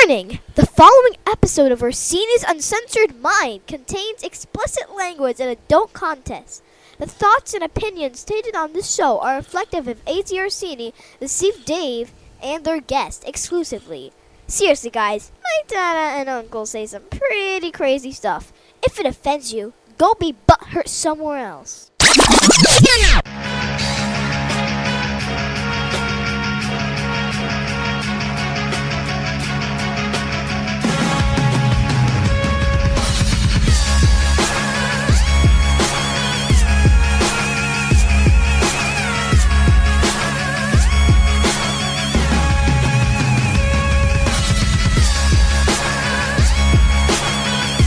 Warning! The following episode of Orsini's Uncensored Mind contains explicit language and adult content. The thoughts and opinions stated on this show are reflective of A.T. Orsini, the Steve Dave, and their guests exclusively. Seriously, guys, my dada and uncle say some pretty crazy stuff. If it offends you, go be butthurt somewhere else.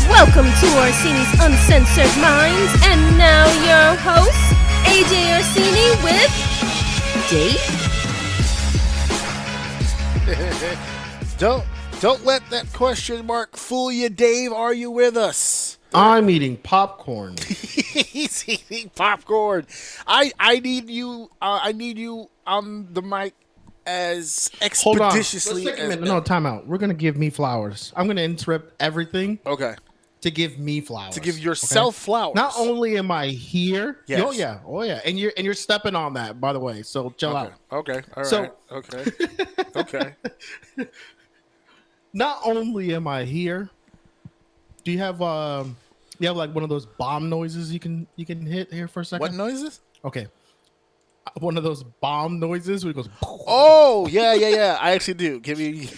Welcome to Orsini's Uncensored Minds, and now your host, AJ Orsini with Dave. Don't let that question mark fool you, Dave. Are you with us? I'm eating popcorn. He's eating popcorn. I need you on the mic as expeditiously. Hold on. No, time out. We're gonna give me flowers. I'm gonna interrupt everything. Okay. To give me flowers. To give yourself flowers. Not only am I here. Yes. Oh yeah. And you're stepping on that, by the way. So chill out. Okay. All right. So, Okay. Not only am I here, do you have like one of those bomb noises you can hit here for a second? What noises? Okay. One of those bomb noises where it goes. Oh yeah. I actually do. Give me.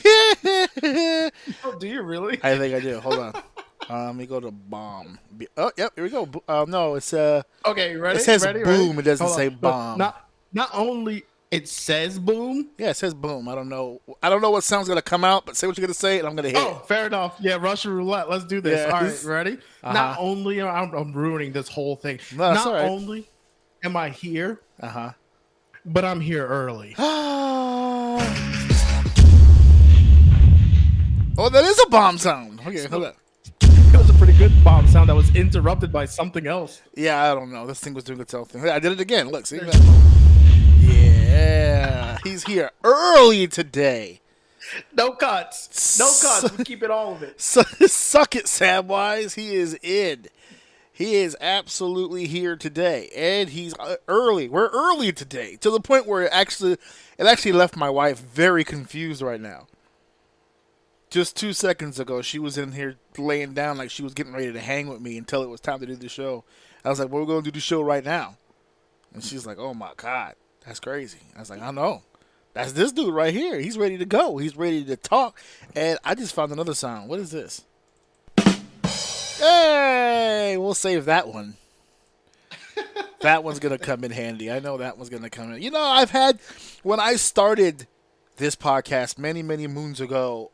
Oh, do you really? I think I do. Hold on. Let me go to bomb. Oh, yep. Here we go. No, it's okay. Ready? It says ready, boom. Ready? It doesn't Hold say on. bomb. Not only it says boom. Yeah, it says boom. I don't know what sound's gonna come out, but say what you're gonna say, and I'm gonna hit. Oh, fair enough. Yeah, Russian roulette. Let's do this. Yeah. All right, ready? Uh-huh. Not only I'm ruining this whole thing. No, that's not all right. only am I here, Uh-huh. but I'm here early. Oh, that is a bomb sound. Okay, hold on. It was a pretty good bomb sound that was interrupted by something else. Yeah, I don't know. This thing was doing its own thing. I did it again. Look, see that? Yeah, he's here early today. No cuts. No cuts. We keep it all of it. Suck it, Samwise. He is in. He is absolutely here today, and he's early. We're early today, to the point where it actually left my wife very confused right now. Just 2 seconds ago, she was in here laying down like she was getting ready to hang with me until it was time to do the show. I was like, well, we're going to do the show right now. And she's like, oh, my God, that's crazy. I was like, I know. That's this dude right here. He's ready to go. He's ready to talk. And I just found another sound. What is this? Hey, we'll save that one. That one's going to come in handy. I know that one's going to come in. You know, when I started this podcast many, many moons ago,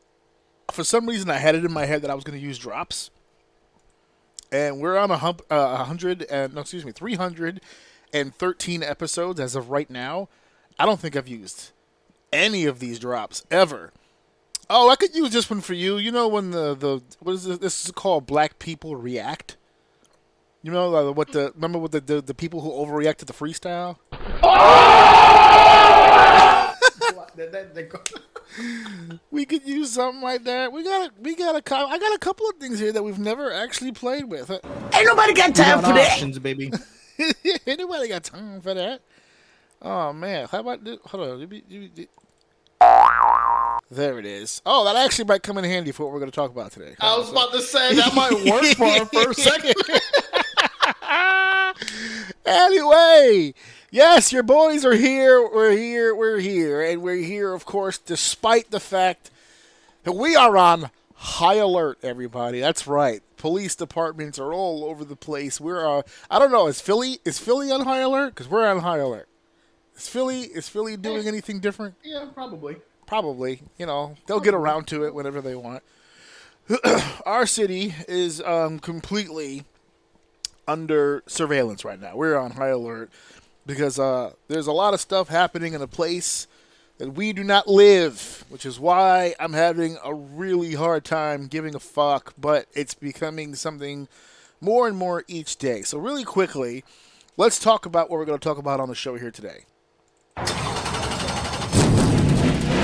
for some reason, I had it in my head that I was going to use drops, and we're on 313 episodes as of right now. I don't think I've used any of these drops ever. Oh, I could use this one for you. You know when the what is this? This is called Black People React. You know remember what the people who overreact to the freestyle? We could use something like that. I got a couple of things here that we've never actually played with. Ain't nobody got time for that. Options, baby. Ain't nobody got time for that. Oh man, how about this? Hold on. There it is. Oh, that actually might come in handy for what we're going to talk about today. I was about to say that might work for a second. Anyway, yes, your boys are here. We're here. And we're here, of course, despite the fact that we are on high alert, everybody. That's right. Police departments are all over the place. I don't know, is Philly on high alert? Because we're on high alert. Is Philly doing anything different? Yeah, probably. Probably. You know, they'll get around to it whenever they want. Our city is completely under surveillance right now. We're on high alert because there's a lot of stuff happening in a place that we do not live, which is why I'm having a really hard time giving a fuck, but it's becoming something more and more each day. So really quickly, let's talk about what we're going to talk about on the show here today.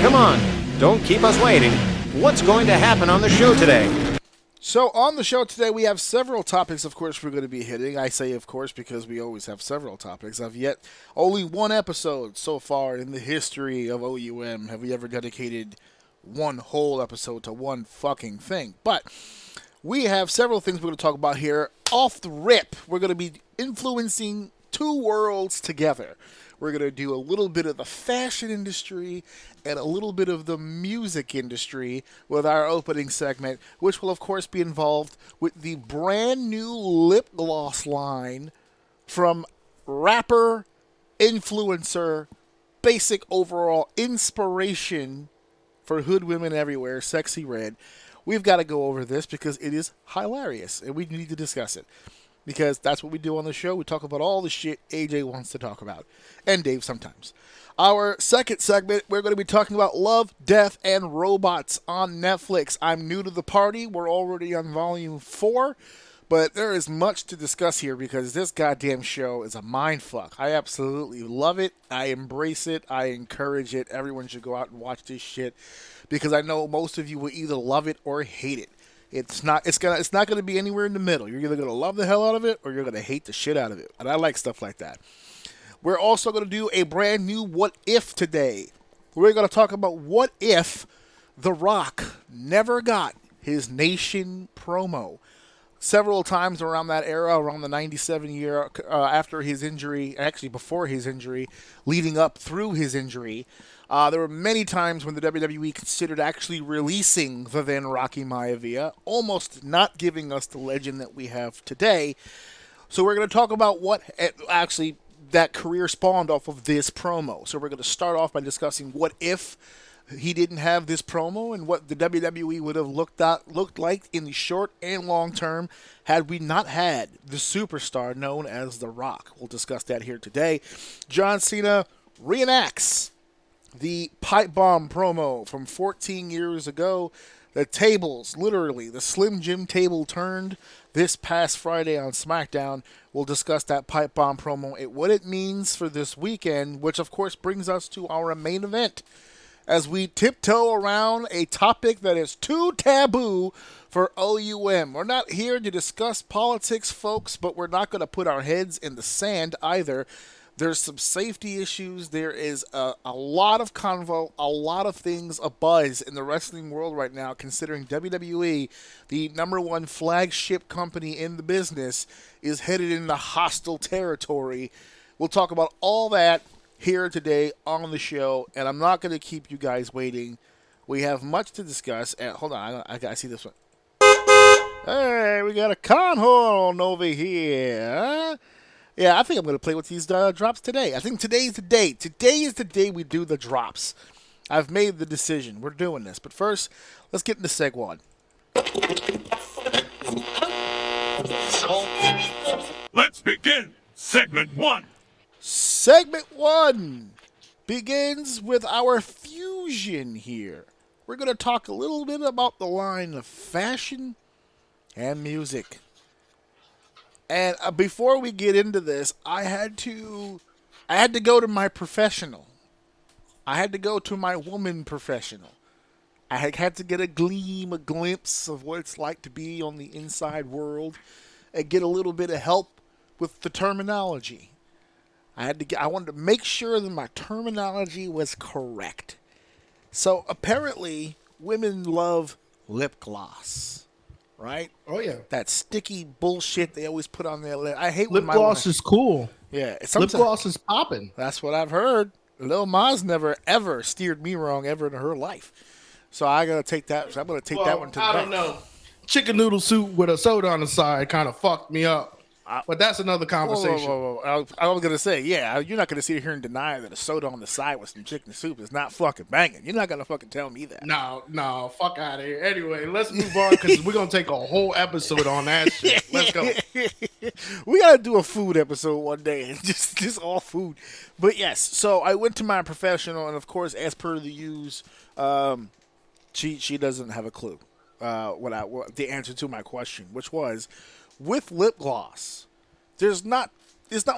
Come on, don't keep us waiting. What's going to happen on the show today? So on the show today, we have several topics, of course, we're going to be hitting. I say, of course, because we always have several topics. I've yet only one episode so far in the history of OUM have we ever dedicated one whole episode to one fucking thing. But we have several things we're going to talk about here. Off the rip, we're going to be influencing two worlds together. We're going to do a little bit of the fashion industry and a little bit of the music industry with our opening segment, which will, of course, be involved with the brand new lip gloss line from rapper, influencer, basic overall inspiration for hood women everywhere, Sexy Red. We've got to go over this because it is hilarious, and we need to discuss it. Because that's what we do on the show. We talk about all the shit AJ wants to talk about. And Dave sometimes. Our second segment, we're going to be talking about Love, Death, and Robots on Netflix. I'm new to the party. We're already on volume 4. But there is much to discuss here because this goddamn show is a mindfuck. I absolutely love it. I embrace it. I encourage it. Everyone should go out and watch this shit. Because I know most of you will either love it or hate it. It's not gonna be anywhere in the middle. You're either gonna love the hell out of it or you're gonna hate the shit out of it. And I like stuff like that. We're also gonna do a brand new What If today. We're gonna talk about what if The Rock never got his Nation promo. Several times around that era, around the 97 year, after his injury, actually before his injury, leading up through his injury, there were many times when the WWE considered actually releasing the then Rocky Maivia, almost not giving us the legend that we have today. So we're going to talk about what actually that career spawned off of this promo. So we're going to start off by discussing what if he didn't have this promo and what the WWE would have looked like in the short and long term had we not had the superstar known as The Rock. We'll discuss that here today. John Cena reenacts the pipe bomb promo from 14 years ago. The tables, literally, the Slim Jim table turned this past Friday on SmackDown. We'll discuss that pipe bomb promo and what it means for this weekend, which of course brings us to our main event as we tiptoe around a topic that is too taboo for OUM. We're not here to discuss politics, folks, but we're not going to put our heads in the sand either. There's some safety issues. There is a lot of convo, a lot of things abuzz in the wrestling world right now, considering WWE, the number one flagship company in the business, is headed into hostile territory. We'll talk about all that here today on the show, and I'm not going to keep you guys waiting. We have much to discuss. And hold on, I got to see this one. Hey, we got a con horn over here. Yeah, I think I'm going to play with these drops today. I think today's the day. Today is the day we do the drops. I've made the decision. We're doing this. But first, let's get into Seg 1. Let's begin segment 1. Segment 1 begins with our fusion here. We're going to talk a little bit about the line of fashion and music. And before we get into this, I had to go to my professional. I had to go to my woman professional. I had to get a glimpse of what it's like to be on the inside world and get a little bit of help with the terminology. I wanted to make sure that my terminology was correct. So apparently, women love lip gloss, right? Oh yeah, that sticky bullshit they always put on their lip. I hate lip when gloss is cool. Yeah, lip gloss is popping. That's what I've heard. Lil Ma's never ever steered me wrong ever in her life. So I gotta take that. So I'm gonna take that one to the I don't know. Chicken noodle soup with a soda on the side kind of fucked me up. But that's another conversation. Whoa. I was going to say, yeah, you're not going to sit here and deny that a soda on the side with some chicken soup is not fucking banging. You're not going to fucking tell me that. No, fuck out of here. Anyway, let's move on because we're going to take a whole episode on that shit. Let's go. We got to do a food episode one day and just all food. But yes, so I went to my professional, and of course, as per the use, she doesn't have a clue what the answer to my question, which was, with lip gloss, it's not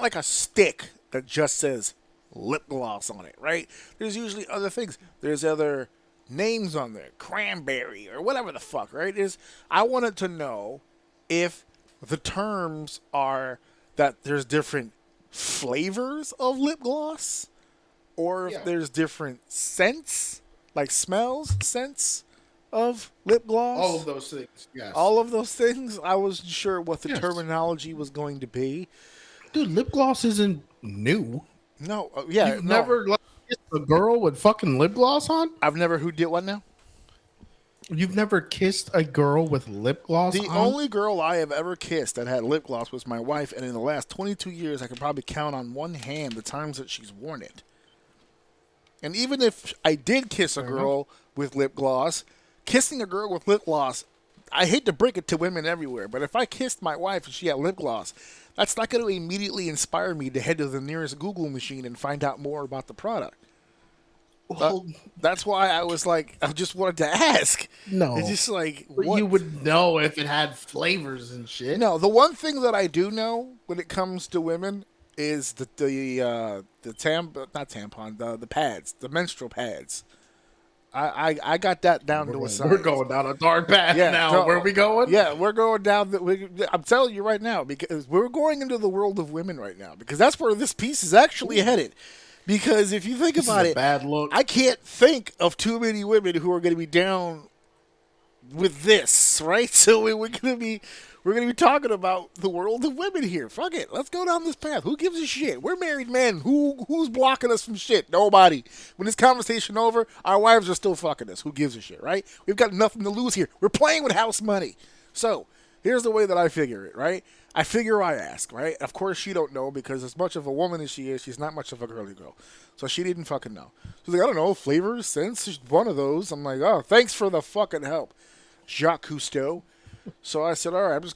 like a stick that just says lip gloss on it, right? There's usually other things. There's other names on there, cranberry or whatever the fuck, right? I wanted to know if the terms are that there's different flavors of lip gloss, or if there's different scents, like smells, scents of lip gloss. All of those things, yes. All of those things. I wasn't sure what the terminology was going to be. Dude, lip gloss isn't new. No, You've never kissed a girl with fucking lip gloss on? I've never. Who did what now? You've never kissed a girl with lip gloss on? The only girl I have ever kissed that had lip gloss was my wife, and in the last 22 years, I could probably count on one hand the times that she's worn it. And even if I did kiss a girl with lip gloss, kissing a girl with lip gloss, I hate to break it to women everywhere, but if I kissed my wife and she had lip gloss, that's not going to immediately inspire me to head to the nearest Google machine and find out more about the product. Well, that's why I was like, I just wanted to ask. No. It's just like, what? You would know if it had flavors and shit. No, the one thing that I do know when it comes to women is the pads, the menstrual pads. I got that down to a science. We're going down a dark path now. So, where are we going? Yeah, we're going down. I'm telling you right now, because we're going into the world of women right now, because that's where this piece is actually headed. Because if you think about it, bad look. I can't think of too many women who are going to be down with this, right? So we're going to be talking about the world of women here. Fuck it, let's go down this path. Who gives a shit? We're married men. Who's blocking us from shit? Nobody. When this conversation over, our wives are still fucking us. Who gives a shit, right? We've got nothing to lose here. We're playing with house money. So here's the way that I figure it, right? I figure I ask, right? Of course, she don't know, because as much of a woman as she is, she's not much of a girly girl. So she didn't fucking know. She's like, I don't know, flavors, scents, one of those. I'm like, oh, thanks for the fucking help, Jacques Cousteau. So I said, all right, I'm just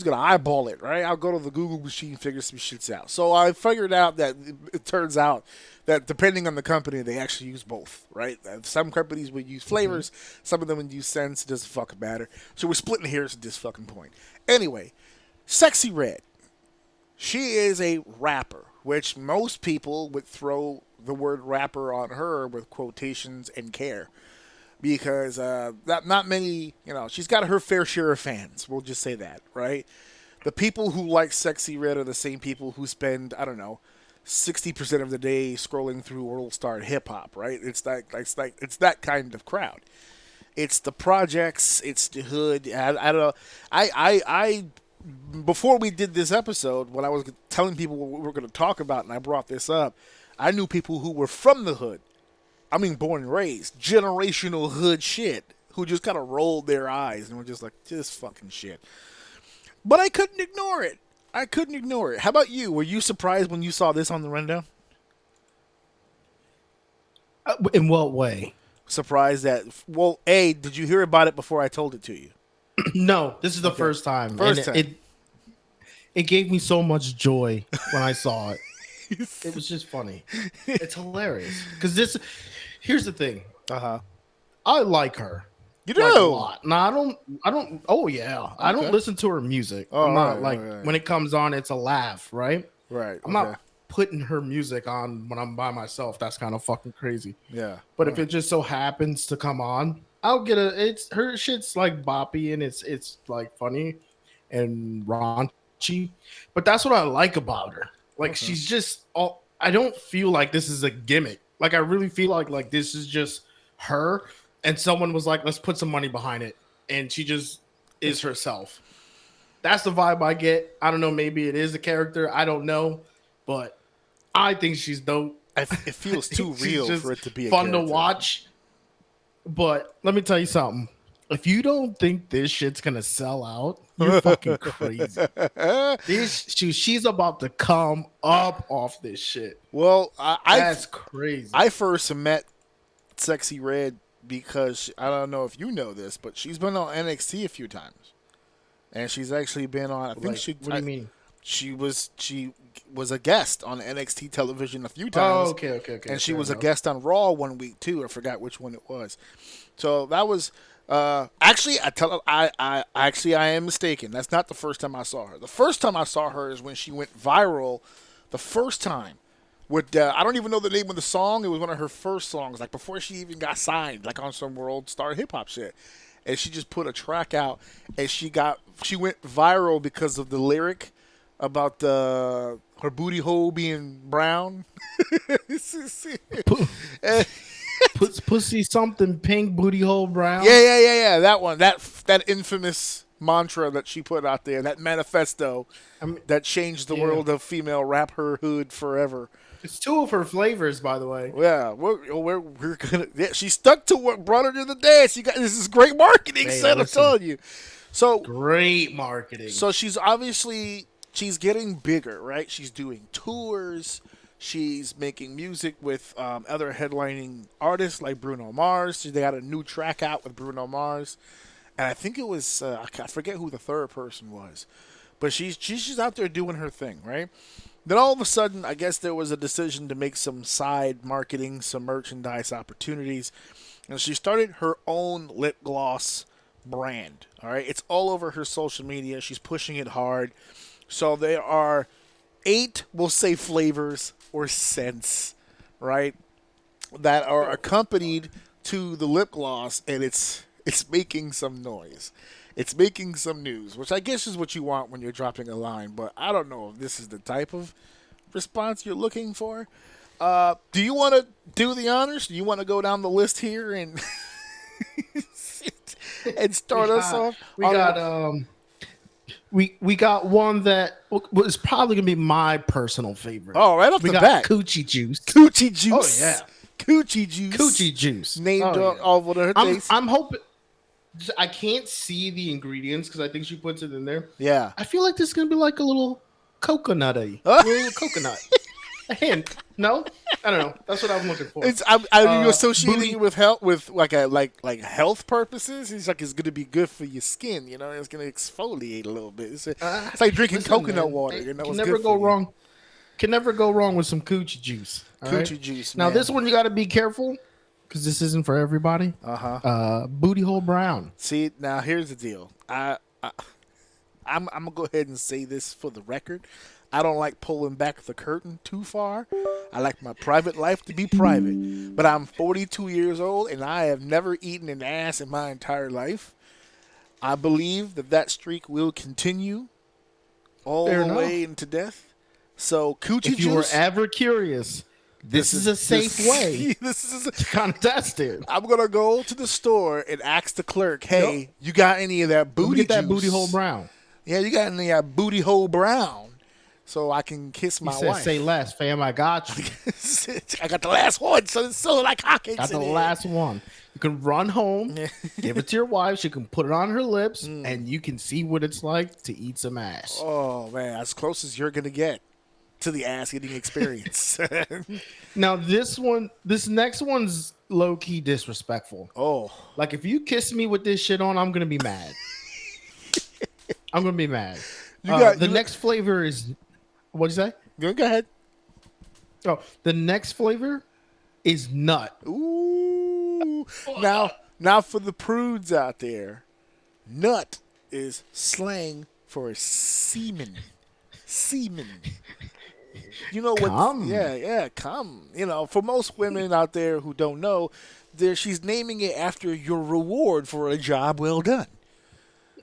gonna eyeball it, right? I'll go to the Google machine, figure some shits out. So I figured out that it turns out that depending on the company, they actually use both, right? Some companies would use flavors, some of them would use scents. It doesn't fucking matter. So we're splitting hairs at this fucking point. Anyway, Sexy Red. She is a rapper, which most people would throw the word rapper on her with quotations and care. Because not many, she's got her fair share of fans. We'll just say that, right? The people who like Sexy Red are the same people who spend, 60% of the day scrolling through World Star Hip Hop, right? It's that kind of crowd. It's the projects. It's the hood. I don't know. Before we did this episode, when I was telling people what we were going to talk about, and I brought this up, I knew people who were from the hood. I mean, born and raised, generational hood shit, who just kind of rolled their eyes and were just like, this fucking shit. But I couldn't ignore it. How about you? Were you surprised when you saw this on the rundown? In what way? Surprised that, did you hear about it before I told it to you? No, this is the first time. It gave me so much joy when I saw it. It was just funny. It's hilarious. Because here's the thing. I like her. You do? Like, a lot. No, I don't. Oh yeah. Okay. I don't listen to her music. I'm not when it comes on, it's a laugh, right? Right. I'm not putting her music on when I'm by myself. That's kind of fucking crazy. Yeah. But if it just so happens to come on, I'll get it's her shit's like boppy and it's like funny and raunchy. But that's what I like about her. Like she's just I don't feel like this is a gimmick. Like I really feel like this is just her and someone was like, let's put some money behind it. And she just is herself. That's the vibe I get. I don't know. Maybe it is a character. I don't know. But I think she's dope. It feels too real for it to be fun to watch. But let me tell you something. If you don't think this shit's gonna sell out, you're fucking crazy. She's about to come up off this shit. Well, that's crazy. I first met Sexy Red because I don't know if you know this, but she's been on NXT a few times, and she's actually been on. What do you mean? She was a guest on NXT television a few times. Oh, okay. And she was a guest on Raw one week too. I forgot which one it was. So that was. Actually, I am mistaken. That's not the first time I saw her. The first time I saw her is when she went viral the first time with I don't even know the name of the song. It was one of her first songs, like before she even got signed, like on some World Star Hip Hop shit. And she just put a track out, and she went viral because of the lyric about her booty hole being brown. Pussy something pink, booty hole brown. Yeah. That one. That infamous mantra that she put out there, that manifesto that changed the world of female rap hood forever. It's 2 of her flavors, by the way. Yeah, we're gonna. Yeah, she stuck to what brought her to the dance. This is great marketing, son. I'm telling you. So great marketing. So she's getting bigger, right? She's doing tours. She's making music with other headlining artists like Bruno Mars. They got a new track out with Bruno Mars. And I think it was, I forget who the third person was. But she's just out there doing her thing, right? Then all of a sudden, I guess there was a decision to make some side marketing, some merchandise opportunities. And she started her own lip gloss brand, all right? It's all over her social media. She's pushing it hard. So there are 8, we'll say, flavors or scents, right, that are accompanied to the lip gloss, and it's making some noise. It's making some news, which I guess is what you want when you're dropping a line, but I don't know if this is the type of response you're looking for. Do you want to do the honors? Do you want to go down the list here and start us off? We got one that was probably gonna be my personal favorite. Oh, right off the bat, Coochie Juice. Coochie Juice. Oh yeah, Coochie Juice. Coochie Juice. Named all of her things. I'm hoping. I can't see the ingredients because I think she puts it in there. Yeah. I feel like this is gonna be like a little coconut-y. A little coconut. A hint. No, I don't know. That's what I'm looking for. Are you associating it with health, with like health purposes? It's like it's gonna be good for your skin. You know, it's gonna exfoliate a little bit. It's like drinking coconut water. You know, can never go wrong. Can never go wrong with some coochie juice. Coochie juice. Now this one you got to be careful because this isn't for everybody. Booty hole brown. See, now here's the deal. I'm gonna go ahead and say this for the record. I don't like pulling back the curtain too far. I like my private life to be private. But I'm 42 years old, and I have never eaten an ass in my entire life. I believe that streak will continue all the way into death. So, coochie juice. If you were ever curious, this is a safe way to kind of test it. I'm going to go to the store and ask the clerk, hey, you got any of that booty juice? Get that booty hole brown. Yeah, you got any of that booty hole brown? So I can kiss my wife. Say less, fam. I got you. I got the last one, so it's still like hotcakes. Got the last one. You can run home, give it to your wife. She can put it on her lips, and you can see what it's like to eat some ass. Oh man, as close as you're gonna get to the ass eating experience. Now this next one's low key disrespectful. Oh, like if you kiss me with this shit on, I'm gonna be mad. I'm gonna be mad. Next flavor is. What'd you say? Go ahead. Oh, the next flavor is nut. Ooh. Now for the prudes out there, nut is slang for semen. Semen. You know what? Cum. Yeah, cum. You know, for most women out there who don't know, she's naming it after your reward for a job well done.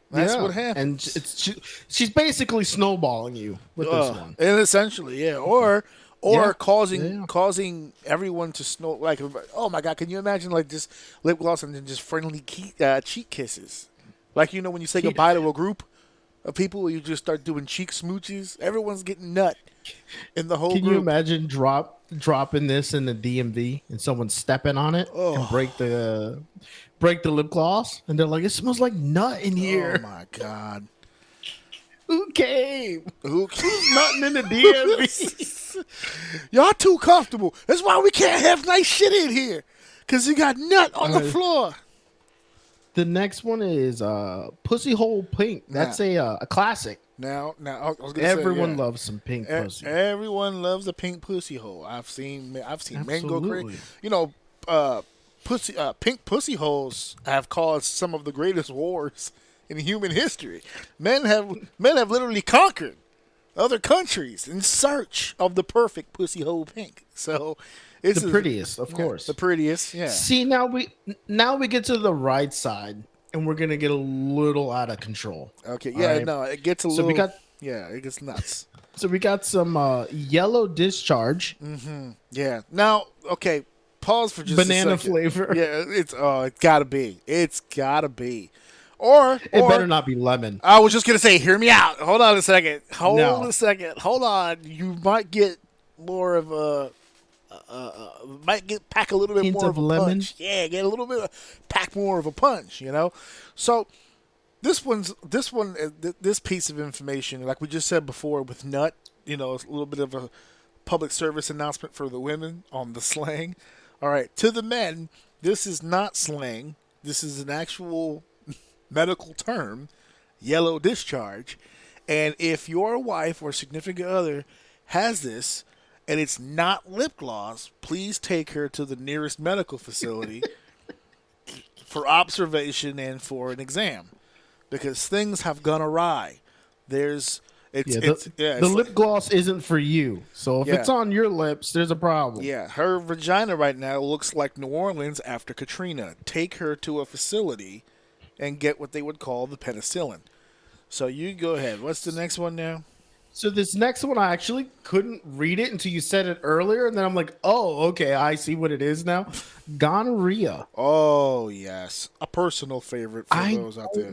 That's what happens. And she's basically snowballing you with this one. And essentially, yeah. Or causing everyone to snow. Like, oh my God, can you imagine like just lip gloss and then just friendly cheek kisses? Like, you know, when you say goodbye to a group of people, you just start doing cheek smooches. Everyone's getting nut in the whole group. Can you imagine dropping this in the DMV and someone stepping on it and break the lip gloss, and they're like, it smells like nut in here. Oh my God. Who came? Who's nutting in the DMV? Y'all too comfortable. That's why we can't have nice shit in here. Because you got nut on the floor. The next one is Pussy Hole Pink. That's a classic. Now, I was gonna everyone loves some pink pussy. Everyone loves a pink pussy hole. I've seen men go crazy. You know, pink pussy holes have caused some of the greatest wars in human history. Men have literally conquered other countries in search of the perfect pussy hole pink. So it's The prettiest, of course. the prettiest. Yeah. See, now we get to the right side, and we're gonna get a little out of control. Okay. All Yeah. right? No, it gets a So little. we got Yeah, it gets nuts. so we got some yellow discharge, Yeah. Now, okay. Pause for just banana a second. flavor. Yeah, it's gotta be. It's gotta be. Or It better not be lemon. I was just gonna say, hear me out. Hold on a second. Hold No. a second. Hold on. You might get more of a pack a little bit Hint more of of a lemon? punch. Yeah, get a little bit pack more of a punch. So this piece of information, like we just said before with Nut, it's a little bit of a public service announcement for the women on the slang. All right, to the men, this is not slang. This is an actual medical term, yellow discharge. And if your wife or significant other has this and it's not lip gloss, please take her to the nearest medical facility for observation and for an exam, because things have gone awry. The lip gloss isn't for you. So if it's on your lips, there's a problem. Yeah, her vagina right now looks like New Orleans after Katrina. Take her to a facility and get what they would call the penicillin. So you go ahead. What's the next one now? So this next one, I actually couldn't read it until you said it earlier, and then I'm like, oh, okay, I see what it is now. Gonorrhea. Oh, yes. A personal favorite for those out there.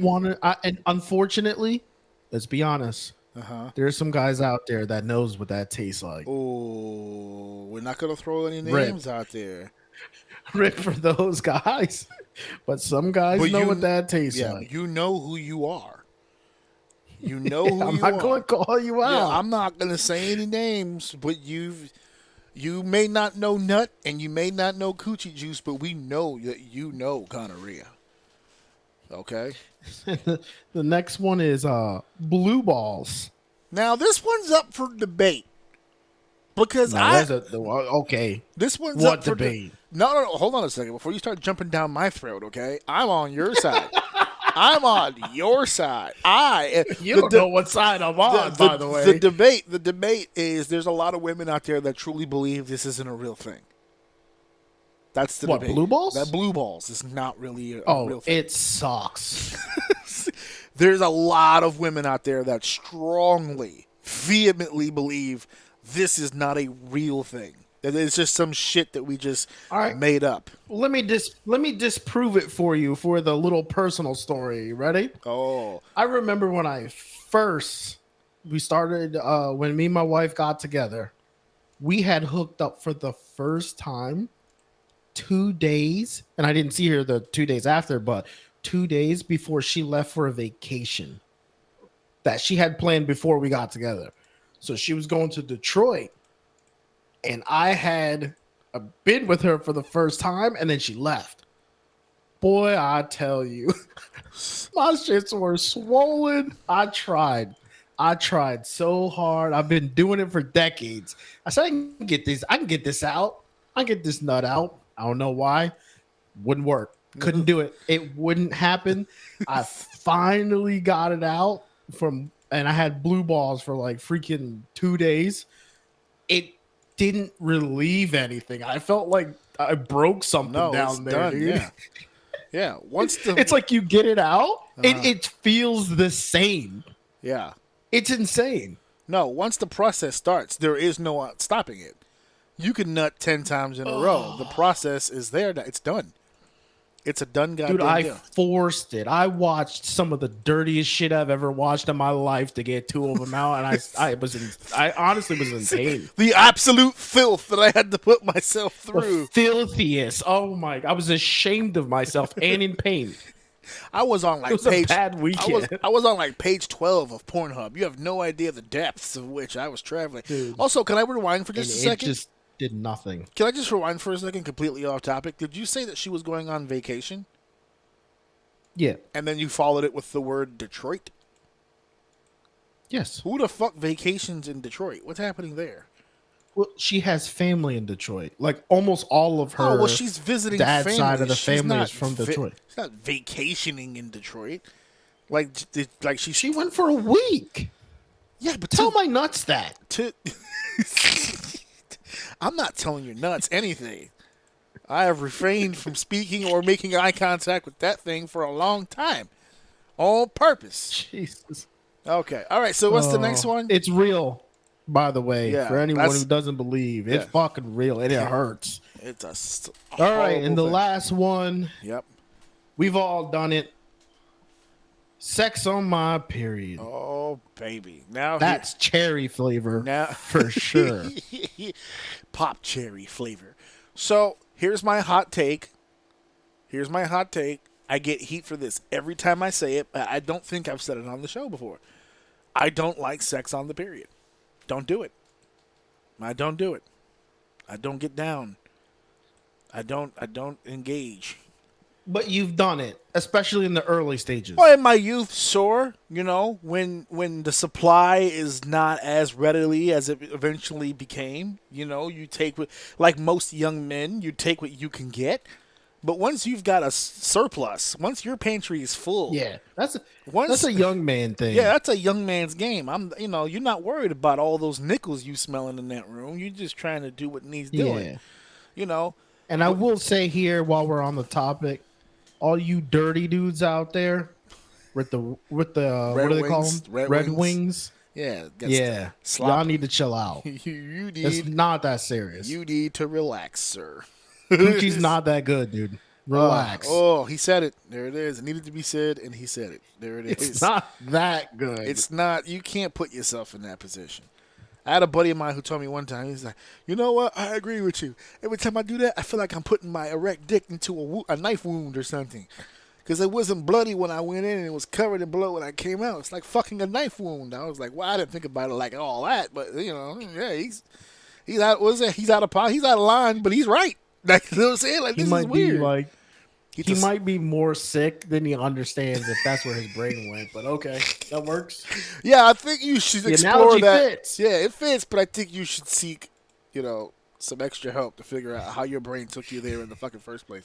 And unfortunately, let's be honest, there's some guys out there that knows what that tastes like. Oh, we're not going to throw any names out there. Rip for those guys. But some guys know what that tastes like. You know who you are. You know who I'm you not are. going to call you out. Yeah, I'm not going to say any names, but you may not know Nut and you may not know Coochie Juice, but we know that you know gonorrhea. Okay? The next one is blue balls. Now, this one's up for debate. Because okay. This one's What up for debate? No, hold on a second. Before you start jumping down my throat, okay? I'm on your side. I'm on your side. You don't know what side I'm on, by the way. The debate is there's a lot of women out there that truly believe this isn't a real thing. That's the debate. Blue balls? That blue balls is not really a real thing. It sucks. There's a lot of women out there that strongly, vehemently believe this is not a real thing. That it's just some shit that we just made up. Let me disprove it for you for the little personal story. Ready? Oh. I remember when we started, when me and my wife got together, we had hooked up for the first time 2 days, and I didn't see her the 2 days after, but 2 days before she left for a vacation that she had planned before we got together. So she was going to Detroit, and I had been with her for the first time, and then she left. Boy, I tell you, my shits were swollen. I tried so hard. I've been doing it for decades. I said, I can get this out. I can get this nut out. I don't know why. Wouldn't work. Couldn't do it. It wouldn't happen. I finally got it out and I had blue balls for like freaking 2 days. It didn't relieve anything. I felt like I broke something down there, done, dude. Yeah. Yeah. It's like you get it out, it feels the same. Yeah. It's insane. No, once the process starts, there is no stopping it. You can nut 10 times in a row. The process is there. It's done. It's a done goddamn Dude, I deal. forced it. I watched some of the dirtiest shit I've ever watched in my life to get 2 of them out, and I honestly was in pain. The absolute filth that I had to put myself through. The filthiest. Oh my! I was ashamed of myself and in pain. I was on like It was a bad weekend. I was on like page 12 of Pornhub. You have no idea the depths of which I was traveling. Dude. Also, can I rewind for just a second? It just did nothing. Can I just rewind for a second, completely off topic? Did you say that she was going on vacation? Yeah. And then you followed it with the word Detroit? Yes. Who the fuck vacations in Detroit? What's happening there? Well, she has family in Detroit. Like almost all of her. Oh, well, she's visiting dad's family. side of the She's family not is from Detroit. She's not vacationing in Detroit. She She went for a week. Yeah, but Tell my nuts that. I'm not telling your nuts anything. I have refrained from speaking or making eye contact with that thing for a long time. On purpose. Jesus. Okay. All right. So what's the next one? It's real, by the way. Yeah, for anyone who doesn't believe, it's yeah. fucking real and it hurts. It's a All right, and the thing. last one. Yep. We've all done it. Sex on my period. Oh baby. Now That's cherry flavor now for sure. Pop cherry flavor. So here's my hot take. I get heat for this every time I say it. I don't think I've said it on the show before. I don't like sex on the period. Don't do it. I don't do it. I don't get down. I don't engage. But you've done it, especially in the early stages. Well, in my youth, sure. When the supply is not as readily as it eventually became, you take like most young men, you take what you can get. But once you've got a surplus, once your pantry is full, yeah, that's a young man thing. Yeah, that's a young man's game. You're not worried about all those nickels you smelling in that room. You're just trying to do what needs doing. Yeah. And I will say here, while we're on the topic, all you dirty dudes out there with the what do they call them? Red wings. Yeah. Y'all need to chill out. It's not that serious. You need to relax, sir. Coochie's not that good, dude. Relax. He said it. There it is. It needed to be said, and he said it. There it is. It's not that good. It's not. You can't put yourself in that position. I had a buddy of mine who told me one time, he's like, you know what? I agree with you. Every time I do that, I feel like I'm putting my erect dick into a knife wound or something. Because it wasn't bloody when I went in, and it was covered in blood when I came out. It's like fucking a knife wound. I was like, well, I didn't think about it like all that. But, yeah, he's out. What is it? He's out of line, but he's right. Like, you know what I'm saying? Like, this is weird. He might be more sick than he understands if that's where his brain went, but okay, that works. Yeah, I think you should explore analogy that. Fits. Yeah, it fits, but I think you should seek, some extra help to figure out how your brain took you there in the fucking first place.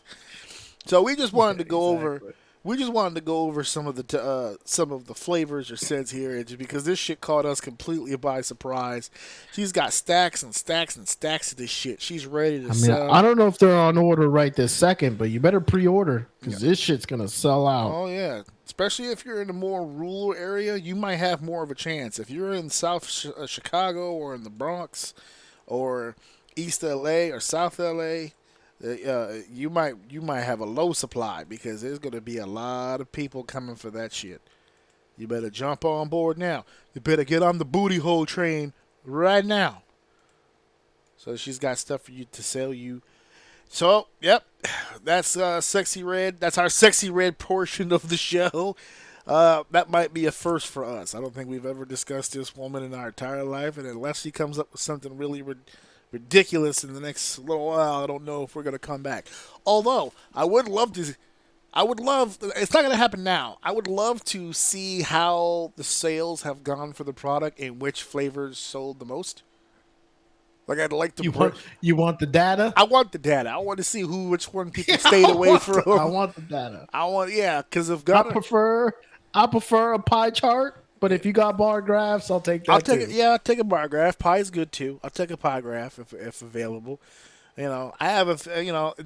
So we just wanted to go over. We just wanted to go over some of the flavors or scents here, just because this shit caught us completely by surprise. She's got stacks and stacks and stacks of this shit. She's ready to sell. I don't know if they're on order right this second, but you better pre-order because this shit's gonna sell out. Oh yeah, especially if you're in a more rural area, you might have more of a chance. If you're in South Chicago or in the Bronx or East LA or South LA. You might have a low supply because there's going to be a lot of people coming for that shit. You better jump on board now. You better get on the booty hole train right now. So she's got stuff for you to sell you. So, yep, that's Sexy Red. That's our Sexy Red portion of the show. That might be a first for us. I don't think we've ever discussed this woman in our entire life, and unless she comes up with something really ridiculous in the next little while, I don't know if we're going to come back. Although, it's not going to happen now. I would love to see how the sales have gone for the product and which flavors sold the most. Like, I'd like to... You want the data? I want the data. I want to see which one people stayed away from. I want the data. Because if I prefer a pie chart. But if you got bar graphs, I'll take that. I'll take a bar graph. Pie is good too. I'll take a pie graph if available. I have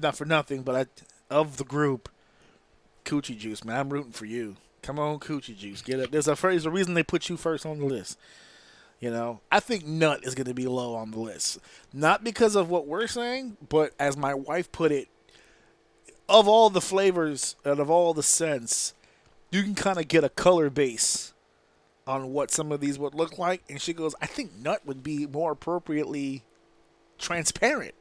not for nothing, but of the group, Coochie Juice, man, I'm rooting for you. Come on, Coochie Juice, get it. There's a reason they put you first on the list. I think Nut is going to be low on the list, not because of what we're saying, but as my wife put it, of all the flavors and of all the scents, you can kind of get a color base on what some of these would look like, and she goes, I think Nut would be more appropriately transparent,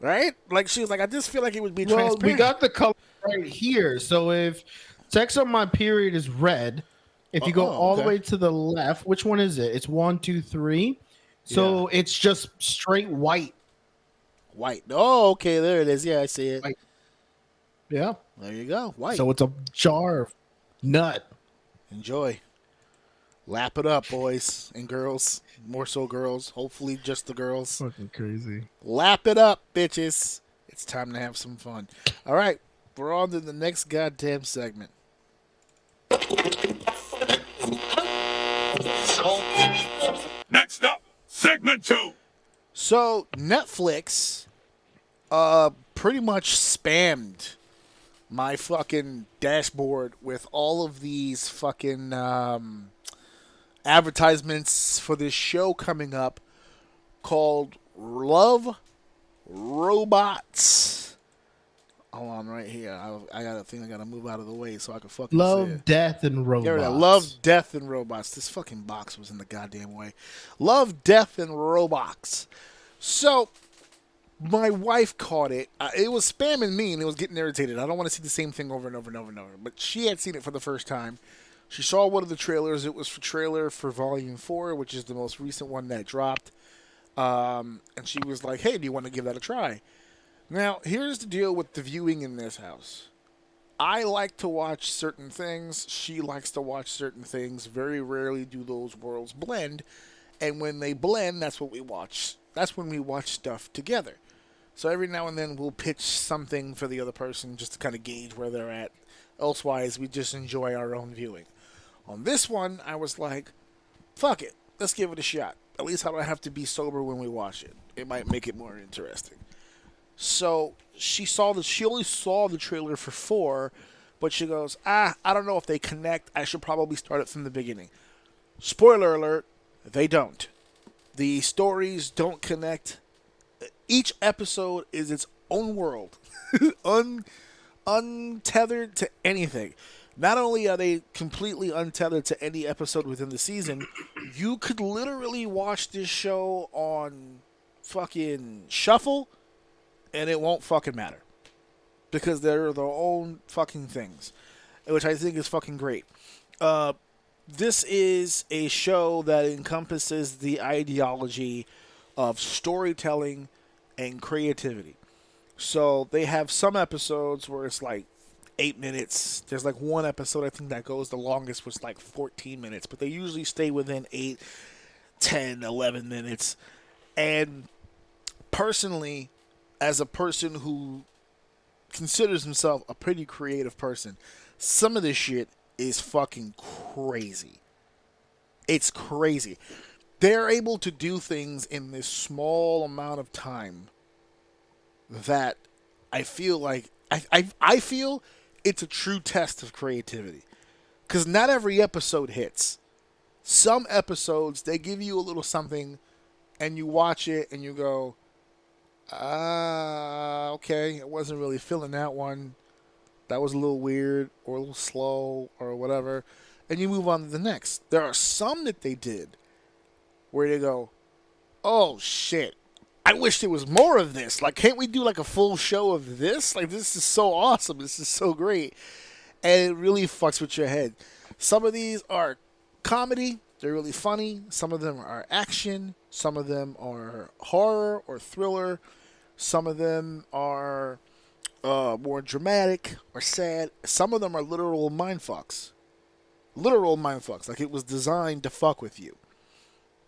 right? Like, she was like, I just feel like it would be transparent. We got the color right here. So if Sex on My Period is red, if you go all the way to the left, which one is it? It's 1, 2, 3. So it's just straight white. White. Oh, okay, there it is. Yeah, I see it. White. Yeah. There you go. White. So it's a jar of Nut. Enjoy. Lap it up, boys and girls. More so girls. Hopefully just the girls. Fucking crazy. Lap it up, bitches. It's time to have some fun. All right. We're on to the next goddamn segment. Next up, segment 2. So Netflix pretty much spammed my fucking dashboard with all of these fucking advertisements for this show coming up called Love Robots. Hold on, right here. I gotta move out of the way so I can fucking see it. Love, Death, and Robots. There we go. Love, Death, and Robots. This fucking box was in the goddamn way. Love, Death, and Robots. So, my wife caught it. It was spamming me, and it was getting irritated. I don't want to see the same thing over and over and over and over. But she had seen it for the first time. She saw one of the trailers. It was for trailer for Volume 4, which is the most recent one that dropped. And she was like, hey, do you want to give that a try? Now, here's the deal with the viewing in this house. I like to watch certain things. She likes to watch certain things. Very rarely do those worlds blend. And when they blend, that's what we watch. That's when we watch stuff together. So every now and then we'll pitch something for the other person just to kind of gauge where they're at. Elsewise, we just enjoy our own viewing. On this one, I was like, fuck it. Let's give it a shot. At least I don't have to be sober when we watch it. It might make it more interesting. So she only saw the trailer for 4, but she goes, I don't know if they connect. I should probably start it from the beginning. Spoiler alert, they don't. The stories don't connect. Each episode is its own world, untethered to anything. Not only are they completely untethered to any episode within the season, you could literally watch this show on fucking shuffle, and it won't fucking matter. Because they're their own fucking things. Which I think is fucking great. This is a show that encompasses the ideology of storytelling and creativity. So they have some episodes where it's like 8 minutes. There's like one episode I think that goes the longest was like 14 minutes. But they usually stay within 8, 10, 11 minutes. And personally, as a person who considers himself a pretty creative person, some of this shit is fucking crazy. It's crazy. They're able to do things in this small amount of time that I feel like I feel it's a true test of creativity. Because not every episode hits. Some episodes, they give you a little something and you watch it and you go, okay, I wasn't really feeling that one. That was a little weird or a little slow or whatever. And you move on to the next. There are some that they did where they go, oh shit, I wish there was more of this. Like, can't we do like a full show of this? Like, this is so awesome. This is so great. And it really fucks with your head. Some of these are comedy. They're really funny. Some of them are action. Some of them are horror or thriller. Some of them are more dramatic or sad. Some of them are literal mindfucks. Literal mindfucks. Like, it was designed to fuck with you.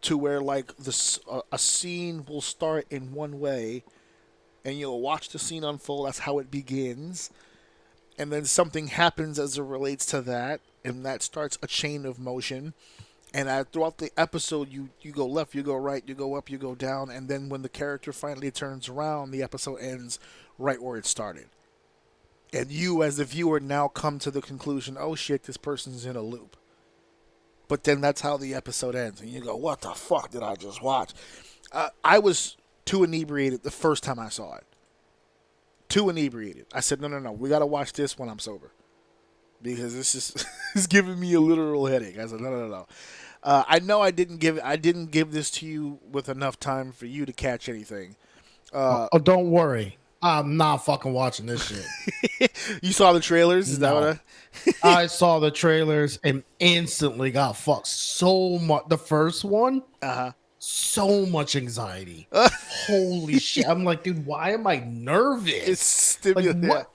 To where, like, a scene will start in one way, and you'll watch the scene unfold. That's how it begins. And then something happens as it relates to that, and that starts a chain of motion. And throughout the episode, you go left, you go right, you go up, you go down, and then when the character finally turns around, the episode ends right where it started. And you, as the viewer, now come to the conclusion, oh shit, this person's in a loop. But then that's how the episode ends. And you go, what the fuck did I just watch? I was too inebriated the first time I saw it. Too inebriated. I said, no. We got to watch this when I'm sober. Because this is it's giving me a literal headache. I said, no. I know I didn't give this to you with enough time for you to catch anything. Don't worry. I'm not fucking watching this shit. You saw the trailers? Is that what I saw the trailers and instantly got fucked so much. The first one, so much anxiety. Holy shit. I'm like, dude, why am I nervous? It's stimulating. Like,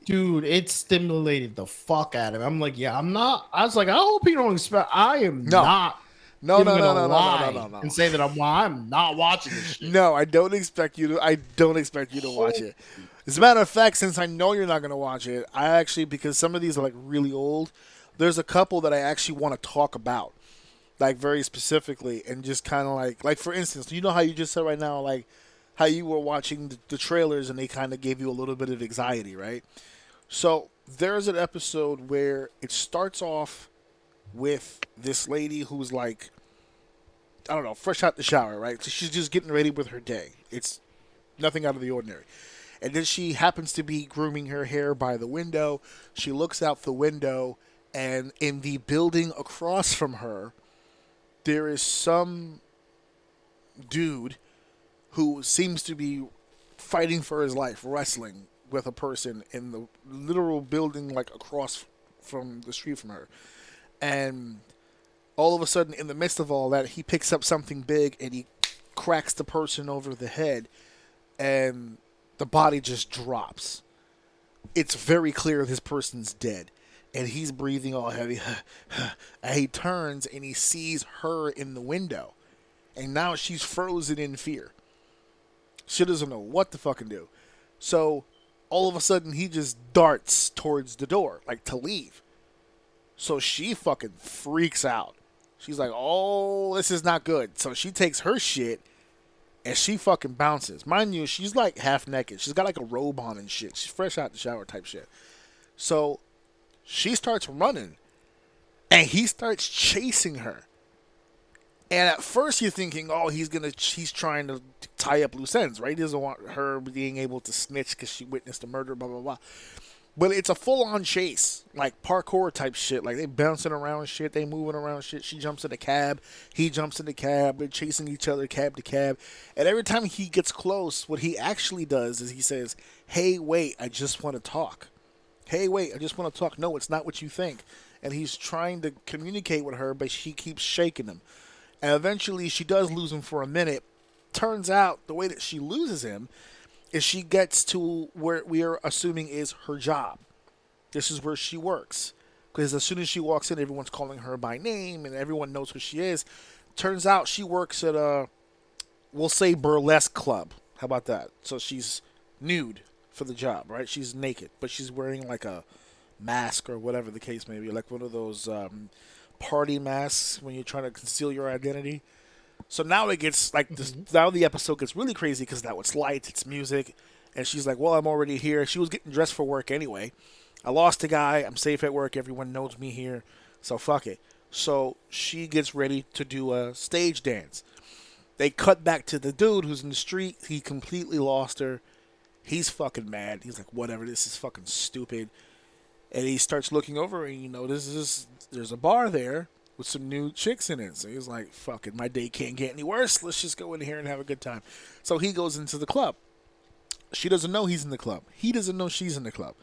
dude, it stimulated the fuck out of me. I'm like, yeah, I'm not. I was like, I hope you don't expect. I am not. No. And say that I'm not watching this shit. No, I don't expect you to watch it. As a matter of fact, since I know you're not going to watch it, I actually, because some of these are like really old, there's a couple that I actually want to talk about. like very specifically, and just kind of like for instance, you know how you just said right now, like how you were watching the trailers and they kind of gave you a little bit of anxiety, right? So there's an episode where it starts off with this lady who's like, I don't know, fresh out the shower, right? So she's just getting ready with her day. It's nothing out of the ordinary. And then she happens to be grooming her hair by the window. She looks out the window, and in the building across from her, there is some dude who seems to be fighting for his life, wrestling with a person in the literal building, like across from the street from her. And all of a sudden, in the midst of all that, he picks up something big and he cracks the person over the head, and the body just drops. It's very clear this person's dead, and he's breathing all heavy. And he turns and he sees her in the window, and now she's frozen in fear. She doesn't know what to fucking do. So all of a sudden, he just darts towards the door, like to leave. So she fucking freaks out. She's like, oh, this is not good. So she takes her shit and she fucking bounces. Mind you, she's like half naked. She's got like a robe on and shit. She's fresh out the shower type shit. So she starts running and he starts chasing her. And at first you're thinking, oh, he's trying to tie up loose ends, right? He doesn't want her being able to snitch because she witnessed a murder, blah, blah, blah. But it's a full-on chase, like parkour type shit. Like, they bouncing around shit, they moving around shit. She jumps in the cab, he jumps in the cab, they're chasing each other cab to cab. And every time he gets close, what he actually does is he says, hey, wait, I just want to talk. Hey, wait, I just want to talk. No, it's not what you think. And he's trying to communicate with her, but she keeps shaking him. And eventually she does lose him for a minute. Turns out the way that she loses him is she gets to where we are assuming is her job. This is where she works. Because as soon as she walks in, everyone's calling her by name and everyone knows who she is. Turns out she works at a, we'll say, burlesque club. How about that? So she's nude for the job, right? She's naked, but she's wearing like a mask or whatever the case may be. Like one of those party masks when you're trying to conceal your identity. So now it gets like this. Now the episode gets really crazy because now it's lights, it's music, and she's like, "Well, I'm already here." She was getting dressed for work anyway. I lost a guy. I'm safe at work. Everyone knows me here, so fuck it. So she gets ready to do a stage dance. They cut back to the dude who's in the street. He completely lost her. He's fucking mad. He's like, "Whatever. This is fucking stupid." And he starts looking over, and he notices there's a bar there with some new chicks in it. So he's like, fuck it, my day can't get any worse. Let's just go in here and have a good time. So he goes into the club. She doesn't know he's in the club. He doesn't know she's in the club.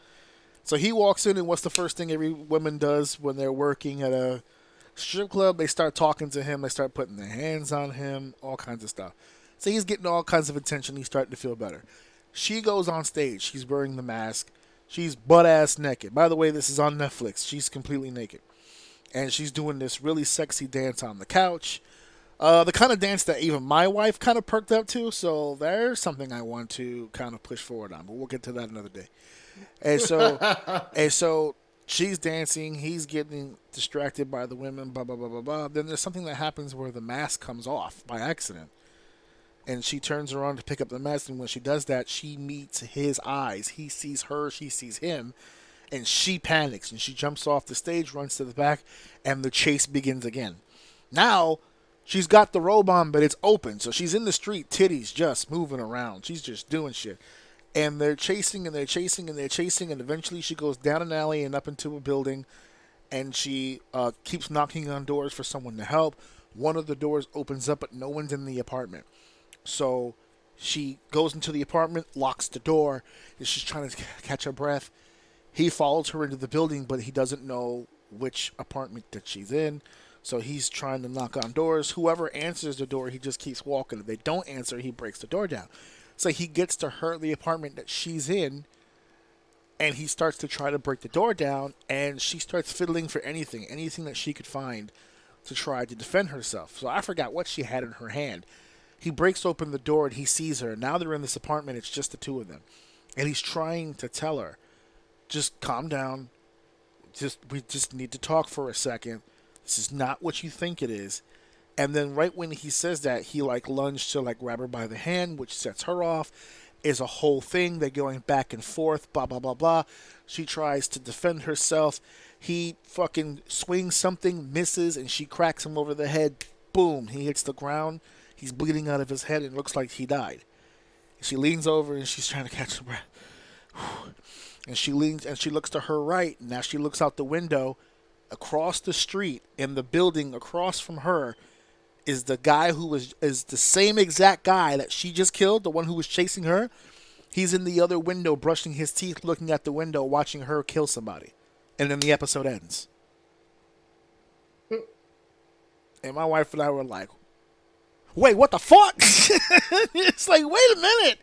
So he walks in, and what's the first thing every woman does when they're working at a strip club? They start talking to him. They start putting their hands on him, all kinds of stuff. So he's getting all kinds of attention. He's starting to feel better. She goes on stage. She's wearing the mask. She's butt-ass naked. By the way, this is on Netflix. She's completely naked. And she's doing this really sexy dance on the couch. The kind of dance that even my wife kind of perked up to. So there's something I want to kind of push forward on. But we'll get to that another day. And so she's dancing. He's getting distracted by the women, blah, blah, blah, blah, blah. Then there's something that happens where the mask comes off by accident. And she turns around to pick up the mask. And when she does that, she meets his eyes. He sees her. She sees him. And she panics, and she jumps off the stage, runs to the back, and the chase begins again. Now, she's got the robe on, but it's open, so she's in the street, titties just moving around. She's just doing shit. And they're chasing, and they're chasing, and they're chasing, and eventually she goes down an alley and up into a building, and she keeps knocking on doors for someone to help. One of the doors opens up, but no one's in the apartment. So she goes into the apartment, locks the door, and she's trying to catch her breath. He follows her into the building, but he doesn't know which apartment that she's in. So he's trying to knock on doors. Whoever answers the door, he just keeps walking. If they don't answer, he breaks the door down. So he gets to the apartment that she's in, and he starts to try to break the door down, and she starts fiddling for anything that she could find to try to defend herself. So I forgot what she had in her hand. He breaks open the door, and he sees her. Now they're in this apartment. It's just the two of them. And he's trying to tell her, just calm down. We just need to talk for a second. This is not what you think it is. And then right when he says that, he like lunged to like grab her by the hand, which sets her off. Is a whole thing. They're going back and forth, blah, blah, blah, blah. She tries to defend herself. He fucking swings something, misses, and she cracks him over the head. Boom. He hits the ground. He's bleeding out of his head and it looks like he died. She leans over and she's trying to catch her breath. And she leans and she looks to her right. And now she looks out the window. Across the street in the building across from her is the guy who is the same exact guy that she just killed, the one who was chasing her. He's in the other window brushing his teeth, looking at the window, watching her kill somebody. And then the episode ends. And my wife and I were like, wait, what the fuck? It's like, wait a minute.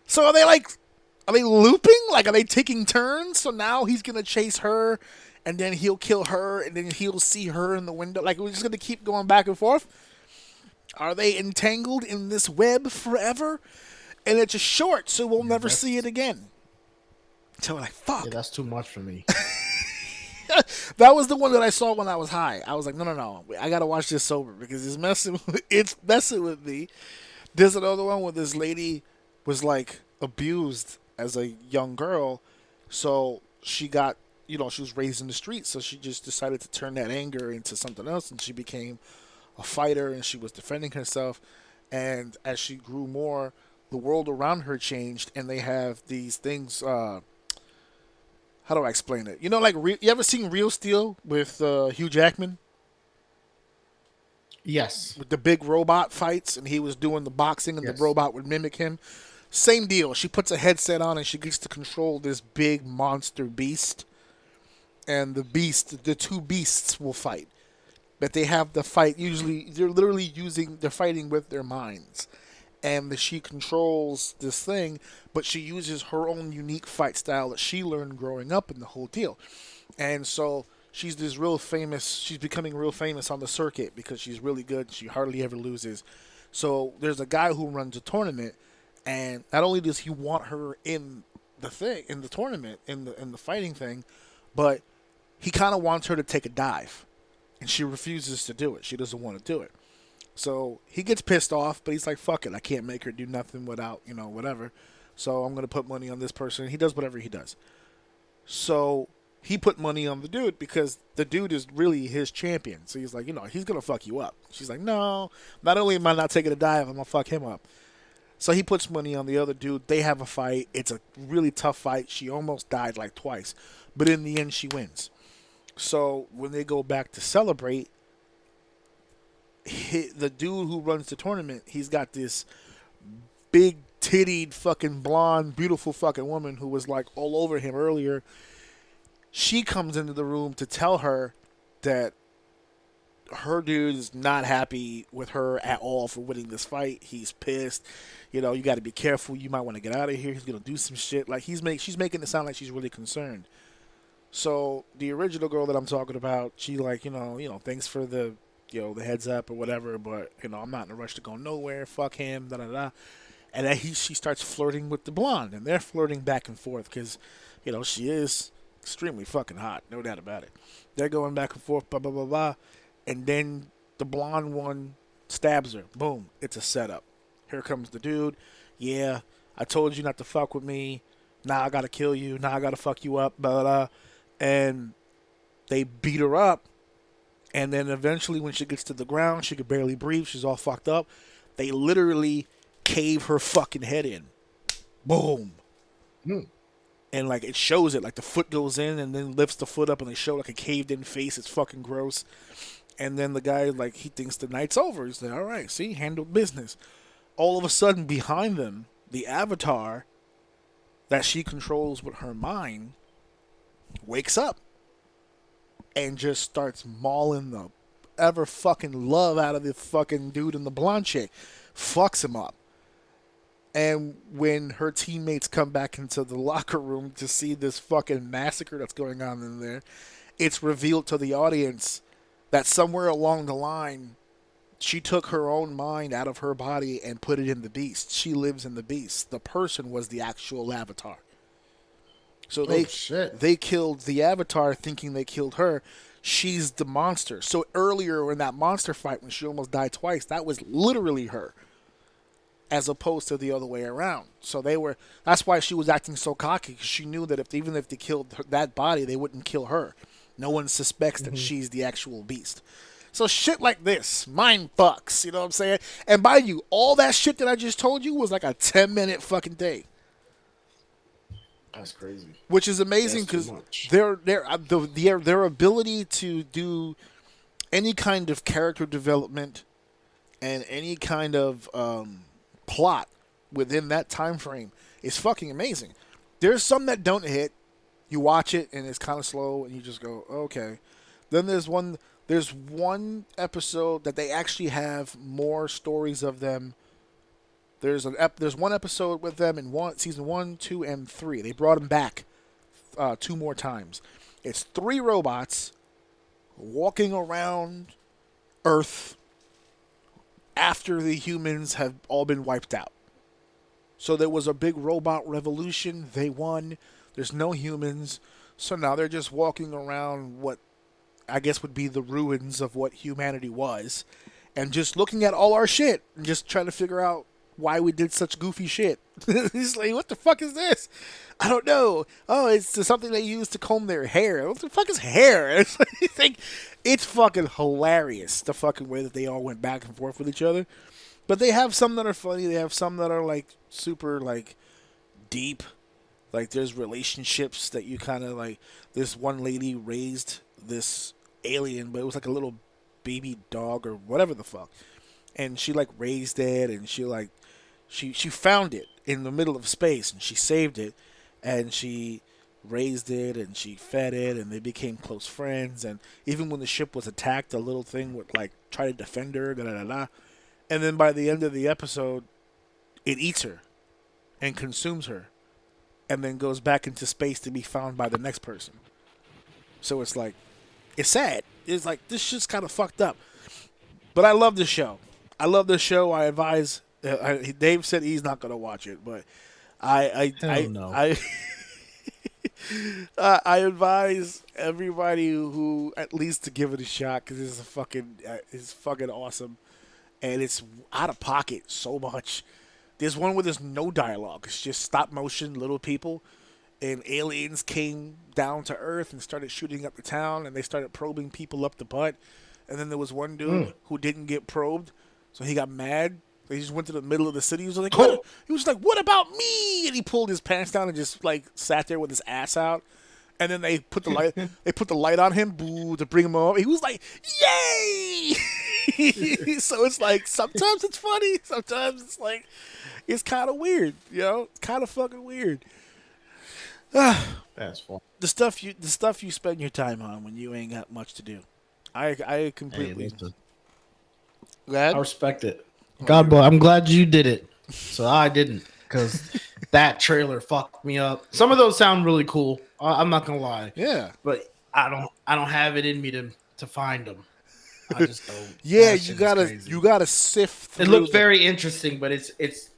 So are they looping? Like, are they taking turns? So now he's going to chase her, and then he'll kill her, and then he'll see her in the window. Like, we're just going to keep going back and forth? Are they entangled in this web forever? And it's just short, so we'll never see it again. So we're like, fuck. Yeah, that's too much for me. That was the one that I saw when I was high. I was like, no. I got to watch this sober because it's messing with me. There's another one where this lady was like abused as a young girl. So she got, she was raised in the streets. So she just decided to turn that anger into something else. And she became a fighter and she was defending herself. And as she grew more, the world around her changed. And they have these things, how do I explain it? You ever seen Real Steel with Hugh Jackman? Yes. With the big robot fights, and he was doing the boxing, and the robot would mimic him. Same deal. She puts a headset on, and she gets to control this big monster beast. And the two beasts will fight. But they have the fight, usually, they're fighting with their minds. And she controls this thing, but she uses her own unique fight style that she learned growing up in the whole deal. And so she's becoming real famous on the circuit because she's really good. She hardly ever loses. So there's a guy who runs a tournament, and not only does he want her in the tournament, in the fighting thing, but he kind of wants her to take a dive. And she refuses to do it. She doesn't want to do it. So he gets pissed off, but he's like, fuck it. I can't make her do nothing without, whatever. So I'm going to put money on this person. He does whatever he does. So he put money on the dude because the dude is really his champion. So he's like, he's going to fuck you up. She's like, no, not only am I not taking a dive, I'm going to fuck him up. So he puts money on the other dude. They have a fight. It's a really tough fight. She almost died like twice. But in the end, she wins. So when they go back to celebrate, the dude who runs the tournament, he's got this big tittied fucking blonde beautiful fucking woman who was like all over him earlier. She comes into the room to tell her that her dude is not happy with her at all for winning this fight. He's pissed. You got to be careful. You might want to get out of here. He's gonna do some shit. Like she's making it sound like she's really concerned. So the original girl that I'm talking about, she like thanks for the the heads up or whatever, but I'm not in a rush to go nowhere. Fuck him, da da da. And then she starts flirting with the blonde, and they're flirting back and forth because she is extremely fucking hot, no doubt about it. They're going back and forth, blah blah blah blah, and then the blonde one stabs her. Boom, it's a setup. Here comes the dude. Yeah, I told you not to fuck with me. Now I gotta kill you. Now I gotta fuck you up, blah blah. And they beat her up. And then eventually when she gets to the ground, she could barely breathe. She's all fucked up. They literally cave her fucking head in. Boom. And like it shows it. Like the foot goes in and then lifts the foot up and they show like a caved in face. It's fucking gross. And then the guy, like, he thinks the night's over. He's like, all right, see, handled business. All of a sudden behind them, the avatar that she controls with her mind wakes up. And just starts mauling the ever fucking love out of the fucking dude in the blonde chick. Fucks him up. And when her teammates come back into the locker room to see this fucking massacre that's going on in there, it's revealed to the audience that somewhere along the line, she took her own mind out of her body and put it in the beast. She lives in the beast. The person was the actual avatar. So they killed the avatar thinking they killed her. she's the monster. So earlier in that monster fight when she almost died twice, that was literally her, as opposed to the other way around. So that's why she was acting so cocky, because she knew that even if they killed that body, they wouldn't kill her. No one suspects that she's the actual beast. So shit like this, mind fucks, you know what I'm saying? And by you, all that shit that I just told you was like a 10-minute fucking day. That's crazy. Which is amazing because their ability to do any kind of character development and any kind of plot within that time frame is fucking amazing. There's some that don't hit. You watch it and it's kind of slow and you just go, okay. Then there's one episode that they actually have more stories of them. There's one episode with them in season 1, 2, and 3. They brought them back 2 more times. It's 3 robots walking around Earth after the humans have all been wiped out. So there was a big robot revolution. They won. There's no humans. So now they're just walking around what I guess would be the ruins of what humanity was, and just looking at all our shit and just trying to figure out why we did such goofy shit. He's like, what the fuck is this? I don't know. Oh, it's something they use to comb their hair. What the fuck is hair? It's fucking hilarious, the fucking way that they all went back and forth with each other. But they have some that are funny. They have some that are like super like deep. Like there's relationships that you kind of like. This one lady raised this alien, but it was like a little baby dog or whatever the fuck. And she like raised it, and she found it in the middle of space, and she saved it, and she raised it, and she fed it, and they became close friends. And even when the ship was attacked, the little thing would like try to defend her, and then by the end of the episode, it eats her and consumes her, and then goes back into space to be found by the next person. So it's like, it's sad. It's like, this shit's kind of fucked up. But I love the show. I advise. Dave said he's not gonna watch it, but I advise everybody who at least to give it a shot, because it's fucking awesome, and it's out of pocket so much. There's one where there's no dialogue. It's just stop motion little people, and aliens came down to Earth and started shooting up the town, and they started probing people up the butt. And then there was one dude who didn't get probed, so he got mad. He just went to the middle of the city. He was like, "What about me?" And he pulled his pants down and just like sat there with his ass out. And then they put the light. They put the light on him, boo, to bring him up. He was like, "Yay!" So it's like sometimes it's funny, sometimes it's like it's kind of weird. You know, it's kind of fucking weird. That's fun. The stuff you spend your time on when you ain't got much to do. I completely. I respect it. God, boy, I'm glad you did it. So I didn't, because that trailer fucked me up. Some of those sound really cool. I'm not gonna lie. Yeah, but I don't have it in me to find them. I just don't. Yeah, you gotta sift through. It looks very interesting, but it's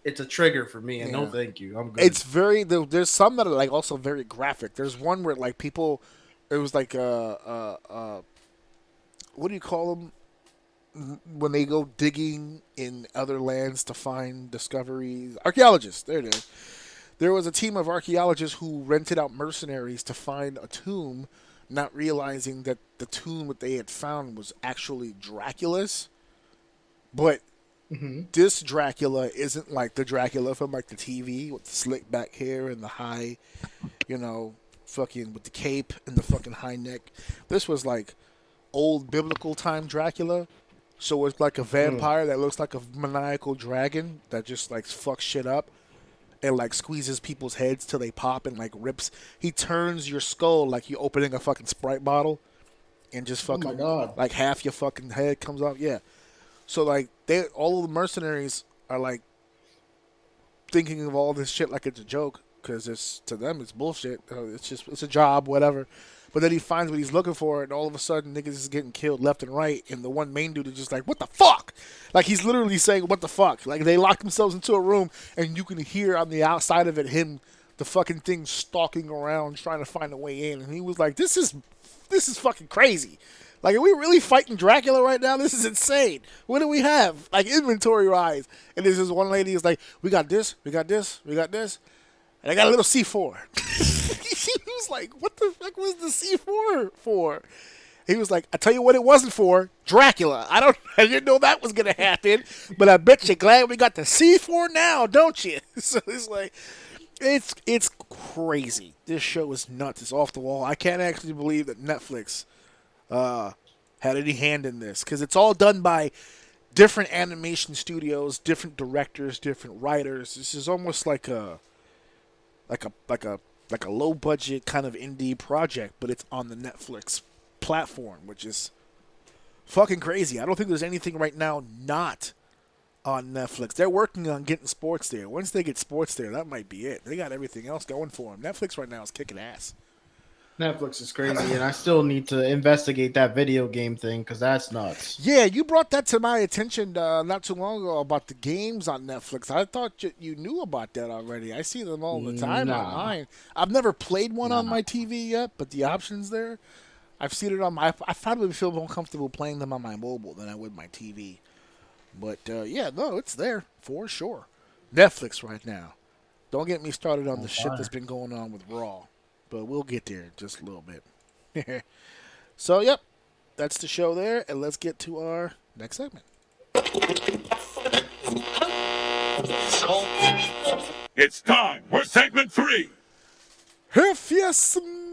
a trigger for me. And no, thank you. I'm good. It's very. There's some that are like also very graphic. There's one where like people, it was like what do you call them when they go digging in other lands to find discoveries? Archaeologists. There it is. There was a team of archaeologists who rented out mercenaries to find a tomb, not realizing that the tomb that they had found was actually Dracula's. But this Dracula isn't like the Dracula from like the TV with the slick back hair and the high, fucking with the cape and the fucking high neck. This was like old biblical time Dracula. So it's like a vampire that looks like a maniacal dragon that just like fucks shit up and like squeezes people's heads till they pop and like rips. He turns your skull like you opening a fucking Sprite bottle and just fucking, oh my God, like half your fucking head comes off. Yeah. So like all of the mercenaries are like thinking of all this shit like it's a joke, because it's, to them, it's bullshit. It's a job, whatever. But then he finds what he's looking for, and all of a sudden, niggas is getting killed left and right, and the one main dude is just like, what the fuck? Like, he's literally saying, what the fuck? Like, they lock themselves into a room, and you can hear on the outside of it him the fucking thing stalking around trying to find a way in, and he was like, "This is fucking crazy. Like, are we really fighting Dracula right now? This is insane. What do we have? Like, inventory-wise." And there's this one lady who's like, "We got this, we got this, we got this. And I got a little C4. He was like, "What the fuck was the C4 for?" He was like, "I tell you what it wasn't for, Dracula. I didn't know that was going to happen, but I bet you're glad we got the C4 now, don't you?" So it's like, it's crazy. This show is nuts. It's off the wall. I can't actually believe that Netflix had any hand in this, because it's all done by different animation studios, different directors, different writers. This is almost like a low budget kind of indie project, but it's on the Netflix platform, which is fucking crazy. I don't think there's anything right now not on Netflix. They're working on getting sports there. Once they get sports there, that might be it. They got everything else going for them. Netflix right now is kicking ass. Netflix is crazy, and I still need to investigate that video game thing because that's nuts. Yeah, you brought that to my attention not too long ago about the games on Netflix. I thought you knew about that already. I see them all the time online. I've never played one on my TV yet, but the option's there. I've seen it on my... I probably feel more comfortable playing them on my mobile than I would my TV. But, yeah, no, it's there for sure. Netflix right now. Don't get me started on the shit that's been going on with Raw. But we'll get there in just a little bit. So, yep, that's the show there. And let's get to our next segment. It's time for segment 3. If you smell...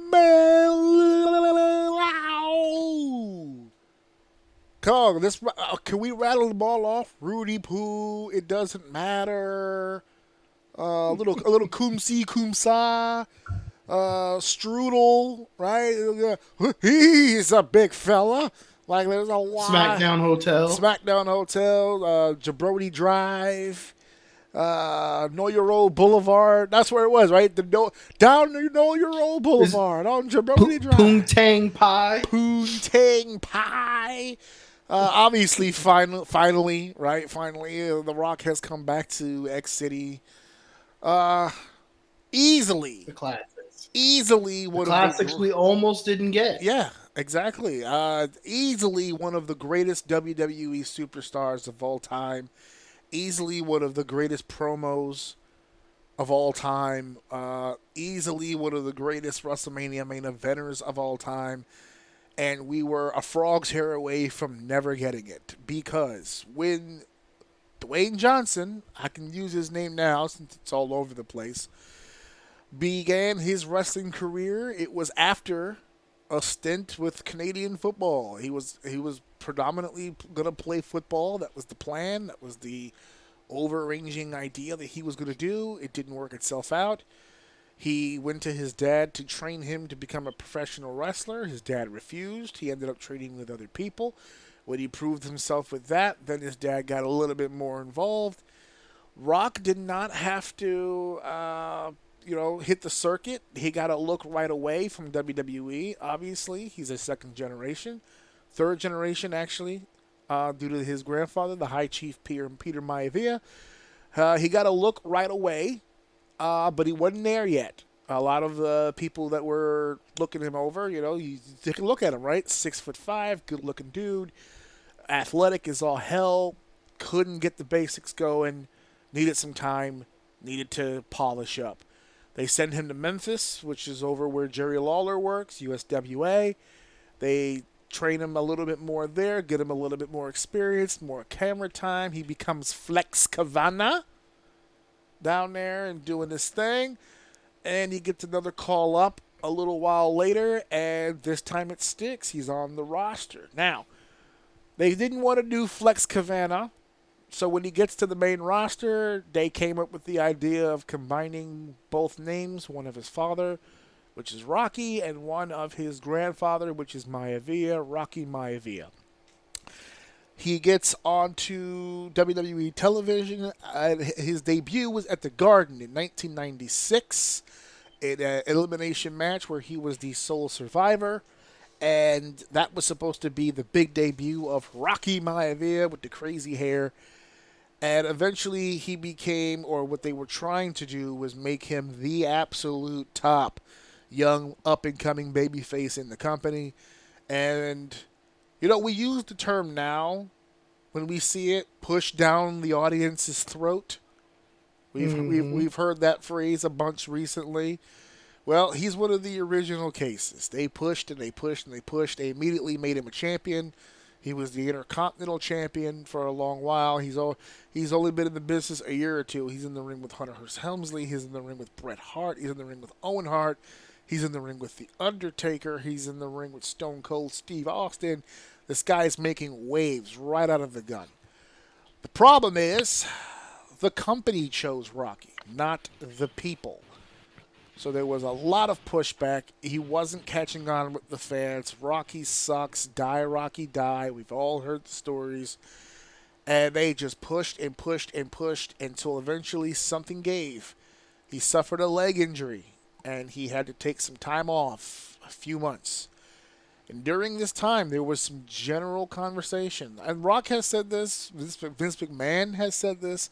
Come on, can we rattle them all off? Rudy Poo, it doesn't matter. A little Kumsi Kumsa. Strudel, right? He's a big fella. Like, there's a lot. Smackdown Hotel, Jabroni Drive, Know Your Old Boulevard. That's where it was, right? Down Know Your Old Boulevard on Jabroni Drive. Poontang Pie. Obviously, finally, right? Finally, The Rock has come back to X City. Easily. The classics. Easily one the classics we almost didn't get. Yeah, exactly. Easily one of the greatest WWE superstars of all time. Easily one of the greatest promos of all time. Easily one of the greatest WrestleMania main eventers of all time. And we were a frog's hair away from never getting it. Because when Dwayne Johnson, I can use his name now since it's all over the place, began his wrestling career, it was after a stint with Canadian football. He was predominantly going to play football. That was the plan. That was the overarching idea that he was going to do. It didn't work itself out. He went to his dad to train him to become a professional wrestler. His dad refused. He ended up training with other people. When he proved himself with that, then his dad got a little bit more involved. Rock did not have to... hit the circuit. He got a look right away from WWE. Obviously, he's a third generation actually, due to his grandfather, the High Chief Peter Maivia. He got a look right away, but he wasn't there yet. A lot of the people that were looking him over, you take a look at him, right? 6'5", good-looking dude, athletic as all hell, couldn't get the basics going, needed some time, needed to polish up. They send him to Memphis, which is over where Jerry Lawler works, USWA. They train him a little bit more there, get him a little bit more experience, more camera time. He becomes Flex Kavana down there and doing this thing. And he gets another call up a little while later, and this time it sticks. He's on the roster. Now, they didn't want to do Flex Kavana. So when he gets to the main roster, they came up with the idea of combining both names, one of his father, which is Rocky, and one of his grandfather, which is Maivia, Rocky Maivia. He gets onto WWE television. His debut was at the Garden in 1996 in an elimination match where he was the sole survivor. And that was supposed to be the big debut of Rocky Maivia with the crazy hair. And eventually he became, or what they were trying to do was make him the absolute top young up-and-coming babyface in the company. And, we use the term now when we see it push down the audience's throat. We've heard that phrase a bunch recently. Well, he's one of the original cases. They pushed and they pushed and they pushed. They immediately made him a champion. He was the Intercontinental Champion for a long while. He's only been in the business a year or two. He's in the ring with Hunter Hearst Helmsley. He's in the ring with Bret Hart. He's in the ring with Owen Hart. He's in the ring with The Undertaker. He's in the ring with Stone Cold Steve Austin. This guy's making waves right out of the gun. The problem is the company chose Rocky, not the people. So there was a lot of pushback. He wasn't catching on with the fans. Rocky sucks. Die, Rocky, die. We've all heard the stories. And they just pushed and pushed and pushed until eventually something gave. He suffered a leg injury, and he had to take some time off, a few months. And during this time, there was some general conversation. And Rock has said this. Vince McMahon has said this.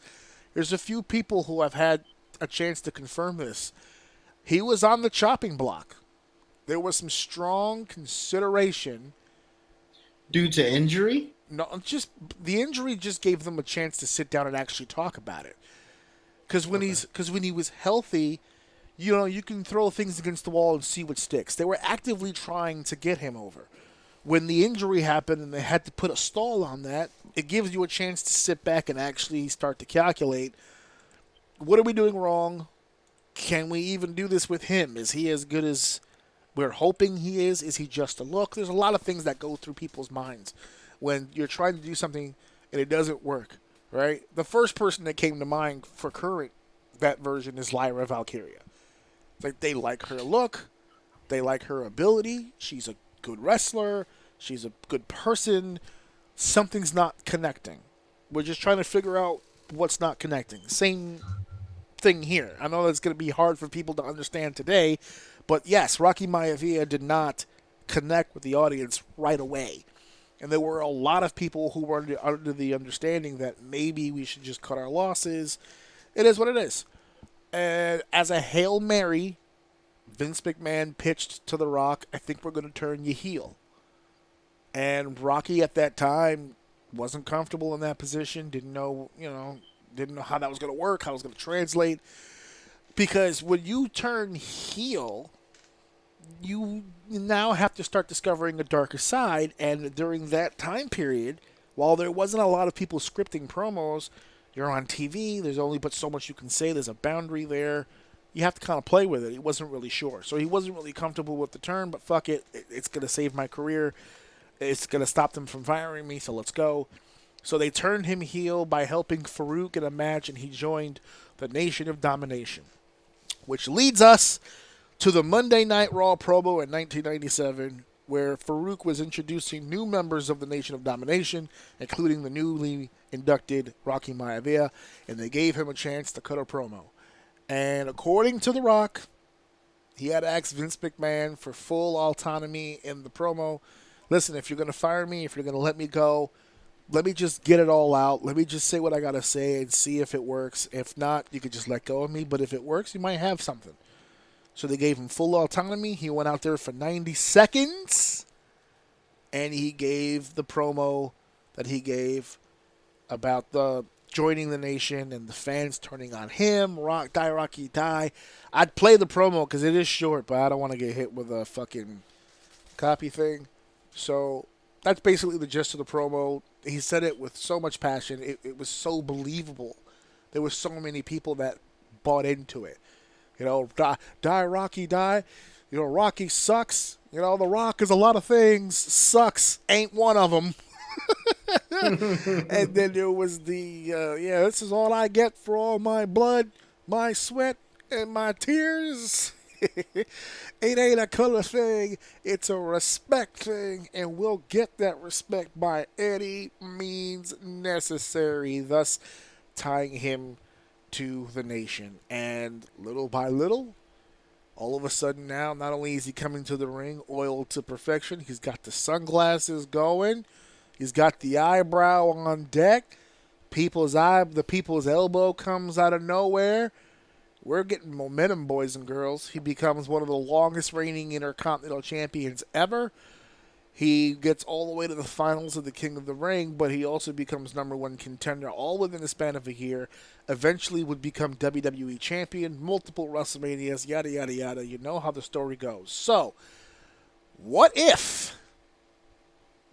There's a few people who have had a chance to confirm this. He was on the chopping block. There was some strong consideration. Due to injury? No, just the injury just gave them a chance to sit down and actually talk about it. Because when he was healthy, you can throw things against the wall and see what sticks. They were actively trying to get him over. When the injury happened and they had to put a stall on that, it gives you a chance to sit back and actually start to calculate, what are we doing wrong? Can we even do this with him? Is he as good as we're hoping he is? Is he just a look? There's a lot of things that go through people's minds when you're trying to do something and it doesn't work, right? The first person that came to mind for current that version is Lyra Valkyria. Like, they like her look. They like her ability. She's a good wrestler. She's a good person. Something's not connecting. We're just trying to figure out what's not connecting. Same thing here. I know that's going to be hard for people to understand today, but yes, Rocky Maivia did not connect with the audience right away. And there were a lot of people who were under the understanding that maybe we should just cut our losses. It is what it is. And as a Hail Mary, Vince McMahon pitched to The Rock, I think we're going to turn you heel. And Rocky at that time wasn't comfortable in that position, didn't know how that was going to work, how it was going to translate. Because when you turn heel, you now have to start discovering a darker side. And during that time period, while there wasn't a lot of people scripting promos, you're on TV, there's only but so much you can say, there's a boundary there. You have to kind of play with it. He wasn't really sure. So he wasn't really comfortable with the turn, but fuck it. It's going to save my career. It's going to stop them from firing me, so let's go. So they turned him heel by helping Farouk in a match, and he joined the Nation of Domination. Which leads us to the Monday Night Raw promo in 1997, where Farouk was introducing new members of the Nation of Domination, including the newly inducted Rocky Maivia, and they gave him a chance to cut a promo. And according to The Rock, he had asked Vince McMahon for full autonomy in the promo. Listen, if you're going to fire me, if you're going to let me go, let me just get it all out. Let me just say what I got to say and see if it works. If not, you could just let go of me. But if it works, you might have something. So they gave him full autonomy. He went out there for 90 seconds. And he gave the promo that he gave about the joining the Nation and the fans turning on him. Die, Rocky, die. I'd play the promo because it is short, but I don't want to get hit with a fucking copy thing. So that's basically the gist of the promo. He said it with so much passion. It was so believable. There were so many people that bought into it. Die, Rocky, die. Rocky sucks. The Rock is a lot of things. Sucks ain't one of them. And then there was this is all I get for all my blood, my sweat, and my tears. It ain't a color thing, it's a respect thing, and we'll get that respect by any means necessary, thus tying him to the Nation. And little by little, all of a sudden now, not only is he coming to the ring oiled to perfection, he's got the sunglasses going, he's got the eyebrow on deck, people's eye, the people's elbow comes out of nowhere. We're getting momentum, boys and girls. He becomes one of the longest reigning Intercontinental Champions ever. He gets all the way to the finals of the King of the Ring, but he also becomes #1 contender all within the span of a year. Eventually would become WWE Champion, multiple WrestleManias, yada, yada, yada. You know how the story goes. So, what if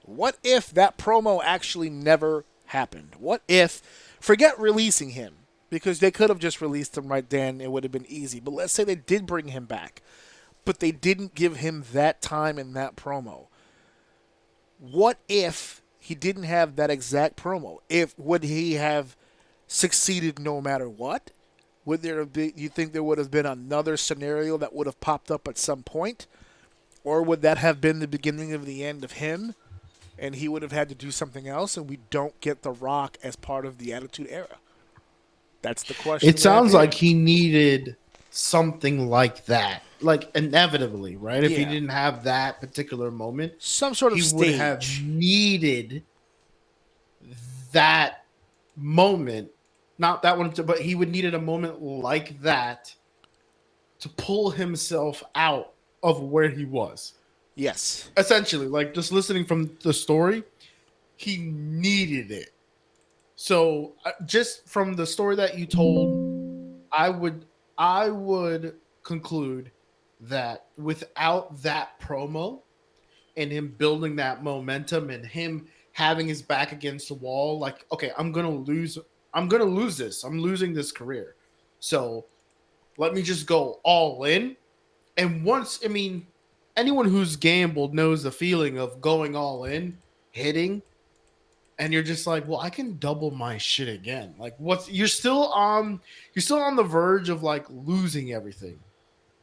that promo actually never happened? What if, forget releasing him, because they could have just released him right then, it would have been easy. But let's say they did bring him back, but they didn't give him that time in that promo. What if he didn't have that exact promo? Would he have succeeded no matter what? Would there have been, you think there would have been another scenario that would have popped up at some point? Or would that have been the beginning of the end of him and he would have had to do something else and we don't get The Rock as part of the Attitude Era? That's the question. It sounds like he needed something like that, like inevitably, right? If he didn't have that particular moment, some sort of he stage. would have needed that moment, not that one, but he would needed a moment like that to pull himself out of where he was. Yes. Essentially, like just listening from the story, he needed it. So just from the story that you told, I would conclude that without that promo and him building that momentum and him having his back against the wall, like, okay, I'm gonna lose this. I'm losing this career. So let me just go all in. And once, I mean, anyone who's gambled knows the feeling of going all in, hitting, and you're just like, well, I can double my shit again. Like, you're still on the verge of like losing everything,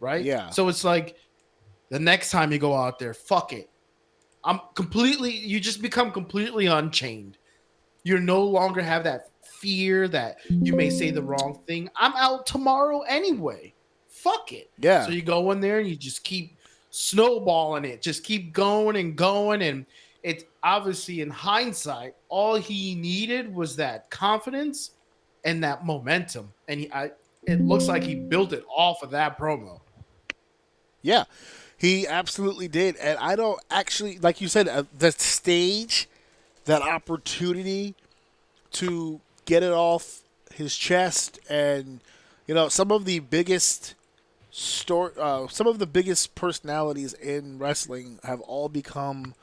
right? Yeah. So it's like the next time you go out there, fuck it. You just become completely unchained. You no longer have that fear that you may say the wrong thing. I'm out tomorrow anyway. Fuck it. Yeah. So you go in there and you just keep snowballing it. Just keep going and going. And it's obviously in hindsight, all he needed was that confidence and that momentum. And it looks like he built it off of that promo. Yeah, he absolutely did. And I don't actually, like you said, the stage, that opportunity to get it off his chest, and some of the biggest personalities in wrestling have all become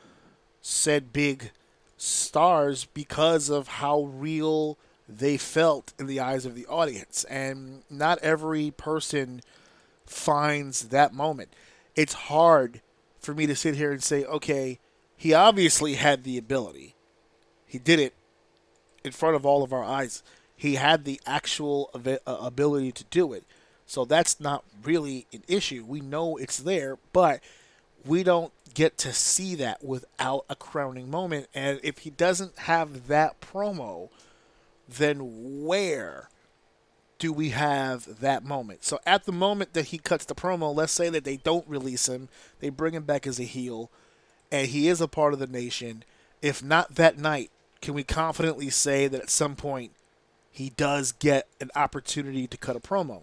said big stars because of how real they felt in the eyes of the audience. And not every person finds that moment. It's hard for me to sit here and say, okay, he obviously had the ability. He did it in front of all of our eyes. He had the actual ability to do it. So that's not really an issue. We know it's there, but we don't get to see that without a crowning moment. And if he doesn't have that promo, then where do we have that moment? So at the moment that he cuts the promo, let's say that they don't release him, they bring him back as a heel, and he is a part of the nation. If not that night, can we confidently say that at some point he does get an opportunity to cut a promo?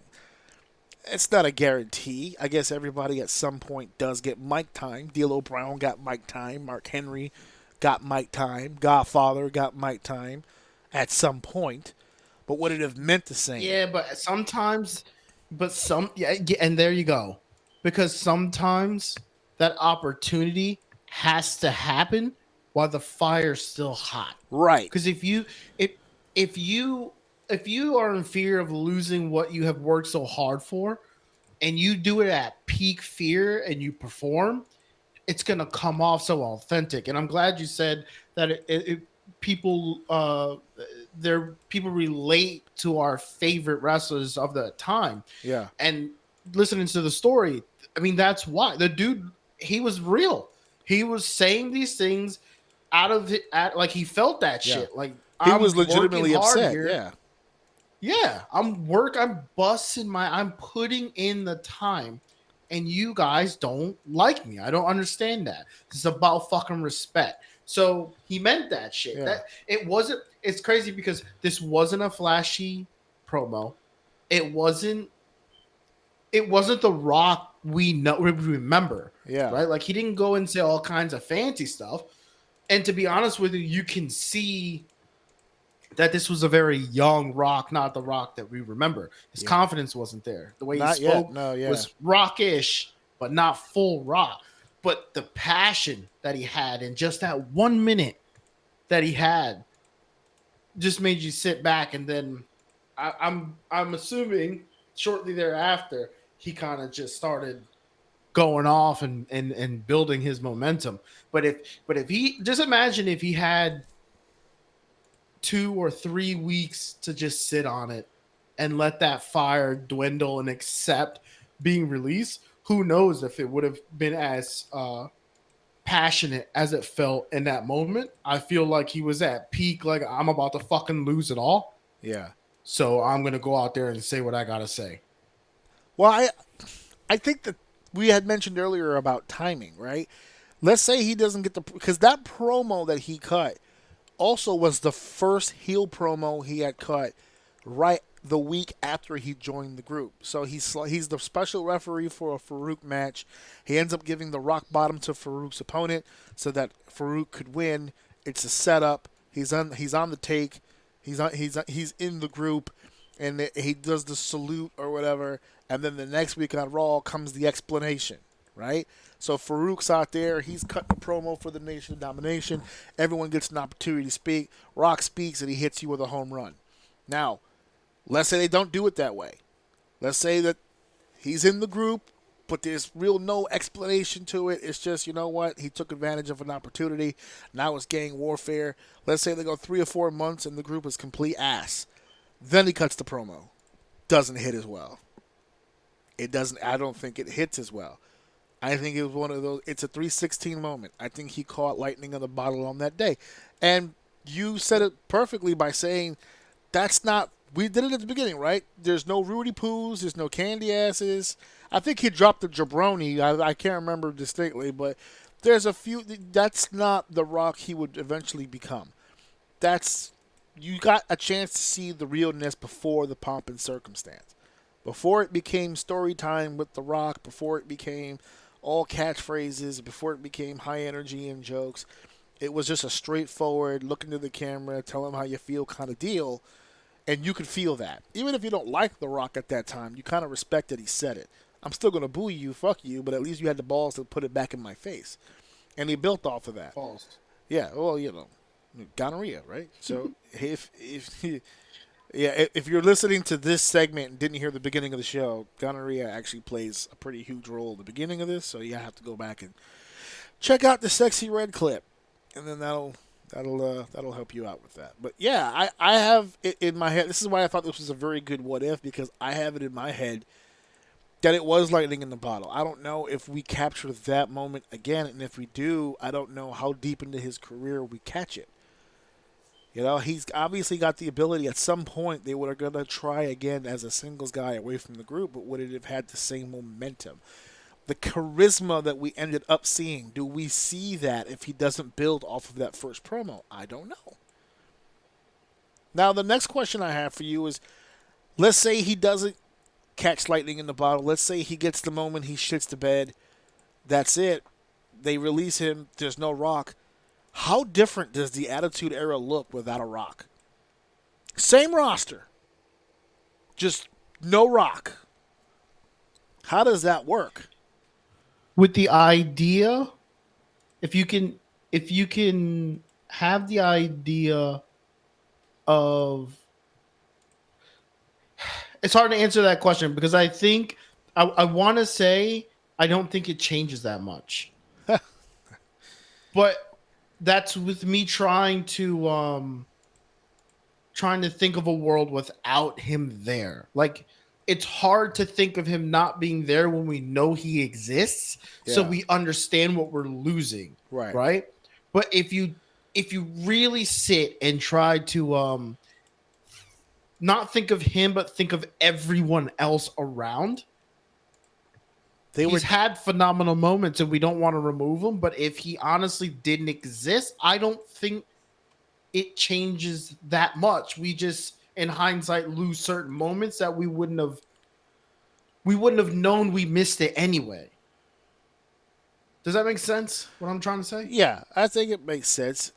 It's not a guarantee. I guess everybody at some point does get mic time. D'Lo Brown got mic time. Mark Henry got mic time. Godfather got mic time at some point. But would it have meant the same? Yeah, and there you go. Because sometimes that opportunity has to happen while the fire's still hot. Right. Because if you are in fear of losing what you have worked so hard for, and you do it at peak fear and you perform, it's gonna come off so authentic. And I'm glad you said that people relate to our favorite wrestlers of the time. Yeah. And listening to the story, I mean, that's why the dude, he was real. He was saying these things like he felt that shit. Like he was legitimately upset. Here. Yeah, I'm putting in the time, and you guys don't like me. I don't understand that. It's about fucking respect. So he meant that shit. Yeah. That it wasn't. It's crazy because this wasn't a flashy promo. It wasn't. It wasn't the Rock we remember. Yeah. Right. Like he didn't go and say all kinds of fancy stuff. And to be honest with you, you can see that this was a very young Rock, not the Rock that we remember. His confidence wasn't there. The way Not he spoke yet. No, yeah. was rockish, but not full Rock. But the passion that he had in just that 1 minute that he had just made you sit back. And then I'm assuming shortly thereafter he kind of just started going off and building his momentum. But if he just imagine if he had 2 or 3 weeks to just sit on it and let that fire dwindle and accept being released, who knows if it would have been as passionate as it felt in that moment. I feel like he was at peak, like I'm about to fucking lose it all. Yeah. So I'm going to go out there and say what I got to say. Well, I think that we had mentioned earlier about timing, right? Let's say he doesn't get because that promo that he cut also was the first heel promo he had cut right the week after he joined the group. So he's the special referee for a Farouk match. He ends up giving the rock bottom to Farouk's opponent so that Farouk could win. It's a setup. He's on the take. He's in the group, and he does the salute or whatever. And then the next week on Raw comes the explanation, right? So Farouk's out there. He's cutting a promo for the Nation of Domination. Everyone gets an opportunity to speak. Rock speaks, and he hits you with a home run. Now, let's say they don't do it that way. Let's say that he's in the group, but there's no explanation to it. It's just, you know what? He took advantage of an opportunity. Now it's gang warfare. Let's say they go 3 or 4 months and the group is complete ass. Then he cuts the promo. Doesn't hit as well. I don't think it hits as well. I think it was one of those, it's a 316 moment. I think he caught lightning on the bottle on that day. And you said it perfectly by saying that's not, we did it at the beginning, right? There's no Rudy Poos, there's no candy asses. I think he dropped the jabroni. I can't remember distinctly, but there's a few, that's not the Rock he would eventually become. You got a chance to see the realness before the pomp and circumstance. Before it became story time with The Rock, before it became all catchphrases, before it became high energy and jokes, it was just a straightforward, look into the camera, tell him how you feel kind of deal, and you could feel that. Even if you don't like The Rock at that time, you kind of respect that he said it. I'm still going to boo you, fuck you, but at least you had the balls to put it back in my face. And he built off of that. Balls. Yeah, well, gonorrhea, right? So if you're listening to this segment and didn't hear the beginning of the show, gonorrhea actually plays a pretty huge role at the beginning of this, so you have to go back and check out the Sexy Red clip, and then that'll help you out with that. But yeah, I have it in my head. This is why I thought this was a very good what if, because I have it in my head that it was lightning in the bottle. I don't know if we capture that moment again, and if we do, I don't know how deep into his career we catch it. He's obviously got the ability. At some point, they were going to try again as a singles guy away from the group, but would it have had the same momentum? The charisma that we ended up seeing, do we see that if he doesn't build off of that first promo? I don't know. Now, the next question I have for you is, let's say he doesn't catch lightning in the bottle. Let's say he gets the moment, he shits the bed. That's it. They release him. There's no Rock. How different does the Attitude Era look without a Rock? Same roster. Just no Rock. How does that work? With the idea, if you can have the idea of, it's hard to answer that question because I think I want to say I don't think it changes that much. But that's with me trying to think of a world without him there. Like, it's hard to think of him not being there when we know he exists, so we understand what we're losing. Right? But if you really sit and try to not think of him, but think of everyone else around, He's had phenomenal moments, and we don't want to remove him. But if he honestly didn't exist, I don't think it changes that much. We just, in hindsight, lose certain moments that we wouldn't have known we missed it anyway. Does that make sense? What I'm trying to say? Yeah, I think it makes sense.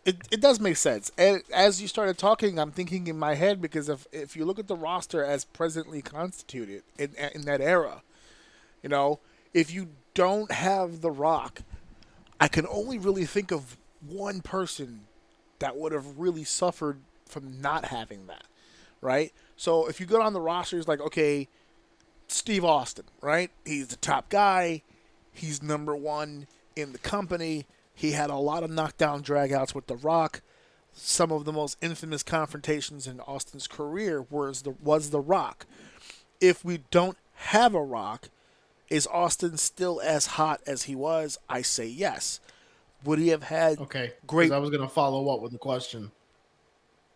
It does make sense. And as you started talking, I'm thinking in my head, because if you look at the roster as presently constituted in that era, you know, if you don't have The Rock, I can only really think of one person that would have really suffered from not having that, right? So if you go down the roster, it's like, okay, Steve Austin, right? He's the top guy. He's number one in the company. He had a lot of knockdown dragouts with The Rock. Some of the most infamous confrontations in Austin's career was the Rock. If we don't have a Rock, is Austin still as hot as he was? I say yes. Would he have had great... I was going to follow up with the question.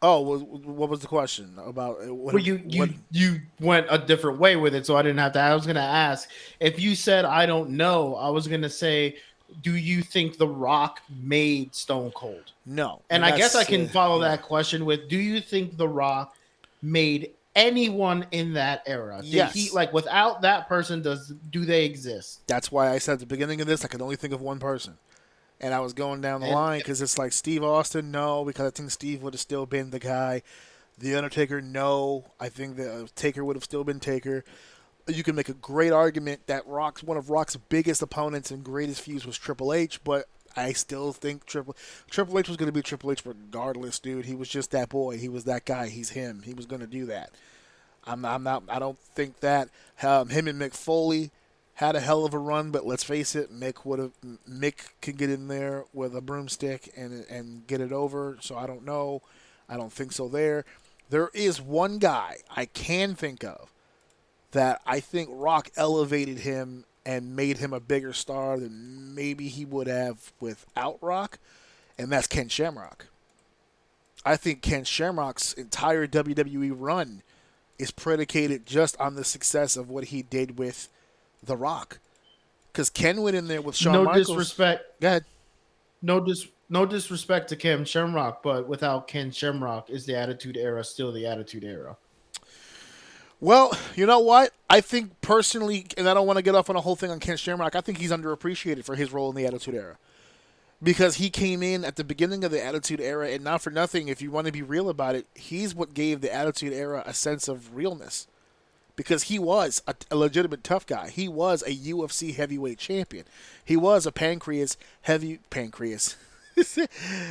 Oh, what was the question about? You went a different way with it, so I didn't have to. I was going to ask, if you said I don't know, I was going to say, do you think The Rock made Stone Cold? No. And I guess I can follow that question with, do you think The Rock made anyone in that era? Yes. He, like, without that person, do they exist? That's why I said at the beginning of this, I could only think of one person. And I was going down the line because it's like Steve Austin, no, because I think Steve would have still been the guy. The Undertaker, no. I think the Taker would have still been Taker. You can make a great argument that one of Rock's biggest opponents and greatest feuds was Triple H, but I still think Triple H was going to be Triple H regardless, dude. He was just that boy. He was that guy. He's him. He was going to do that. I don't think that. Him and Mick Foley had a hell of a run, but let's face it, Mick can get in there with a broomstick and get it over. So I don't know. I don't think so there. There is one guy I can think of that I think Rock elevated him and made him a bigger star than maybe he would have without Rock, and that's Ken Shamrock. I think Ken Shamrock's entire WWE run is predicated just on the success of what he did with The Rock. Because Ken went in there with Shawn Michaels. No disrespect. Go ahead. No disrespect to Ken Shamrock, but without Ken Shamrock, is the Attitude Era still the Attitude Era? Well, you know what? I think personally, and I don't want to get off on a whole thing on Ken Shamrock, I think he's underappreciated for his role in the Attitude Era. Because he came in at the beginning of the Attitude Era, and not for nothing, if you want to be real about it, he's what gave the Attitude Era a sense of realness. Because he was a legitimate tough guy. He was a UFC heavyweight champion. He was a pancreas.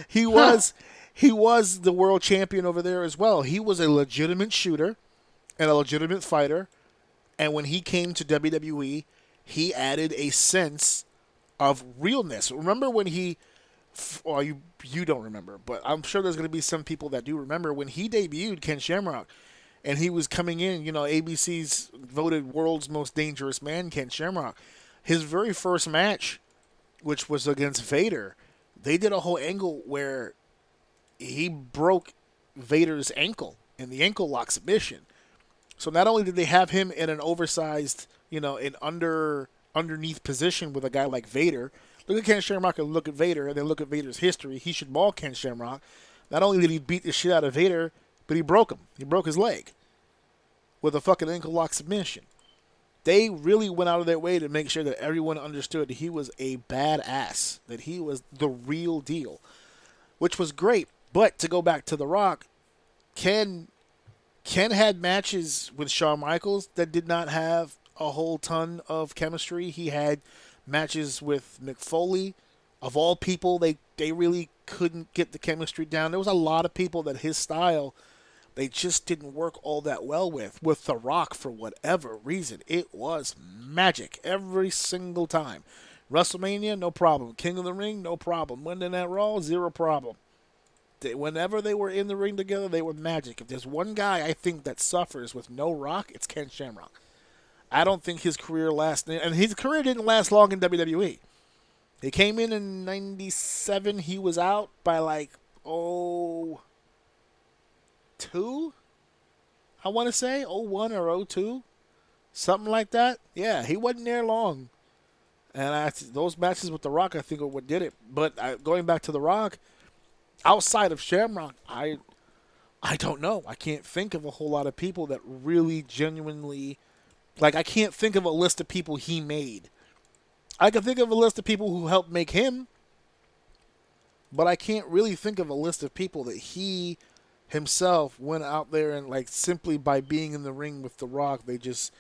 He was the world champion over there as well. He was a legitimate shooter and a legitimate fighter. And when he came to WWE, he added a sense of realness. Remember when he... Well, you don't remember, but I'm sure there's going to be some people that do remember when he debuted, Ken Shamrock. And he was coming in, ABC's voted world's most dangerous man, Ken Shamrock. His very first match, which was against Vader, they did a whole angle where he broke Vader's ankle in the ankle lock submission. So not only did they have him in an oversized, an underneath position with a guy like Vader. Look at Ken Shamrock and look at Vader, and then look at Vader's history. He should maul Ken Shamrock. Not only did he beat the shit out of Vader, but he broke him. He broke his leg with a fucking ankle lock submission. They really went out of their way to make sure that everyone understood that he was a badass, that he was the real deal, which was great. But to go back to The Rock, Ken had matches with Shawn Michaels that did not have a whole ton of chemistry. He had matches with Mick Foley. Of all people, they really couldn't get the chemistry down. There was a lot of people that his style, they just didn't work all that well with. With The Rock, for whatever reason, it was magic every single time. WrestleMania, no problem. King of the Ring, no problem. Monday Night Raw, zero problem. Whenever they were in the ring together, they were magic. If there's one guy I think that suffers with no Rock, it's Ken Shamrock. I don't think his career lasted, and his career didn't last long in WWE. He came in 97. He was out by 02, I want to say, 01 or 02. something like that. Yeah, he wasn't there long. And those matches with The Rock, I think, are what did it. But going back to The Rock, outside of Shamrock, I don't know. I can't think of a whole lot of people that really genuinely, like, I can't think of a list of people he made. I can think of a list of people who helped make him, but I can't really think of a list of people that he himself went out there and, like, simply by being in the ring with The Rock, they just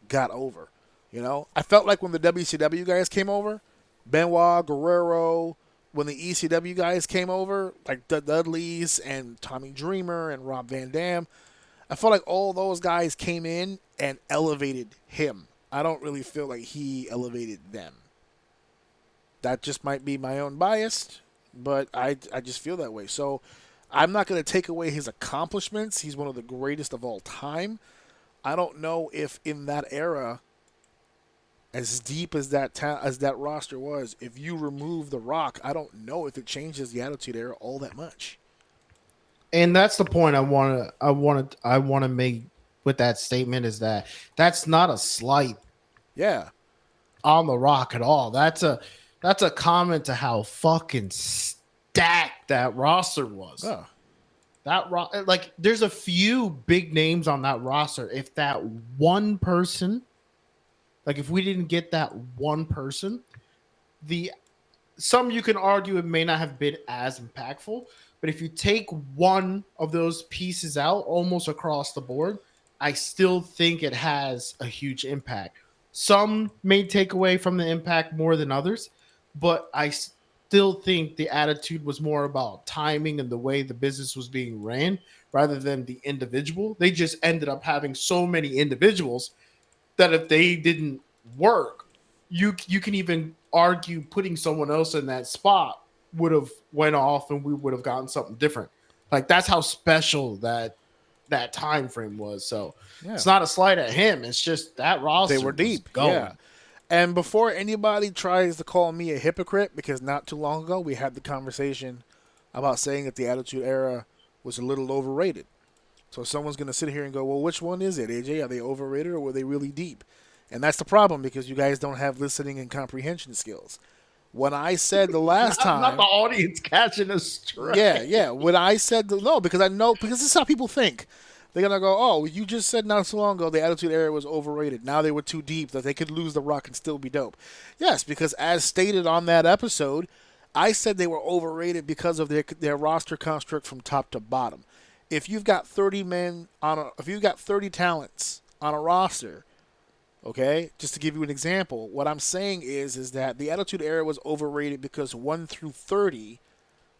got over. You know, I felt like when the WCW guys came over, Benoit, Guerrero, when the ECW guys came over, like the Dudleys and Tommy Dreamer and Rob Van Dam, I felt like all those guys came in and elevated him. I don't really feel like he elevated them. That just might be my own bias, but I just feel that way. So I'm not going to take away his accomplishments. He's one of the greatest of all time. I don't know if in that era, as deep as that roster was, if you remove The Rock, I don't know if it changes the Attitude Era all that much. And that's the point I want to make with that statement, is that that's not a slight on The Rock at all. That's a comment to how fucking stacked that roster was. Oh. Like, there's a few big names on that roster. If that one person, like, if we didn't get that one person, some you can argue it may not have been as impactful, but if you take one of those pieces out almost across the board, I still think it has a huge impact. Some may take away from the impact more than others, but I still think the attitude was more about timing and the way the business was being ran rather than the individual. They just ended up having so many individuals that if they didn't work, you can even argue putting someone else in that spot would have went off and we would have gotten something different. Like, that's how special that time frame was. So it's not a slight at him. It's just that roster. They were deep. Going. Yeah. And before anybody tries to call me a hypocrite, because not too long ago we had the conversation about saying that the Attitude Era was a little overrated. So someone's going to sit here and go, well, which one is it, AJ? Are they overrated or were they really deep? And that's the problem, because you guys don't have listening and comprehension skills. When I said the last time... Not the audience catching us straight. Yeah. When I said... No, because I know... Because this is how people think. They're going to go, oh, you just said not so long ago the Attitude Era was overrated. Now they were too deep, that they could lose The Rock and still be dope. Yes, because as stated on that episode, I said they were overrated because of their roster construct from top to bottom. If you've got 30 men if you've got 30 talents on a roster, okay, just to give you an example, what I'm saying is that the Attitude Era was overrated because 1 through 30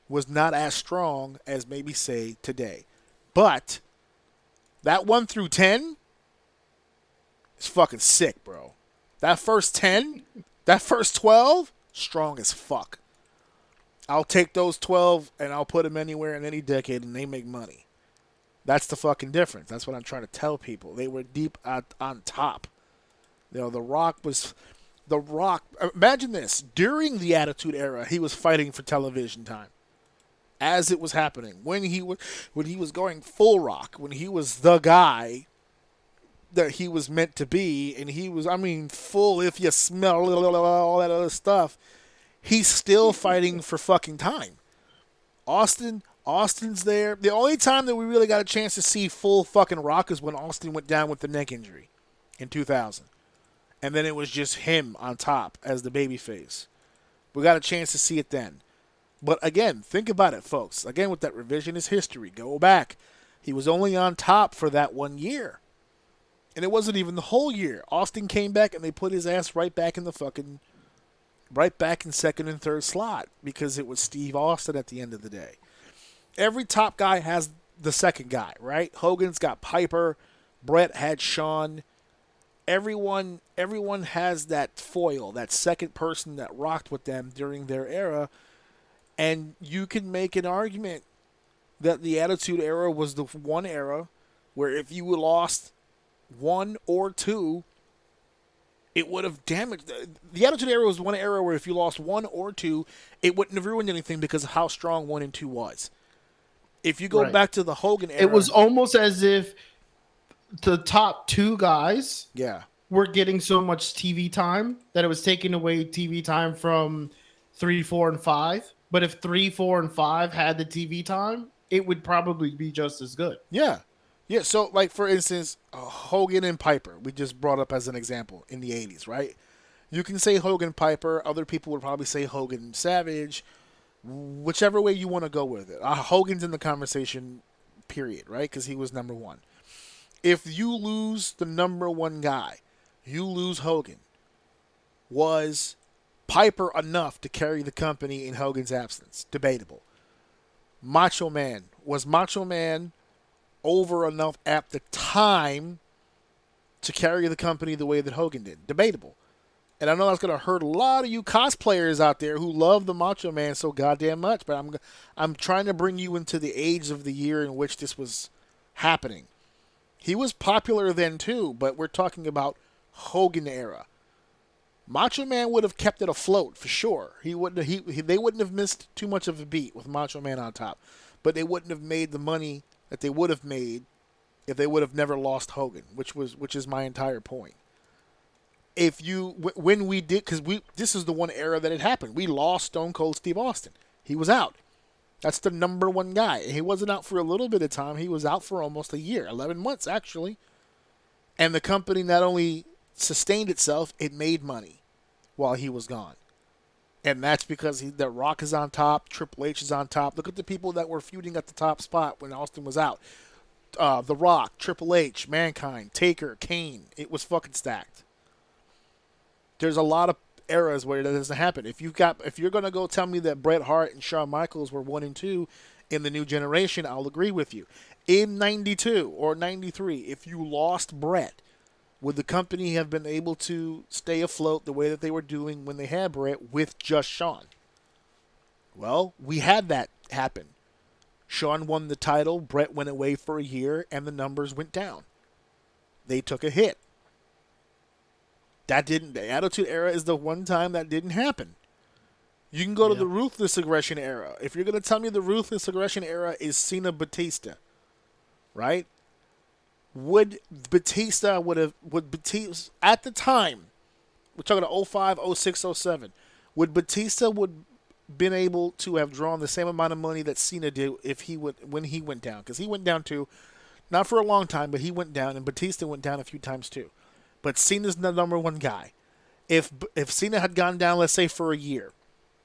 was not as strong as maybe, say, today. But that 1 through 10 is fucking sick, bro. That first 10, that first 12, strong as fuck. I'll take those 12 and I'll put them anywhere in any decade and they make money. That's the fucking difference. That's what I'm trying to tell people. They were deep on top. You know, The Rock. Imagine this. During the Attitude Era, he was fighting for television time. As it was happening, when he was going full Rock, when he was the guy that he was meant to be, and he was, full, if you smell all that other stuff, he's still fighting for fucking time. Austin's there. The only time that we really got a chance to see full fucking Rock is when Austin went down with the neck injury in 2000. And then it was just him on top as the babyface. We got a chance to see it then. But again, think about it, folks. Again, with that revisionist history, go back. He was only on top for that 1 year. And it wasn't even the whole year. Austin came back and they put his ass right back in second and third slot because it was Steve Austin at the end of the day. Every top guy has the second guy, right? Hogan's got Piper. Brett had Shawn. Everyone has that foil, that second person that rocked with them during their era. And you can make an argument that the Attitude Era was the one era where if you lost 1 or 2, it would have damaged. The Attitude Era was one era where if you lost 1 or 2, it wouldn't have ruined anything because of how strong 1 and 2 was. If you go back to the Hogan era, it was almost as if the top 2 guys were getting so much TV time that it was taking away TV time from 3, 4, and 5. But if 3, 4, and 5 had the TV time, it would probably be just as good. Yeah. Yeah, so, like, for instance, Hogan and Piper, we just brought up as an example in the 80s, right? You can say Hogan Piper. Other people would probably say Hogan Savage. Whichever way you want to go with it. Hogan's in the conversation, period, right? Because he was number one. If you lose the number one guy, you lose Hogan. Was Piper enough to carry the company in Hogan's absence? Debatable. Macho Man. Was Macho Man over enough at the time to carry the company the way that Hogan did? Debatable. And I know that's going to hurt a lot of you cosplayers out there who love the Macho Man so goddamn much, but I'm trying to bring you into the age of the year in which this was happening. He was popular then too, but we're talking about Hogan era. Macho Man would have kept it afloat for sure. They wouldn't have missed too much of a beat with Macho Man on top, but they wouldn't have made the money that they would have made if they would have never lost Hogan, which is my entire point. When we did, because this is the one era that it happened. We lost Stone Cold Steve Austin. He was out. That's the number one guy. He wasn't out for a little bit of time. He was out for almost a year, 11 months actually. And the company not only sustained itself, it made money while he was gone. And that's because The Rock is on top, Triple H is on top. Look at the people that were feuding at the top spot when Austin was out. The Rock, Triple H, Mankind, Taker, Kane. It was fucking stacked. There's a lot of eras where that doesn't happen. If you're gonna go tell me that Bret Hart and Shawn Michaels were 1 and 2 in the new generation, I'll agree with you. In 92 or 93, if you lost Bret, would the company have been able to stay afloat the way that they were doing when they had Bret with just Shawn? Well, we had that happen. Shawn won the title, Bret went away for a year, and the numbers went down. They took a hit. The Attitude Era is the one time that didn't happen. You can go to the Ruthless Aggression Era. If you're going to tell me the Ruthless Aggression Era is Cena Batista, right? Would Batista at the time, we're talking to 05, 06, 07, would Batista been able to have drawn the same amount of money that Cena did when he went down? Because he went down too, not for a long time, but he went down, and Batista went down a few times too. But Cena's the number one guy. If Cena had gone down, let's say for a year,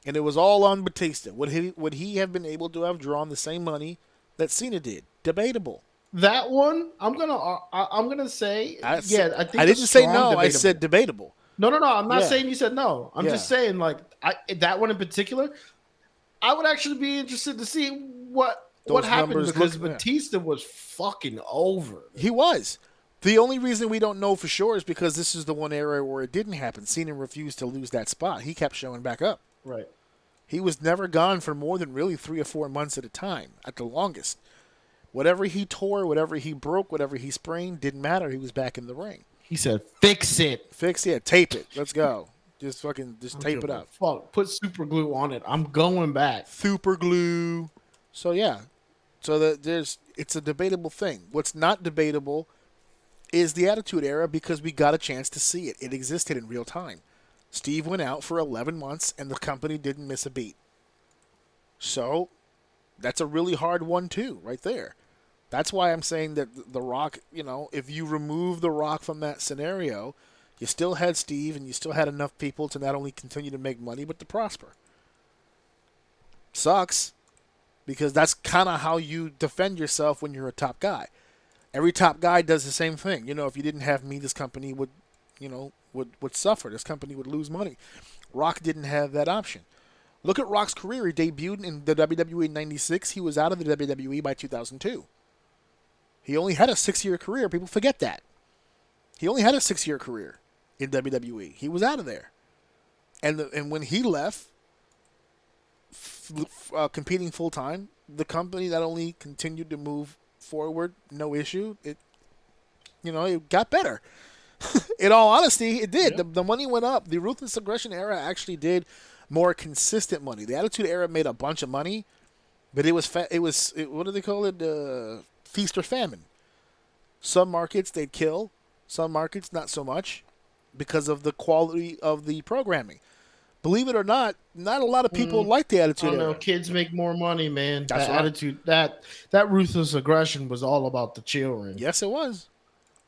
and it was all on Batista, would he have been able to have drawn the same money that Cena did? Debatable. That one, I'm gonna say, I think I didn't say no. Debatable. I said debatable. No. I'm not saying you said no. I'm just saying that one in particular. I would actually be interested to see what happened because Batista was fucking over. He was. The only reason we don't know for sure is because this is the one era where it didn't happen. Cena refused to lose that spot. He kept showing back up. Right. He was never gone for more than really 3 or 4 months at a time, at the longest. Whatever he tore, whatever he broke, whatever he sprained, didn't matter. He was back in the ring. He said, "Fix it, tape it. Let's go. Just tape it up. Fuck, put super glue on it. I'm going back. Super glue." So yeah, it's a debatable thing. What's not debatable is the Attitude Era because we got a chance to see it. It existed in real time. Steve went out for 11 months and the company didn't miss a beat. So that's a really hard one too, right there. That's why I'm saying that The Rock, if you remove The Rock from that scenario, you still had Steve and you still had enough people to not only continue to make money, but to prosper. Sucks, because that's kind of how you defend yourself when you're a top guy. Every top guy does the same thing. If you didn't have me, this company would suffer. This company would lose money. Rock didn't have that option. Look at Rock's career. He debuted in the WWE in 96. He was out of the WWE by 2002. He only had a 6-year career. People forget that. He only had a 6-year career in WWE. He was out of there. And when he left, competing full-time, the company not only continued to move forward, no issue, it got better. In all honesty, it did. Yeah. The money went up. The Ruthless Aggression Era actually did more consistent money. The Attitude Era made a bunch of money, but it was what do they call it? Feast or famine. Some markets they'd kill, some markets not so much. because of the quality of the programming. Believe it or not a lot of people like the I Attitude don't know. Era. Kids make more money, man. That's That right. attitude, that ruthless aggression was all about the children. Yes, it was.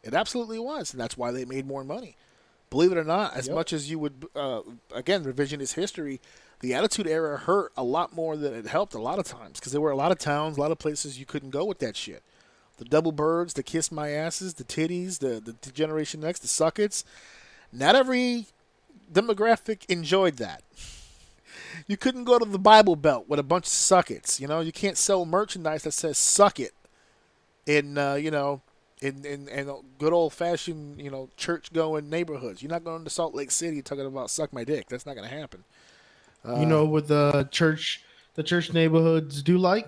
It absolutely was, and that's why they made more money. Believe it or not, as much as you would, again, revisionist history, the Attitude Era hurt a lot more than it helped a lot of times because there were a lot of towns, a lot of places you couldn't go with that shit. The double birds, the kiss my asses, the titties, the Generation X, the suckets. Not every demographic enjoyed that. You couldn't go to the Bible Belt with a bunch of suckets. You know, you can't sell merchandise that says "suck it" in in good old fashioned church going neighborhoods. You're not going to Salt Lake City talking about "suck my dick." That's not going to happen. What the church neighborhoods do like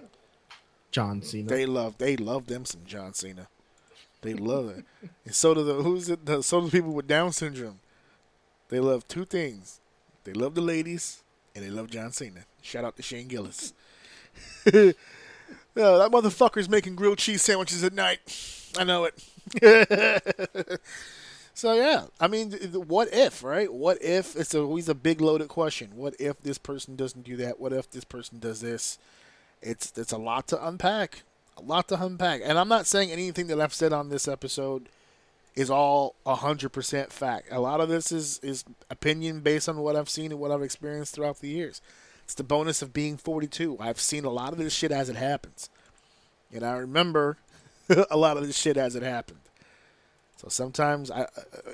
John Cena. They love them some John Cena. They love it, and so do so do people with Down syndrome. They love two things: they love the ladies, and they love John Cena. Shout out to Shane Gillis. Yeah, that motherfucker's making grilled cheese sandwiches at night. I know it. So yeah, I mean, what if, right? What if? It's always a big loaded question. What if this person doesn't do that? What if this person does this? It's a lot to unpack. A lot to unpack. And I'm not saying anything that I've said on this episode is all 100% fact. A lot of this is opinion based on what I've seen and what I've experienced throughout the years. It's the bonus of being 42. I've seen a lot of this shit as it happens. And I remember a lot of this shit as it happened. So sometimes,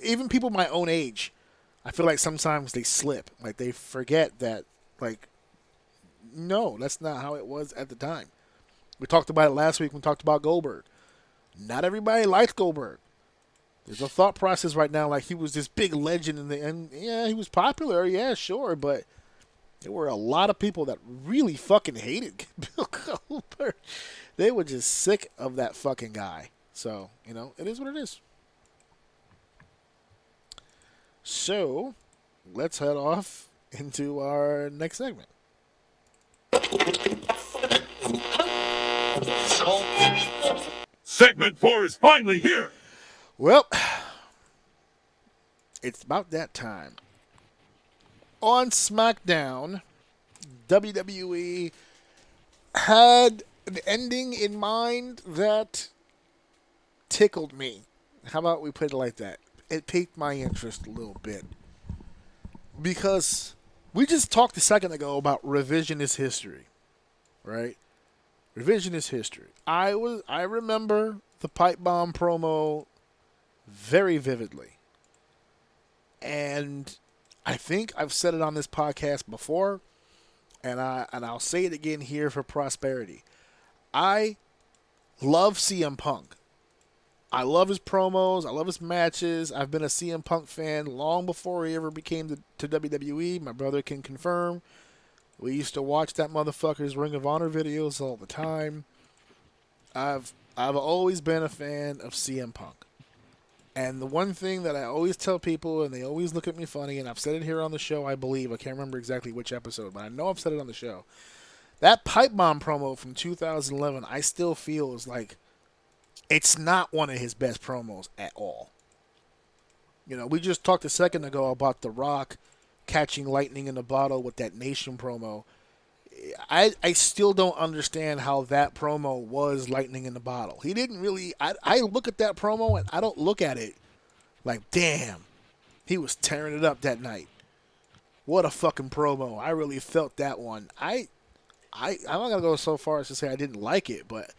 even people my own age, I feel like sometimes they slip. Like they forget that, like, no, that's not how it was at the time. We talked about it last week when we talked about Goldberg. Not everybody likes Goldberg. There's a thought process right now like he was this big legend and yeah, he was popular, yeah, sure, but there were a lot of people that really fucking hated Bill Goldberg. They were just sick of that fucking guy. So, it is what it is. So, let's head off into our next segment. Segment 4 is finally here. Well, it's about that time. On SmackDown, WWE had an ending in mind that tickled me. How about we put it like that? It piqued my interest a little bit. Because we just talked a second ago about revisionist history, right? Revisionist history. I remember the pipe bomb promo very vividly. And I think I've said it on this podcast before, and I'll say it again here for prosperity. I love CM Punk. I love his promos. I love his matches. I've been a CM Punk fan long before he ever became to WWE. My brother can confirm. We used to watch that motherfucker's Ring of Honor videos all the time. I've always been a fan of CM Punk. And the one thing that I always tell people, and they always look at me funny, and I've said it here on the show, I believe. I can't remember exactly which episode, but I know I've said it on the show. That pipe bomb promo from 2011, I still feel is like, it's not one of his best promos at all. We just talked a second ago about The Rock catching lightning in a bottle with that Nation promo. I still don't understand how that promo was lightning in the bottle. He didn't really... I look at that promo and I don't look at it like, damn, he was tearing it up that night. What a fucking promo. I really felt that one. I'm not going to go so far as to say I didn't like it, but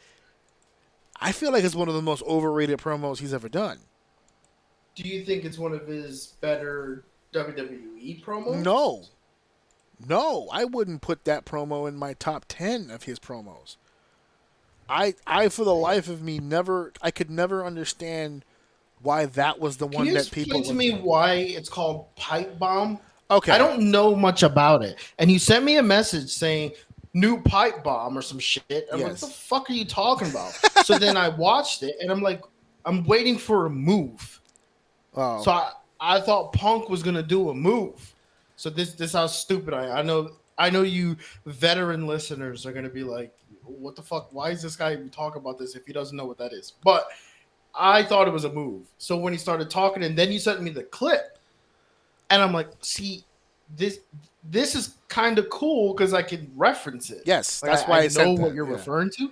I feel like it's one of the most overrated promos he's ever done. Do you think it's one of his better WWE promos? No, I wouldn't put that promo in my top 10 of his promos. I for the life of me I could never understand why that was the one that people. Can you explain to me why it's called Pipe Bomb? Okay, I don't know much about it, and you sent me a message saying new pipe bomb or some shit. I'm like, what the fuck are you talking about? So then I watched it, and I'm like, I'm waiting for a move. Oh. So I thought Punk was gonna do a move. So this how stupid I know you veteran listeners are gonna be like, what the fuck? Why is this guy even talking about this if he doesn't know what that is? But I thought it was a move. So when he started talking, and then you sent me the clip, And I'm like, see, this is kind of cool because I can reference it. Yes, Like, that's why I know said what that, you're yeah. referring to.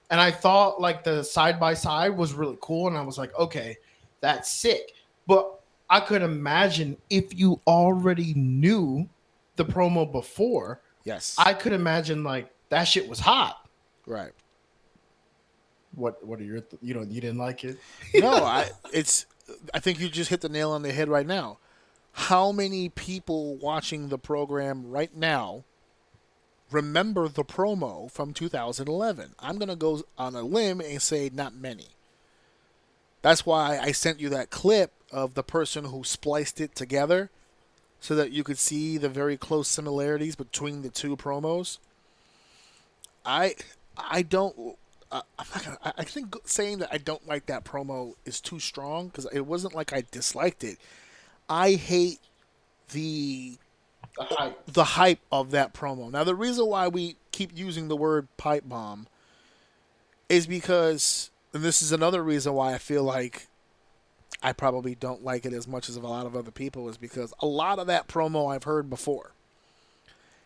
And I thought like the side by side was really cool, and I was like, okay, that's sick. But I could imagine if you already knew the promo before, Yes. I could imagine like that shit was hot. Right. What are your you didn't like it? No, I think you just hit the nail on the head right now. How many people watching the program right now remember the promo from 2011? I'm going to go on a limb and say not many. That's why I sent you that clip of the person who spliced it together so that you could see the very close similarities between the two promos. I don't. I'm not gonna. I think saying that I don't like that promo is too strong because it wasn't like I disliked it. I hate the hype of that promo. Now, the reason why we keep using the word pipe bomb is because, and this is another reason why I feel like I probably don't like it as much as a lot of other people, is because a lot of that promo I've heard before.